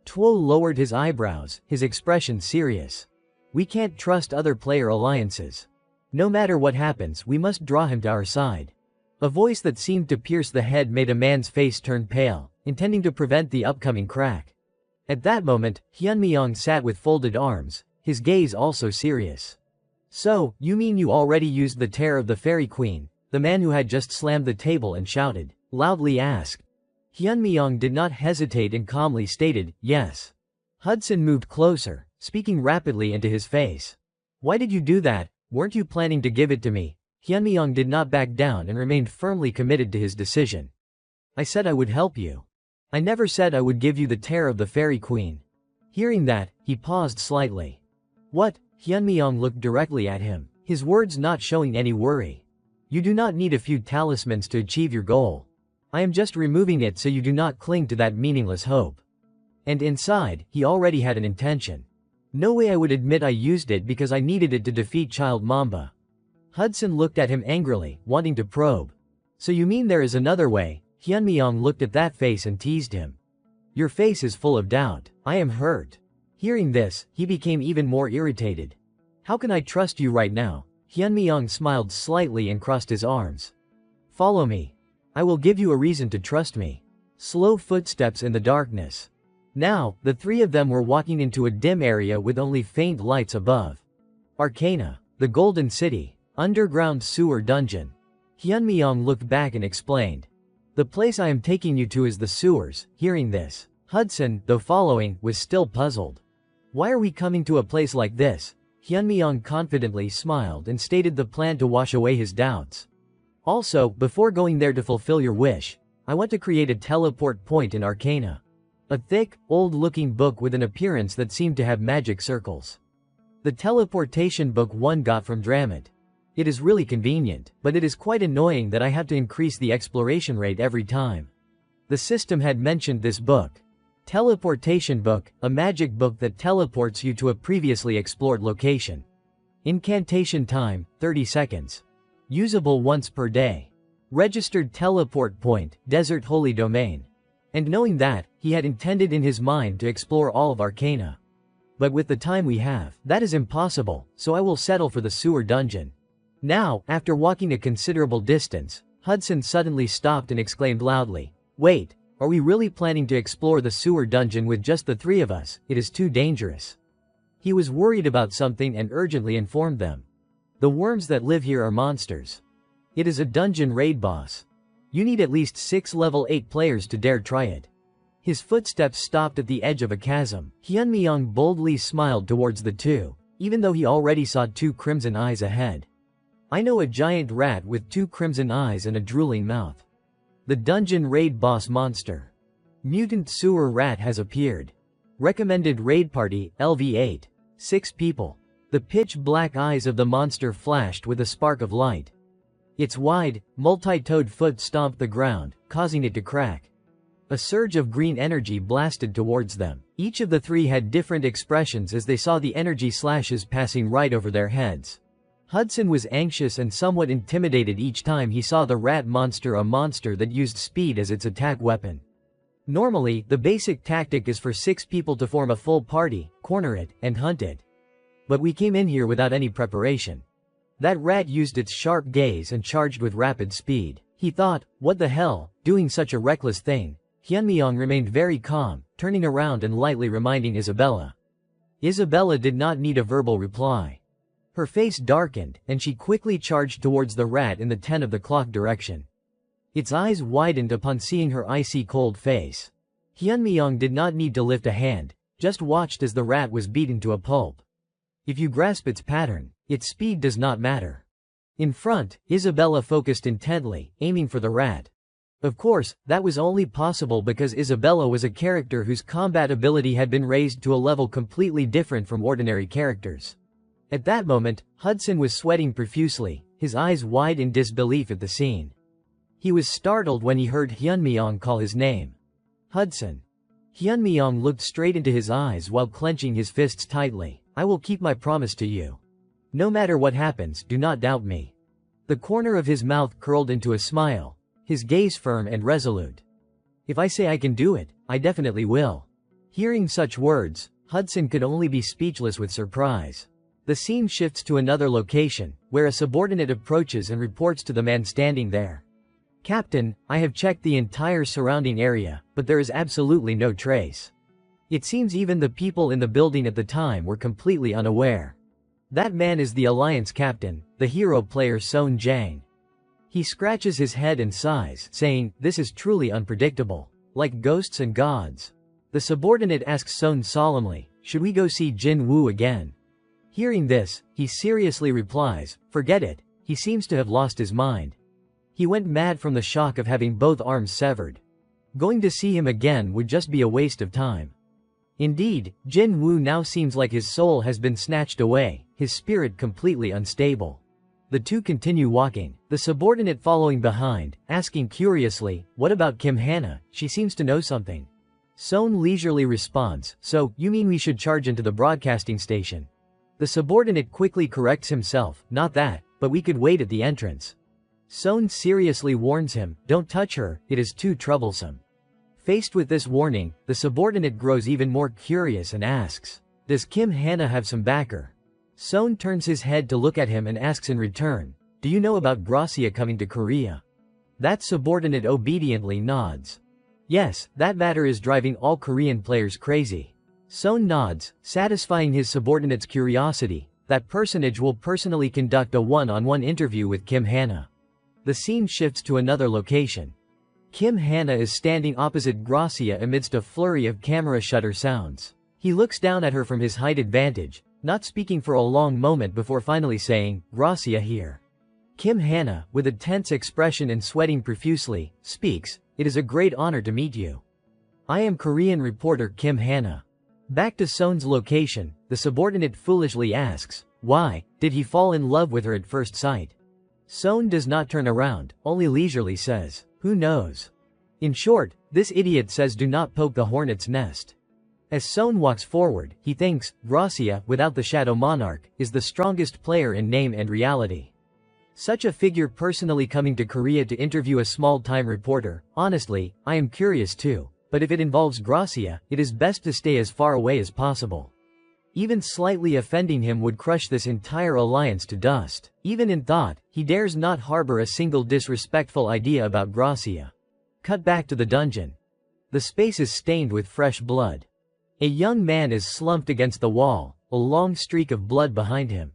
Speaker 1: Tuo lowered his eyebrows, his expression serious. We can't trust other player alliances. No matter what happens, we must draw him to our side. A voice that seemed to pierce the head made a man's face turn pale, intending to prevent the upcoming crack. At that moment, Hyunmyeong sat with folded arms, his gaze also serious. "So, you mean you already used the Terror of the Fairy Queen?" the man who had just slammed the table and shouted, loudly asked. Hyunmyeong did not hesitate and calmly stated, "Yes." Hudson moved closer, speaking rapidly into his face. "Why did you do that? Weren't you planning to give it to me?" Hyunmyeong did not back down and remained firmly committed to his decision. "I said I would help you. I never said I would give you the Terror of the Fairy Queen." Hearing that, he paused slightly. "What?" Hyunmyeong looked directly at him, his words not showing any worry. "You do not need a few talismans to achieve your goal. I am just removing it so you do not cling to that meaningless hope." And inside, he already had an intention. "No way I would admit I used it because I needed it to defeat Child Mamba." Hudson looked at him angrily, wanting to probe. "So you mean there is another way?" Hyunmyeong looked at that face and teased him. "Your face is full of doubt. I am hurt." Hearing this, he became even more irritated. "How can I trust you right now?" Hyunmyeong smiled slightly and crossed his arms. "Follow me. I will give you a reason to trust me." Slow footsteps in the darkness. Now, the three of them were walking into a dim area with only faint lights above. Arcana, the Golden City, underground sewer dungeon. Hyunmyeong looked back and explained. "The place I am taking you to is the sewers." Hearing this, Hudson, though following, was still puzzled. Why are we coming to a place like this? Hyunmyeong confidently smiled and stated the plan to wash away his doubts. Also, before going there to fulfill your wish, I want to create a teleport point in Arcana. A thick, old-looking book with an appearance that seemed to have magic circles. The teleportation book one got from Dramit. It is really convenient, but it is quite annoying that I have to increase the exploration rate every time. The system had mentioned this book. Teleportation book, a magic book that teleports you to a previously explored location. Incantation time, 30 seconds. Usable once per day. Registered teleport point, Desert Holy Domain. And knowing that, he had intended in his mind to explore all of Arcana. But with the time we have, that is impossible, so I will settle for the sewer dungeon. Now, after walking a considerable distance, Hudson suddenly stopped and exclaimed loudly, "Wait, are we really planning to explore the sewer dungeon with just the three of us? It is too dangerous." He was worried about something and urgently informed them. "The worms that live here are monsters. It is a dungeon raid boss. You need at least 6 level 8 players to dare try it." His footsteps stopped at the edge of a chasm. Hyunmyeong boldly smiled towards the two, even though he already saw 2 crimson eyes ahead. "I know a giant rat with 2 crimson eyes and a drooling mouth. The dungeon raid boss monster. Mutant sewer rat has appeared. Recommended raid party, LV8. 6 people." The pitch-black eyes of the monster flashed with a spark of light. Its wide, multi-toed foot stomped the ground, causing it to crack. A surge of green energy blasted towards them. Each of the 3 had different expressions as they saw the energy slashes passing right over their heads. Hudson was anxious and somewhat intimidated each time he saw the rat monster, a monster that used speed as its attack weapon. Normally, the basic tactic is for 6 people to form a full party, corner it, and hunt it. But we came in here without any preparation. That rat used its sharp gaze and charged with rapid speed. He thought, what the hell, doing such a reckless thing? Hyunmyeong remained very calm, turning around and lightly reminding Isabella. Isabella did not need a verbal reply. Her face darkened, and she quickly charged towards the rat in the 10 of the clock direction. Its eyes widened upon seeing her icy cold face. Hyunmyeong did not need to lift a hand, just watched as the rat was beaten to a pulp. If you grasp its pattern, its speed does not matter. In front, Isabella focused intently, aiming for the rat. Of course, that was only possible because Isabella was a character whose combat ability had been raised to a level completely different from ordinary characters. At that moment, Hudson was sweating profusely, his eyes wide in disbelief at the scene. He was startled when he heard Hyunmyeong call his name. Hudson. Hyunmyeong looked straight into his eyes while clenching his fists tightly. "I will keep my promise to you. No matter what happens, do not doubt me." The corner of his mouth curled into a smile, his gaze firm and resolute. "If I say I can do it, I definitely will." Hearing such words, Hudson could only be speechless with surprise. The scene shifts to another location, where a subordinate approaches and reports to the man standing there. "Captain, I have checked the entire surrounding area, but there is absolutely no trace. It seems even the people in the building at the time were completely unaware. That man is the Alliance captain, the hero player Son Jang." He scratches his head and sighs, saying, "This is truly unpredictable. Like ghosts and gods." The subordinate asks Son solemnly, "Should we go see Jin Woo again?" Hearing this, he seriously replies, "Forget it, he seems to have lost his mind. He went mad from the shock of having both arms severed. Going to see him again would just be a waste of time." Indeed, Jin Woo now seems like his soul has been snatched away, his spirit completely unstable. The two continue walking, the subordinate following behind, asking curiously, "What about Kim Hana? She seems to know something." Son leisurely responds, "So, you mean we should charge into the broadcasting station?" The subordinate quickly corrects himself, "Not that, but we could wait at the entrance." Son seriously warns him, "Don't touch her, it is too troublesome." Faced with this warning, the subordinate grows even more curious and asks, "Does Kim Hana have some backer?" Son turns his head to look at him and asks in return, "Do you know about Gracia coming to Korea?" That subordinate obediently nods. "Yes, that matter is driving all Korean players crazy." Son nods, satisfying his subordinate's curiosity. That personage will personally conduct a one-on-one interview with Kim Hana. The scene shifts to another location. Kim Hana is standing opposite Gracia amidst a flurry of camera shutter sounds. He looks down at her from his height advantage, not speaking for a long moment before finally saying, "Gracia here." Kim Hana, with a tense expression and sweating profusely, speaks, "It is a great honor to meet you. I am Korean reporter Kim Hana." Back to Son's location, the subordinate foolishly asks, why did he fall in love with her at first sight? Son does not turn around, only leisurely says, "Who knows?" In short, this idiot says do not poke the hornet's nest. As Son walks forward, he thinks, Gracia, without the Shadow Monarch, is the strongest player in name and reality. Such a figure personally coming to Korea to interview a small-time reporter, honestly, I am curious too, but if it involves Gracia, it is best to stay as far away as possible. Even slightly offending him would crush this entire alliance to dust. Even in thought, he dares not harbor a single disrespectful idea about Gracia. Cut back to the dungeon. The space is stained with fresh blood. A young man is slumped against the wall, a long streak of blood behind him.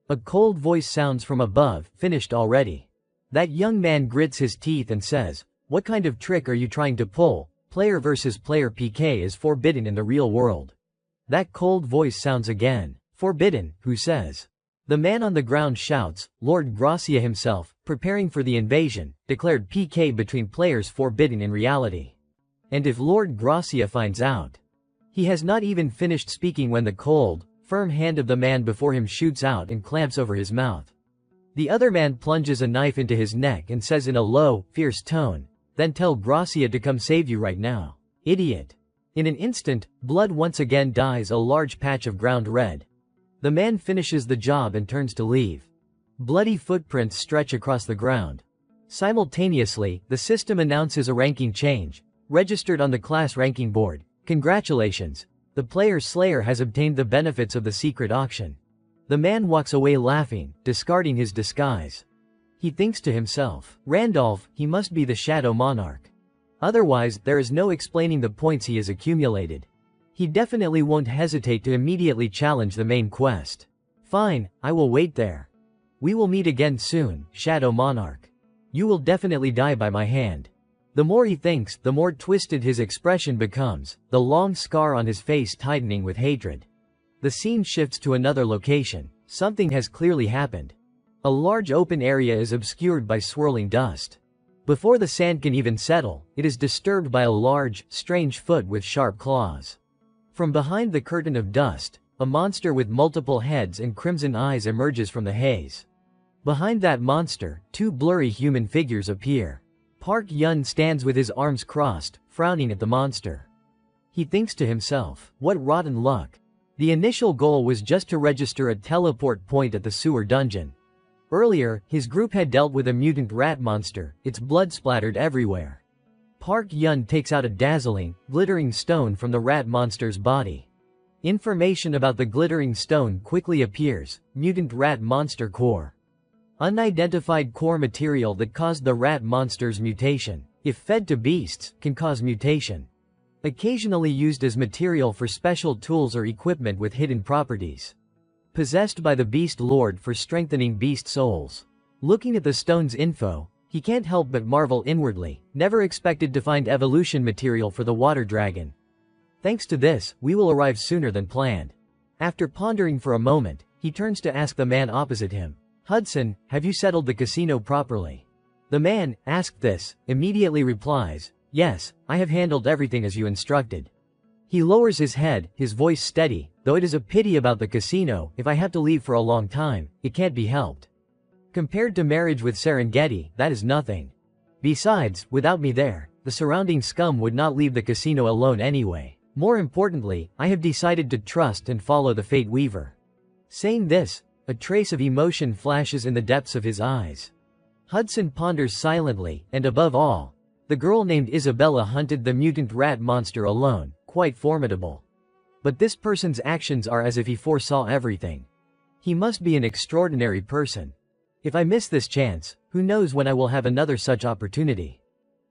Speaker 1: A cold voice sounds from above, "Finished already." That young man grits his teeth and says, "What kind of trick are you trying to pull? Player versus player PK is forbidden in the real world." That cold voice sounds again. "Forbidden, who says?" The man on the ground shouts, "Lord Gracia himself, preparing for the invasion, declared PK between players forbidden in reality. And if Lord Gracia finds out..." He has not even finished speaking when the cold, firm hand of the man before him shoots out and clamps over his mouth. The other man plunges a knife into his neck and says in a low, fierce tone, "Then tell Gracia to come save you right now, idiot." In an instant, blood once again dyes a large patch of ground red. The man finishes the job and turns to leave. Bloody footprints stretch across the ground. Simultaneously, the system announces a ranking change, registered on the class ranking board. "Congratulations! The player Slayer has obtained the benefits of the secret auction." The man walks away laughing, discarding his disguise. He thinks to himself, Randolph, he must be the Shadow Monarch. Otherwise, there is no explaining the points he has accumulated. He definitely won't hesitate to immediately challenge the main quest. "Fine, I will wait there. We will meet again soon, Shadow Monarch. You will definitely die by my hand." The more he thinks, the more twisted his expression becomes, the long scar on his face tightening with hatred. The scene shifts to another location. Something has clearly happened. A large open area is obscured by swirling dust. Before the sand can even settle, it is disturbed by a large, strange foot with sharp claws. From behind the curtain of dust, a monster with multiple heads and crimson eyes emerges from the haze. Behind that monster, two blurry human figures appear. Park Yun stands with his arms crossed, frowning at the monster. He thinks to himself, what rotten luck. The initial goal was just to register a teleport point at the sewer dungeon. Earlier, his group had dealt with a mutant rat monster, its blood splattered everywhere. Park Yun takes out a dazzling, glittering stone from the rat monster's body. Information about the glittering stone quickly appears, mutant rat monster core. Unidentified core material that caused the rat monster's mutation, if fed to beasts, can cause mutation. Occasionally used as material for special tools or equipment with hidden properties. Possessed by the Beast Lord for strengthening beast souls. Looking at the stone's info, he can't help but marvel inwardly, never expected to find evolution material for the water dragon. Thanks to this, we will arrive sooner than planned. After pondering for a moment, he turns to ask the man opposite him. Hudson, have you settled the casino properly? The man, asked this, immediately replies, yes, I have handled everything as you instructed. He lowers his head, his voice steady, though it is a pity about the casino, if I have to leave for a long time, it can't be helped. Compared to marriage with Serengeti, that is nothing. Besides, without me there, the surrounding scum would not leave the casino alone anyway. More importantly, I have decided to trust and follow the Fate Weaver. Saying this, a trace of emotion flashes in the depths of his eyes. Hudson ponders silently, and above all, the girl named Isabella hunted the mutant rat monster alone, quite formidable. But this person's actions are as if he foresaw everything. He must be an extraordinary person. If I miss this chance, who knows when I will have another such opportunity.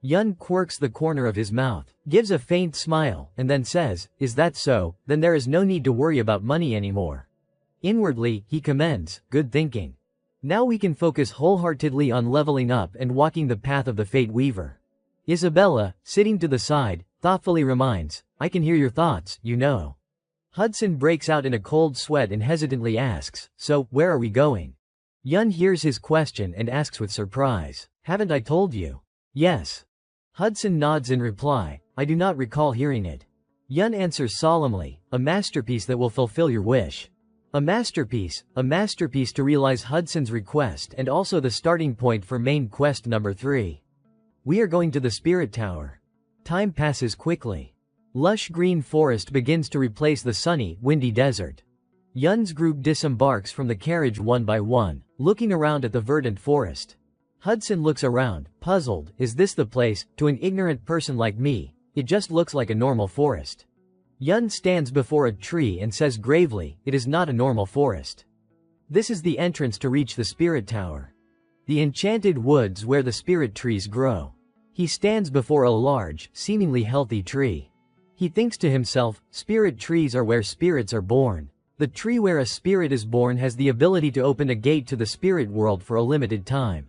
Speaker 1: Yun quirks the corner of his mouth, gives a faint smile, and then says, is that so, then there is no need to worry about money anymore. Inwardly, he commends, good thinking. Now we can focus wholeheartedly on leveling up and walking the path of the Fate Weaver. Isabella, sitting to the side, thoughtfully reminds, I can hear your thoughts, you know. Hudson breaks out in a cold sweat and hesitantly asks, "So, where are we going?" Yun hears his question and asks with surprise, "Haven't I told you?" "Yes." Hudson nods in reply, "I do not recall hearing it." Yun answers solemnly, "A masterpiece that will fulfill your wish." A masterpiece to realize Hudson's request and also the starting point for main quest number 3. We are going to the Spirit Tower. Time passes quickly. Lush green forest begins to replace the sunny, windy desert. Yun's group disembarks from the carriage one by one, looking around at the verdant forest. Hudson looks around, puzzled. Is this the place? To an ignorant person like me, it just looks like a normal forest. Yun stands before a tree and says gravely, "It is not a normal forest. This is the entrance to reach the Spirit Tower. The enchanted woods where the spirit trees grow." He stands before a large, seemingly healthy tree. He thinks to himself, spirit trees are where spirits are born. The tree where a spirit is born has the ability to open a gate to the spirit world for a limited time.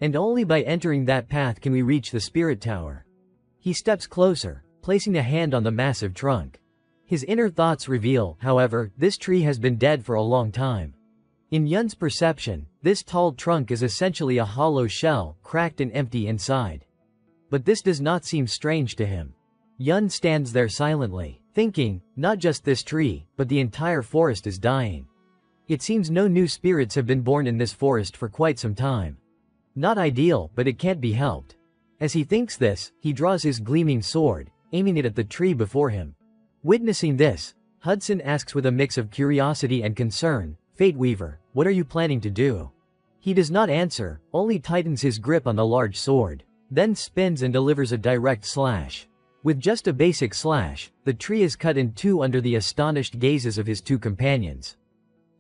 Speaker 1: And only by entering that path can we reach the Spirit Tower. He steps closer, placing a hand on the massive trunk. His inner thoughts reveal, however, this tree has been dead for a long time. In Yun's perception, this tall trunk is essentially a hollow shell, cracked and empty inside. But this does not seem strange to him. Yun stands there silently, thinking, not just this tree, but the entire forest is dying. It seems no new spirits have been born in this forest for quite some time. Not ideal, but it can't be helped. As he thinks this, he draws his gleaming sword, aiming it at the tree before him. Witnessing this, Hudson asks with a mix of curiosity and concern, "Fate Weaver, what are you planning to do?" He does not answer, only tightens his grip on the large sword, then spins and delivers a direct slash. With just a basic slash, the tree is cut in two under the astonished gazes of his two companions.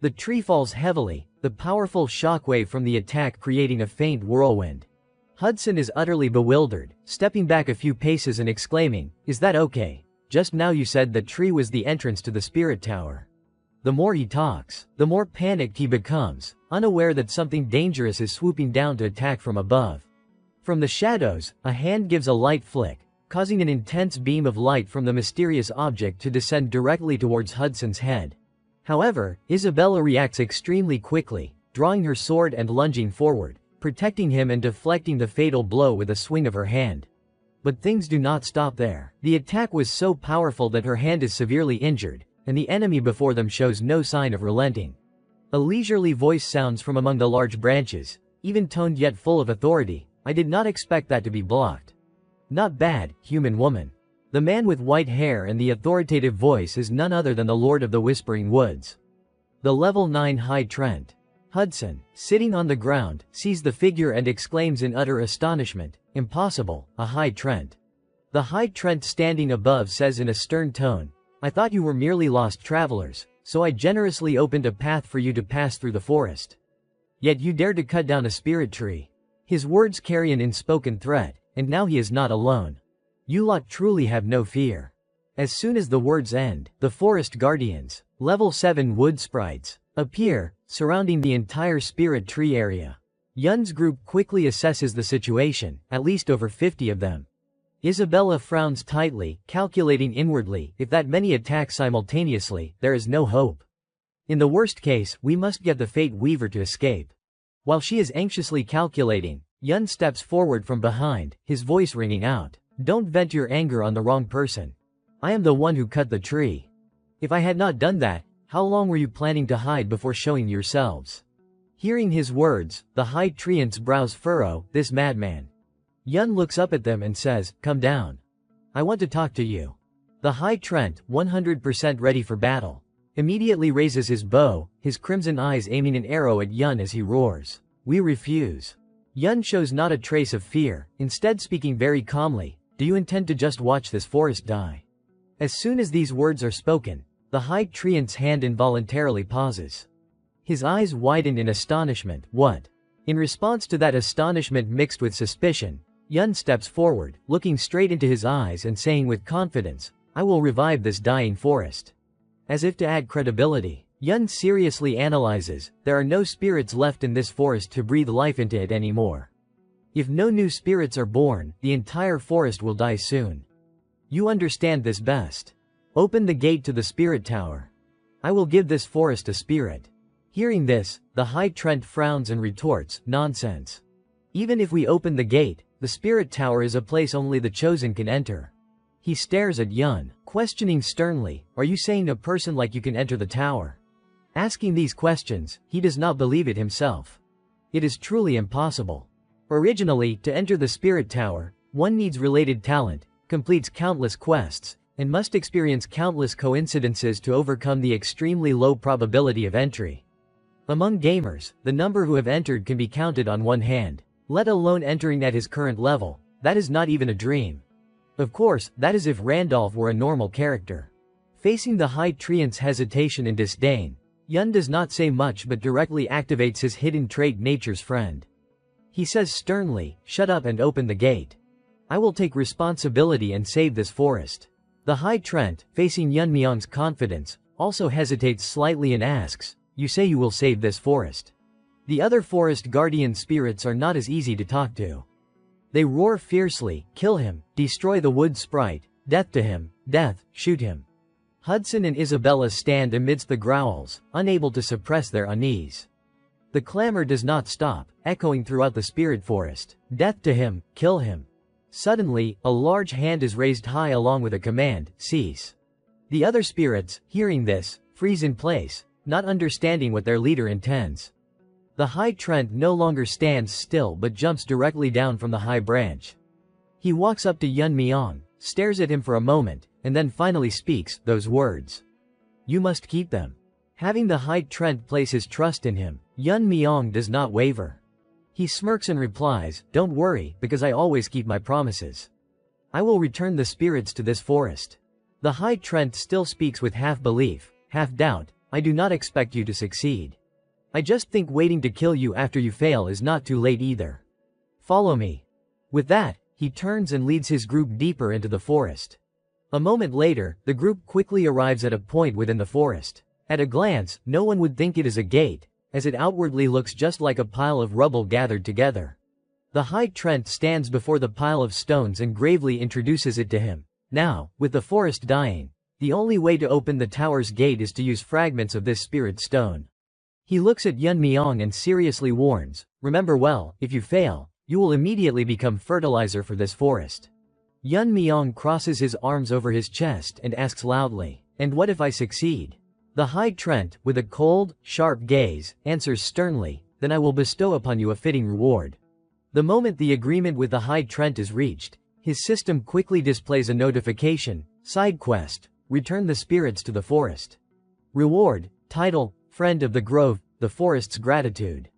Speaker 1: The tree falls heavily, the powerful shockwave from the attack creating a faint whirlwind. Hudson is utterly bewildered, stepping back a few paces and exclaiming, "Is that okay? Just now you said that tree was the entrance to the Spirit Tower." The more he talks, the more panicked he becomes, unaware that something dangerous is swooping down to attack from above. From the shadows, a hand gives a light flick, causing an intense beam of light from the mysterious object to descend directly towards Hudson's head. However, Isabella reacts extremely quickly, drawing her sword and lunging forward, protecting him and deflecting the fatal blow with a swing of her hand. But things do not stop there. The attack was so powerful that her hand is severely injured, and the enemy before them shows no sign of relenting. A leisurely voice sounds from among the large branches, even-toned yet full of authority. "I did not expect that to be blocked." "Not bad, human woman." The man with white hair and the authoritative voice is none other than the Lord of the Whispering Woods. The level 9 High Trent. Hudson, sitting on the ground, sees the figure and exclaims in utter astonishment, "Impossible, a High Trent." The High Trent standing above says in a stern tone, "I thought you were merely lost travelers, so I generously opened a path for you to pass through the forest. Yet you dared to cut down a spirit tree." His words carry an unspoken threat, and now he is not alone. "You lot truly have no fear." As soon as the words end, the forest guardians, level 7 wood sprites, appear, surrounding the entire spirit tree area. Yun's group quickly assesses the situation, at least over 50 of them. Isabella frowns tightly, calculating inwardly, if that many attack simultaneously, there is no hope. In the worst case, we must get the Fate Weaver to escape. While she is anxiously calculating, Yun steps forward from behind, his voice ringing out, "Don't vent your anger on the wrong person. I am the one who cut the tree. If I had not done that, how long were you planning to hide before showing yourselves?" Hearing his words, the High Treant's brows furrow, "This madman." Yun looks up at them and says, "Come down. I want to talk to you." The High Trent, 100% ready for battle, immediately raises his bow, his crimson eyes aiming an arrow at Yun as he roars, "We refuse." Yun shows not a trace of fear, instead speaking very calmly, "Do you intend to just watch this forest die?" As soon as these words are spoken, the High Treant's hand involuntarily pauses. His eyes widen in astonishment. "What?" In response to that astonishment mixed with suspicion, Yun steps forward, looking straight into his eyes and saying with confidence, "I will revive this dying forest." As if to add credibility, Yun seriously analyzes, there are no spirits left in this forest to breathe life into it anymore. If no new spirits are born, the entire forest will die soon. You understand this best. Open the gate to the spirit tower. I will give this forest a spirit. Hearing this, the High Trent frowns and retorts, nonsense. Even if we open the gate, the spirit tower is a place only the chosen can enter. He stares at Yun, questioning sternly, are you saying a person like you can enter the tower? Asking these questions, he does not believe it himself. It is truly impossible. Originally, to enter the spirit tower, one needs related talent, completes countless quests, and must experience countless coincidences to overcome the extremely low probability of entry. Among gamers, the number who have entered can be counted on one hand, let alone entering at his current level. That is not even a dream. Of course, that is if Randolph were a normal character. Facing the High Treant's hesitation and disdain, Yun does not say much but directly activates his hidden trait Nature's Friend. He says sternly, shut up and open the gate. I will take responsibility and save this forest. The High Trent, facing Yun Myong's confidence, also hesitates slightly and asks, you say you will save this forest? The other forest guardian spirits are not as easy to talk to. They roar fiercely, kill him, destroy the wood sprite, death to him, death, shoot him. Hudson and Isabella stand amidst the growls, unable to suppress their unease. The clamor does not stop, echoing throughout the spirit forest, death to him, kill him. Suddenly, a large hand is raised high along with a command, cease. The other spirits, hearing this, freeze in place, not understanding what their leader intends. The High Trent no longer stands still but jumps directly down from the high branch. He walks up to Yun Myong, stares at him for a moment, and then finally speaks those words. You must keep them. Having the High Trent place his trust in him, Yun Myong does not waver. He smirks and replies, don't worry, because I always keep my promises. I will return the spirits to this forest. The High Trent still speaks with half belief, half doubt, I do not expect you to succeed. I just think waiting to kill you after you fail is not too late either. Follow me. With that, he turns and leads his group deeper into the forest. A moment later, the group quickly arrives at a point within the forest. At a glance, no one would think it is a gate, as it outwardly looks just like a pile of rubble gathered together. The High Trent stands before the pile of stones and gravely introduces it to him. Now, with the forest dying, the only way to open the tower's gate is to use fragments of this spirit stone. He looks at Yun Myong and seriously warns, remember well, if you fail, you will immediately become fertilizer for this forest. Yun Myong crosses his arms over his chest and asks loudly, and what if I succeed? The High Trent, with a cold, sharp gaze, answers sternly, then I will bestow upon you a fitting reward. The moment the agreement with the High Trent is reached, his system quickly displays a notification, side quest, return the spirits to the forest. Reward, title, Friend of the Grove, the forest's gratitude.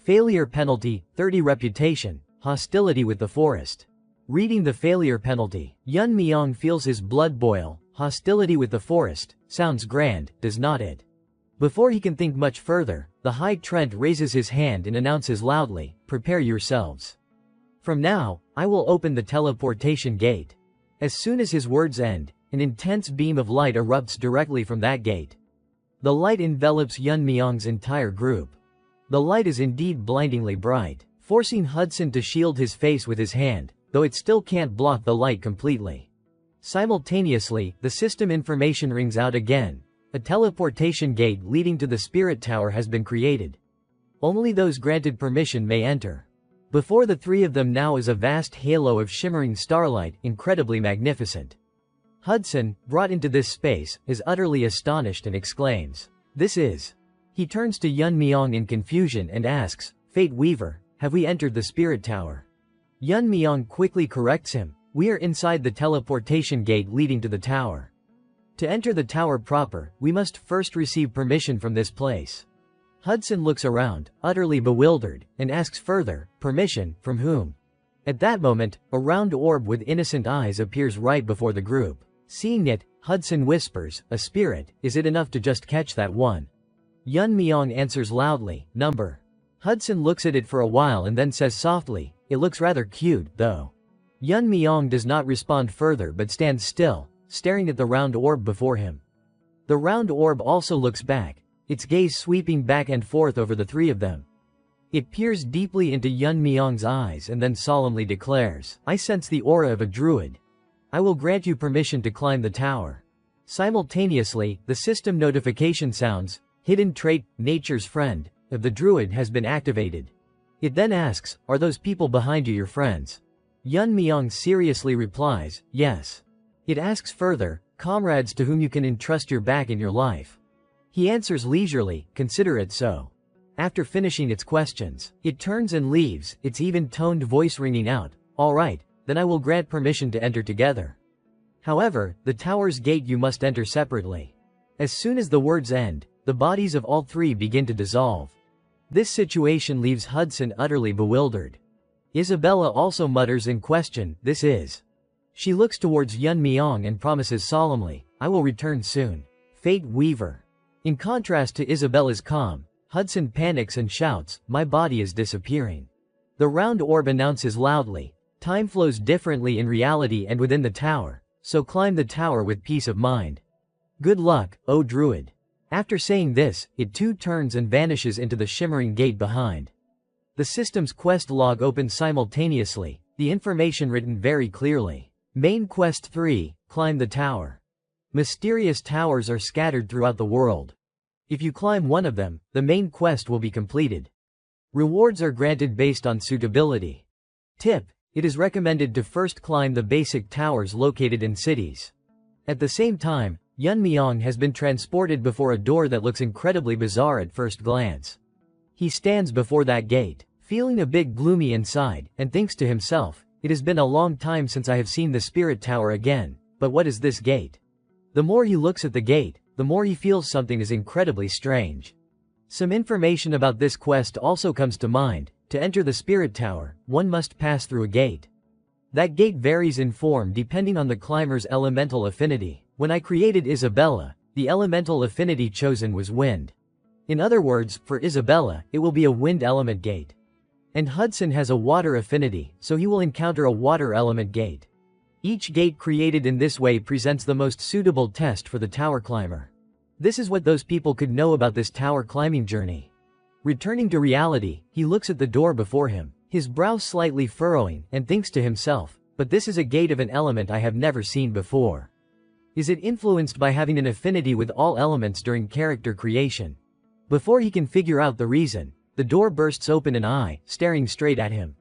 Speaker 1: Failure penalty, 30 reputation, hostility with the forest. Reading the failure penalty, Yun Myong feels his blood boil, hostility with the forest, sounds grand, does not it? Before he can think much further, the High Trent raises his hand and announces loudly, prepare yourselves. From now, I will open the teleportation gate. As soon as his words end, an intense beam of light erupts directly from that gate. The light envelops Yun Myong's entire group. The light is indeed blindingly bright, forcing Hudson to shield his face with his hand, though it still can't block the light completely. Simultaneously, the system information rings out again. A teleportation gate leading to the spirit tower has been created. Only those granted permission may enter. Before the three of them now is a vast halo of shimmering starlight, incredibly magnificent. Hudson, brought into this space, is utterly astonished and exclaims, this is. He turns to Yun Myong in confusion and asks, Fate Weaver, have we entered the spirit tower? Yun Myong quickly corrects him, we are inside the teleportation gate leading to the tower. To enter the tower proper, we must first receive permission from this place. Hudson looks around, utterly bewildered, and asks further, permission, from whom? At that moment, a round orb with innocent eyes appears right before the group. Seeing it, Hudson whispers, a spirit, is it enough to just catch that one? Yun Myong answers loudly, number. Hudson looks at it for a while and then says softly, it looks rather cute, though. Yun Myong does not respond further but stands still, staring at the round orb before him. The round orb also looks back, its gaze sweeping back and forth over the three of them. It peers deeply into Yun Myong's eyes and then solemnly declares, I sense the aura of a druid. I will grant you permission to climb the tower. Simultaneously, the system notification sounds, hidden trait, nature's friend, of the druid has been activated. It then asks, are those people behind you your friends? Yun Myong seriously replies, yes. It asks further, comrades to whom you can entrust your back in your life. He answers leisurely, consider it so. After finishing its questions, it turns and leaves, its even-toned voice ringing out, all right, then I will grant permission to enter together. However, the tower's gate you must enter separately. As soon as the words end, the bodies of all three begin to dissolve. This situation leaves Hudson utterly bewildered. Isabella also mutters in question, this is. She looks towards Yun Myong and promises solemnly, I will return soon. Fate Weaver. In contrast to Isabella's calm, Hudson panics and shouts, my body is disappearing. The round orb announces loudly, time flows differently in reality and within the tower, so climb the tower with peace of mind. Good luck, O druid. After saying this, it too turns and vanishes into the shimmering gate behind. The system's quest log opens simultaneously, the information written very clearly. Main Quest 3, climb the tower. Mysterious towers are scattered throughout the world. If you climb one of them, the main quest will be completed. Rewards are granted based on suitability. Tip: it is recommended to first climb the basic towers located in cities. At the same time, Yun Myong has been transported before a door that looks incredibly bizarre at first glance. He stands before that gate, feeling a bit gloomy inside, and thinks to himself, it has been a long time since I have seen the spirit tower again, but what is this gate? The more he looks at the gate, the more he feels something is incredibly strange. Some information about this quest also comes to mind. To enter the spirit tower, one must pass through a gate. That gate varies in form depending on the climber's elemental affinity. When I created Isabella, the elemental affinity chosen was wind. In other words, for Isabella, it will be a wind element gate. And Hudson has a water affinity, so he will encounter a water element gate. Each gate created in this way presents the most suitable test for the tower climber. This is what those people could know about this tower climbing journey. Returning to reality, he looks at the door before him, his brow slightly furrowing, and thinks to himself, but this is a gate of an element I have never seen before. Is it influenced by having an affinity with all elements during character creation? Before he can figure out the reason, the door bursts open an eye, staring straight at him.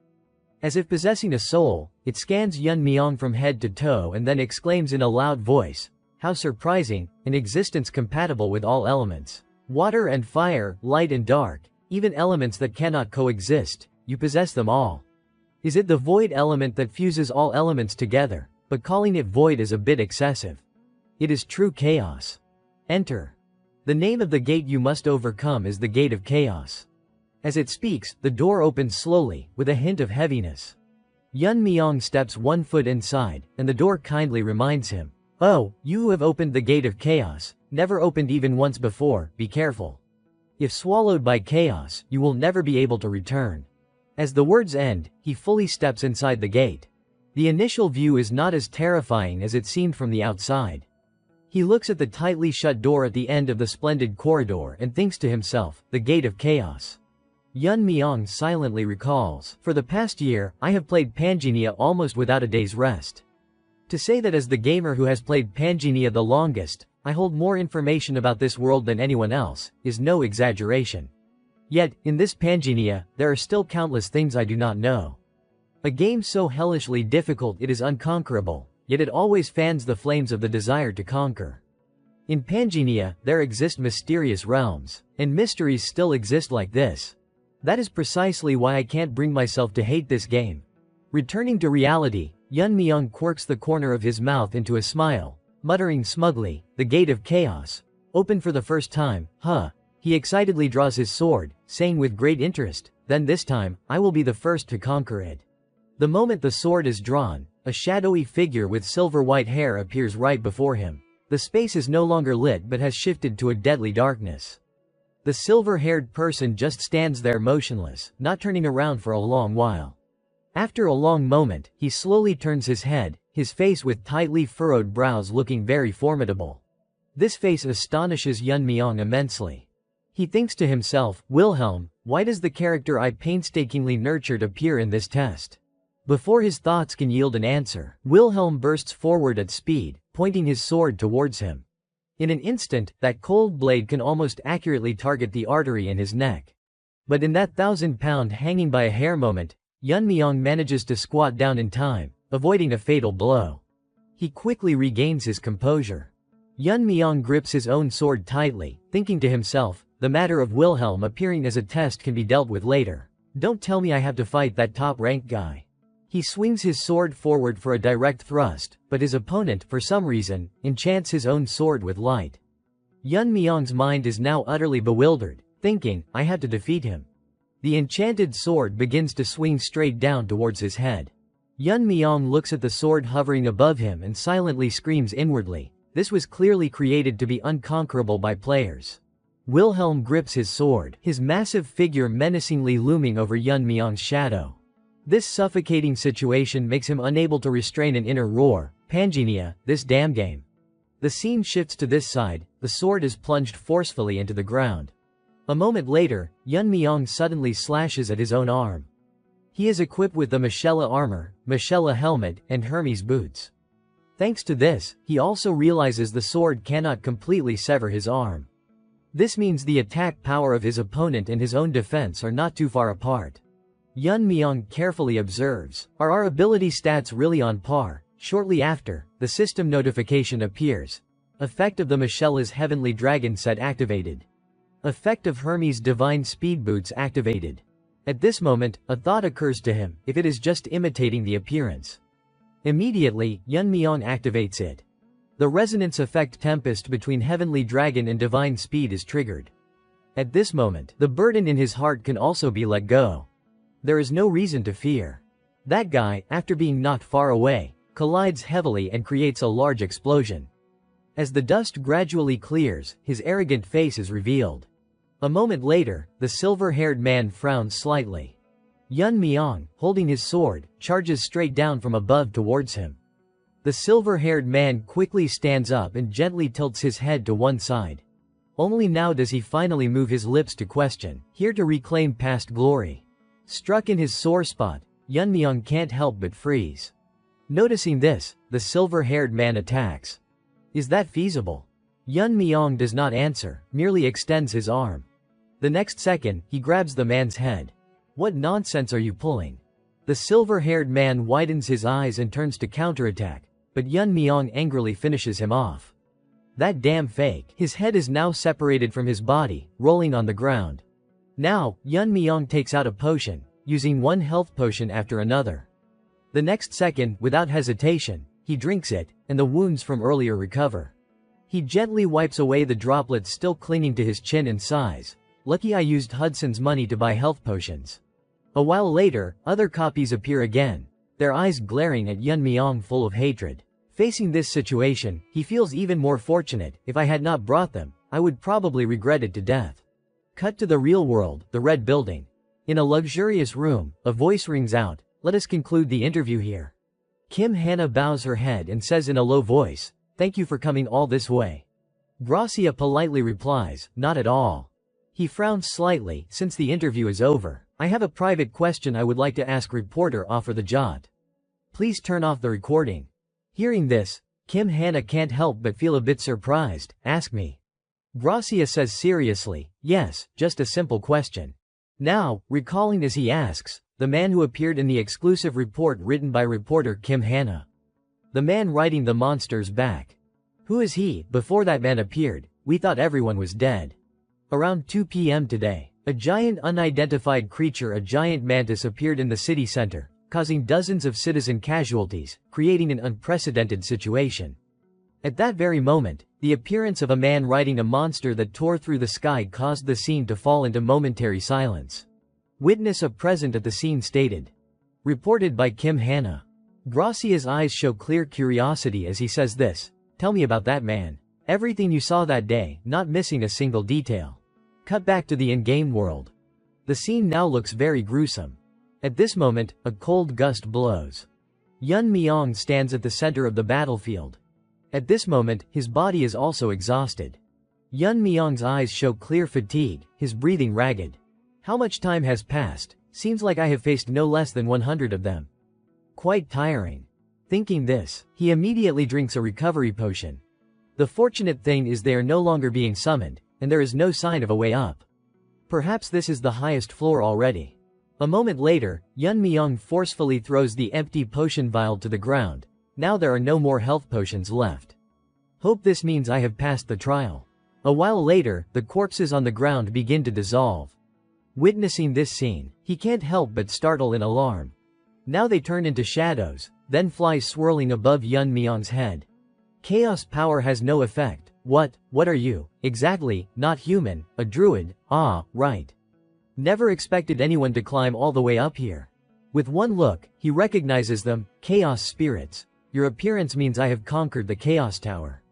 Speaker 1: As if possessing a soul, it scans Yun Myong from head to toe and then exclaims in a loud voice, how surprising, an existence compatible with all elements. Water and fire, light and dark, even elements that cannot coexist, you possess them all. Is it the void element that fuses all elements together, but calling it void is a bit excessive. It is true chaos. Enter. The name of the gate you must overcome is the Gate of Chaos. As it speaks, the door opens slowly, with a hint of heaviness. Yun Myong steps 1 foot inside, and the door kindly reminds him, oh, you who have opened the Gate of Chaos, never opened even once before, be careful. If swallowed by chaos, you will never be able to return. As the words end, he fully steps inside the gate. The initial view is not as terrifying as it seemed from the outside. He looks at the tightly shut door at the end of the splendid corridor and thinks to himself, the Gate of Chaos. Yun Myong silently recalls, for the past year, I have played Pangea almost without a day's rest. To say that as the gamer who has played Pangea the longest, I hold more information about this world than anyone else, is no exaggeration. Yet, in this Pangea, there are still countless things I do not know. A game so hellishly difficult it is unconquerable, yet it always fans the flames of the desire to conquer. In Pangea, there exist mysterious realms, and mysteries still exist like this. That is precisely why I can't bring myself to hate this game. Returning to reality, Yun Myong quirks the corner of his mouth into a smile, muttering smugly, the Gate of Chaos. Open for the first time, huh? He excitedly draws his sword, saying with great interest, then this time, I will be the first to conquer it. The moment the sword is drawn, a shadowy figure with silver-white hair appears right before him. The space is no longer lit but has shifted to a deadly darkness. The silver-haired person just stands there motionless, not turning around for a long while. After a long moment, he slowly turns his head, his face with tightly furrowed brows looking very formidable. This face astonishes Yun Myong immensely. He thinks to himself, Wilhelm, why does the character I painstakingly nurtured appear in this test? Before his thoughts can yield an answer, Wilhelm bursts forward at speed, pointing his sword towards him. In an instant, that cold blade can almost accurately target the artery in his neck. But in that 1,000-pound hanging by a hair moment, Yun Myong manages to squat down in time, avoiding a fatal blow. He quickly regains his composure. Yun Myong grips his own sword tightly, thinking to himself, the matter of Wilhelm appearing as a test can be dealt with later. Don't tell me I have to fight that top-ranked guy. He swings his sword forward for a direct thrust, but his opponent, for some reason, enchants his own sword with light. Yun Myong's mind is now utterly bewildered, thinking, I have to defeat him. The enchanted sword begins to swing straight down towards his head. Yun Myong looks at the sword hovering above him and silently screams inwardly. This was clearly created to be unconquerable by players. Wilhelm grips his sword, his massive figure menacingly looming over Yun Myong's shadow. This suffocating situation makes him unable to restrain an inner roar, Pangenia, this damn game. The scene shifts to this side, the sword is plunged forcefully into the ground. A moment later, Yun Myong suddenly slashes at his own arm. He is equipped with the Mashella armor, Mashella helmet, and Hermes boots. Thanks to this, he also realizes the sword cannot completely sever his arm. This means the attack power of his opponent and his own defense are not too far apart. Yun Myong carefully observes, are our ability stats really on par? Shortly after, the system notification appears. Effect of the Mashella's Heavenly Dragon set activated. Effect of Hermes' Divine Speed Boots activated. At this moment, a thought occurs to him, if it is just imitating the appearance. Immediately, Yun Myong activates it. The resonance effect Tempest between Heavenly Dragon and Divine Speed is triggered. At this moment, the burden in his heart can also be let go. There is no reason to fear. That guy, after being knocked far away, collides heavily and creates a large explosion. As the dust gradually clears, his arrogant face is revealed. A moment later, the silver-haired man frowns slightly. Yun Myong, holding his sword, charges straight down from above towards him. The silver-haired man quickly stands up and gently tilts his head to one side. Only now does he finally move his lips to question, here to reclaim past glory. Struck in his sore spot, Yun Myong can't help but freeze. Noticing this, the silver-haired man attacks. Is that feasible? Yun Myong does not answer, merely extends his arm. The next second, he grabs the man's head. What nonsense are you pulling? The silver-haired man widens his eyes and turns to counterattack, but Yun Myong angrily finishes him off. That damn fake. His head is now separated from his body, rolling on the ground. Now, Yun Myong takes out a potion, using one health potion after another. The next second, without hesitation, he drinks it, and the wounds from earlier recover. He gently wipes away the droplets still clinging to his chin and sighs. Lucky I used Hudson's money to buy health potions. A while later, other copies appear again, their eyes glaring at Yun Myong full of hatred. Facing this situation, he feels even more fortunate. If I had not brought them, I would probably regret it to death. Cut to the real world, the Red Building. In a luxurious room, a voice rings out, let us conclude the interview here. Kim Hannah bows her head and says in a low voice, thank you for coming all this way. Gracia politely replies, not at all. He frowns slightly, since the interview is over. I have a private question I would like to ask reporter Offer the Jot. Please turn off the recording. Hearing this, Kim Hannah can't help but feel a bit surprised. Ask me. Gracia says seriously, yes, just a simple question. Now, recalling as he asks, the man who appeared in the exclusive report written by reporter Kim Hannah. The man riding the monster's back. Who is he? Before that man appeared, we thought everyone was dead. Around 2 p.m. today, a giant unidentified creature, a giant mantis, appeared in the city center, causing dozens of citizen casualties, creating an unprecedented situation. At that very moment, the appearance of a man riding a monster that tore through the sky caused the scene to fall into momentary silence. Witness a present at the scene stated. Reported by Kim Hannah. Gracia's eyes show clear curiosity as he says this, tell me about that man. Everything you saw that day, not missing a single detail. Cut back to the in-game world. The scene now looks very gruesome. At this moment, a cold gust blows. Yun Myong stands at the center of the battlefield. At this moment, his body is also exhausted. Yun Myong's eyes show clear fatigue, his breathing ragged. How much time has passed? Seems like I have faced no less than 100 of them. Quite tiring. Thinking this, he immediately drinks a recovery potion. The fortunate thing is they are no longer being summoned, and there is no sign of a way up. Perhaps this is the highest floor already. A moment later, Yun Myung forcefully throws the empty potion vial to the ground. Now there are no more health potions left. Hope this means I have passed the trial. A while later, the corpses on the ground begin to dissolve. Witnessing this scene, he can't help but startle in alarm. Now they turn into shadows, then flies swirling above Yun Myung's head. Chaos power has no effect. What are you? Exactly, not human, a druid, ah, right. Never expected anyone to climb all the way up here. With one look, he recognizes them, chaos spirits. Your appearance means I have conquered the chaos tower.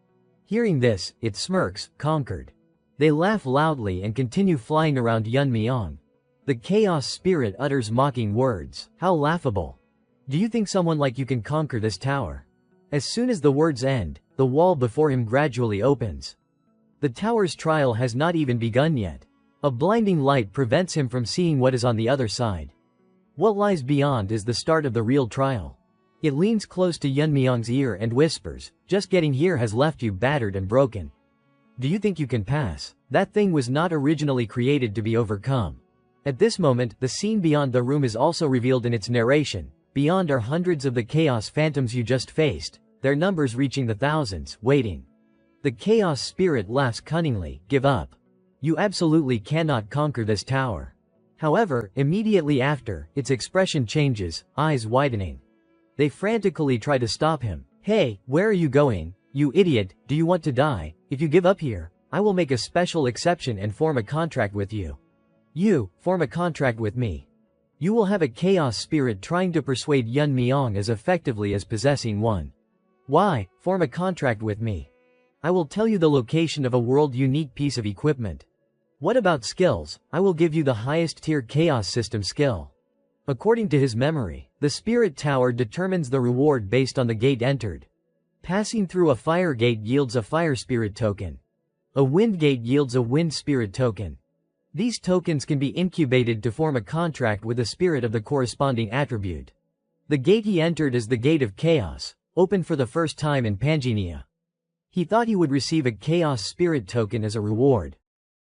Speaker 1: Hearing this, it smirks, conquered. They laugh loudly and continue flying around Yun Myung. The chaos spirit utters mocking words. How laughable. Do you think someone like you can conquer this tower? As soon as the words end, the wall before him gradually opens. The tower's trial has not even begun yet. A blinding light prevents him from seeing what is on the other side. What lies beyond is the start of the real trial. It leans close to Yun Myung's ear and whispers, just getting here has left you battered and broken. Do you think you can pass? That thing was not originally created to be overcome. At this moment, the scene beyond the room is also revealed in its narration. Beyond are hundreds of the chaos phantoms you just faced, their numbers reaching the thousands, waiting. The chaos spirit laughs cunningly, give up. You absolutely cannot conquer this tower. However, immediately after, its expression changes, eyes widening. They frantically try to stop him. Hey, where are you going? You idiot, do you want to die? If you give up here, I will make a special exception and form a contract with you. You, form a contract with me. You will have a chaos spirit trying to persuade Yun Myung as effectively as possessing one. Why, form a contract with me? I will tell you the location of a world-unique piece of equipment. What about skills? I will give you the highest tier chaos system skill. According to his memory, the spirit tower determines the reward based on the gate entered. Passing through a fire gate yields a fire spirit token. A wind gate yields a wind spirit token. These tokens can be incubated to form a contract with a spirit of the corresponding attribute. The gate he entered is the Gate of Chaos, opened for the first time in Pangea. He thought he would receive a chaos spirit token as a reward.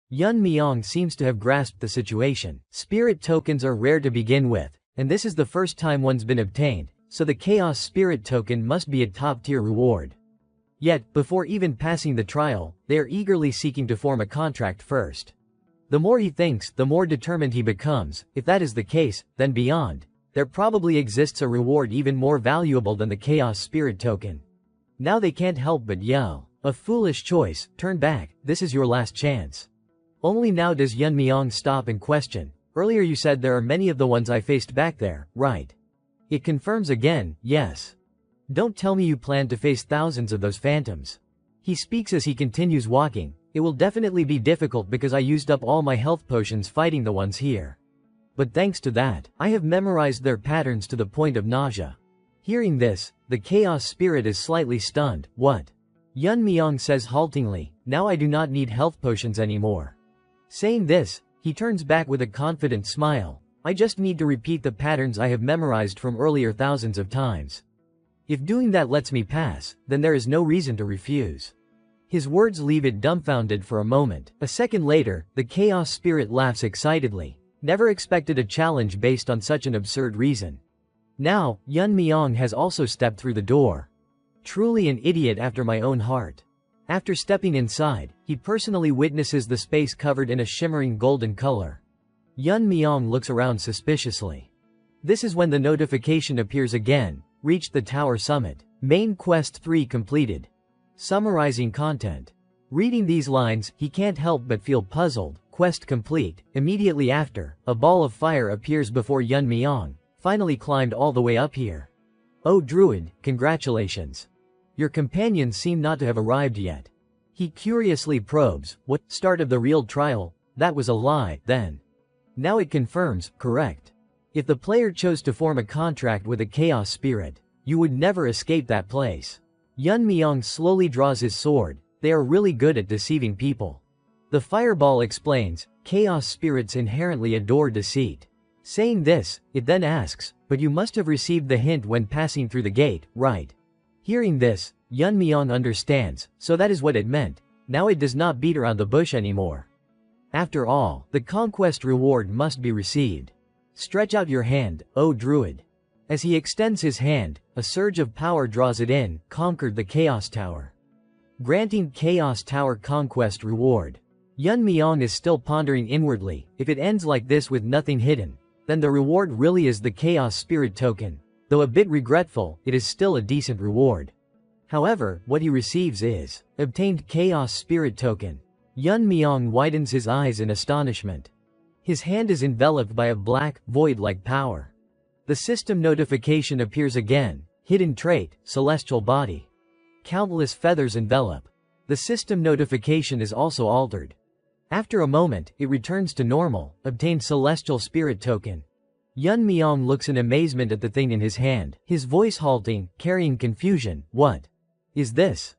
Speaker 1: Yun Myung seems to have grasped the situation. Spirit tokens are rare to begin with, and this is the first time one's been obtained, so the chaos spirit token must be a top-tier reward. Yet, before even passing the trial, they are eagerly seeking to form a contract first. The more he thinks, the more determined he becomes. If that is the case, then beyond, there probably exists a reward even more valuable than the chaos spirit token. Now they can't help but yell. A foolish choice, turn back, this is your last chance. Only now does Yun Myung stop and question. Earlier you said there are many of the ones I faced back there, right? It confirms again, yes. Don't tell me you plan to face thousands of those phantoms. He speaks as he continues walking. It will definitely be difficult because I used up all my health potions fighting the ones here. But thanks to that, I have memorized their patterns to the point of nausea. Hearing this, the chaos spirit is slightly stunned. What? Yun Myung says haltingly, now I do not need health potions anymore. Saying this, he turns back with a confident smile. I just need to repeat the patterns I have memorized from earlier thousands of times. If doing that lets me pass, then there is no reason to refuse. His words leave it dumbfounded for a moment. A second later, the chaos spirit laughs excitedly. Never expected a challenge based on such an absurd reason. Now, Yun Myung has also stepped through the door. Truly an idiot after my own heart. After stepping inside, he personally witnesses the space covered in a shimmering golden color. Yun Myung looks around suspiciously. This is when the notification appears again. Reached the tower summit. Main quest 3 completed. Summarizing content. Reading these lines, he can't help but feel puzzled. Quest complete. Immediately after, a ball of fire appears before Yun Myung. Finally climbed all the way up here. Oh druid, congratulations. Your companions seem not to have arrived yet. He curiously probes. What? Start of the real trial? That was a lie, then. Now it confirms, correct. If the player chose to form a contract with a chaos spirit, you would never escape that place. Yun Myung slowly draws his sword. They are really good at deceiving people. The fireball explains, chaos spirits inherently adore deceit. Saying this, it then asks, but you must have received the hint when passing through the gate, right? Hearing this, Yun Myong understands, so that is what it meant. Now it does not beat around the bush anymore. After all, the conquest reward must be received. Stretch out your hand, O druid. As he extends his hand, a surge of power draws it in, conquered the Chaos Tower. Granting Chaos Tower conquest reward. Yun Myong is still pondering inwardly, if it ends like this with nothing hidden, then the reward really is the Chaos Spirit token. Though a bit regretful, it is still a decent reward. However, what he receives is obtained Chaos Spirit token. Yun Myong widens his eyes in astonishment. His hand is enveloped by a black, void-like power. The system notification appears again. Hidden trait, celestial body. Countless feathers envelop. The system notification is also altered. After a moment, it returns to normal. Obtained celestial spirit token. Yun Myong looks in amazement at the thing in his hand, his voice halting, carrying confusion. What is this?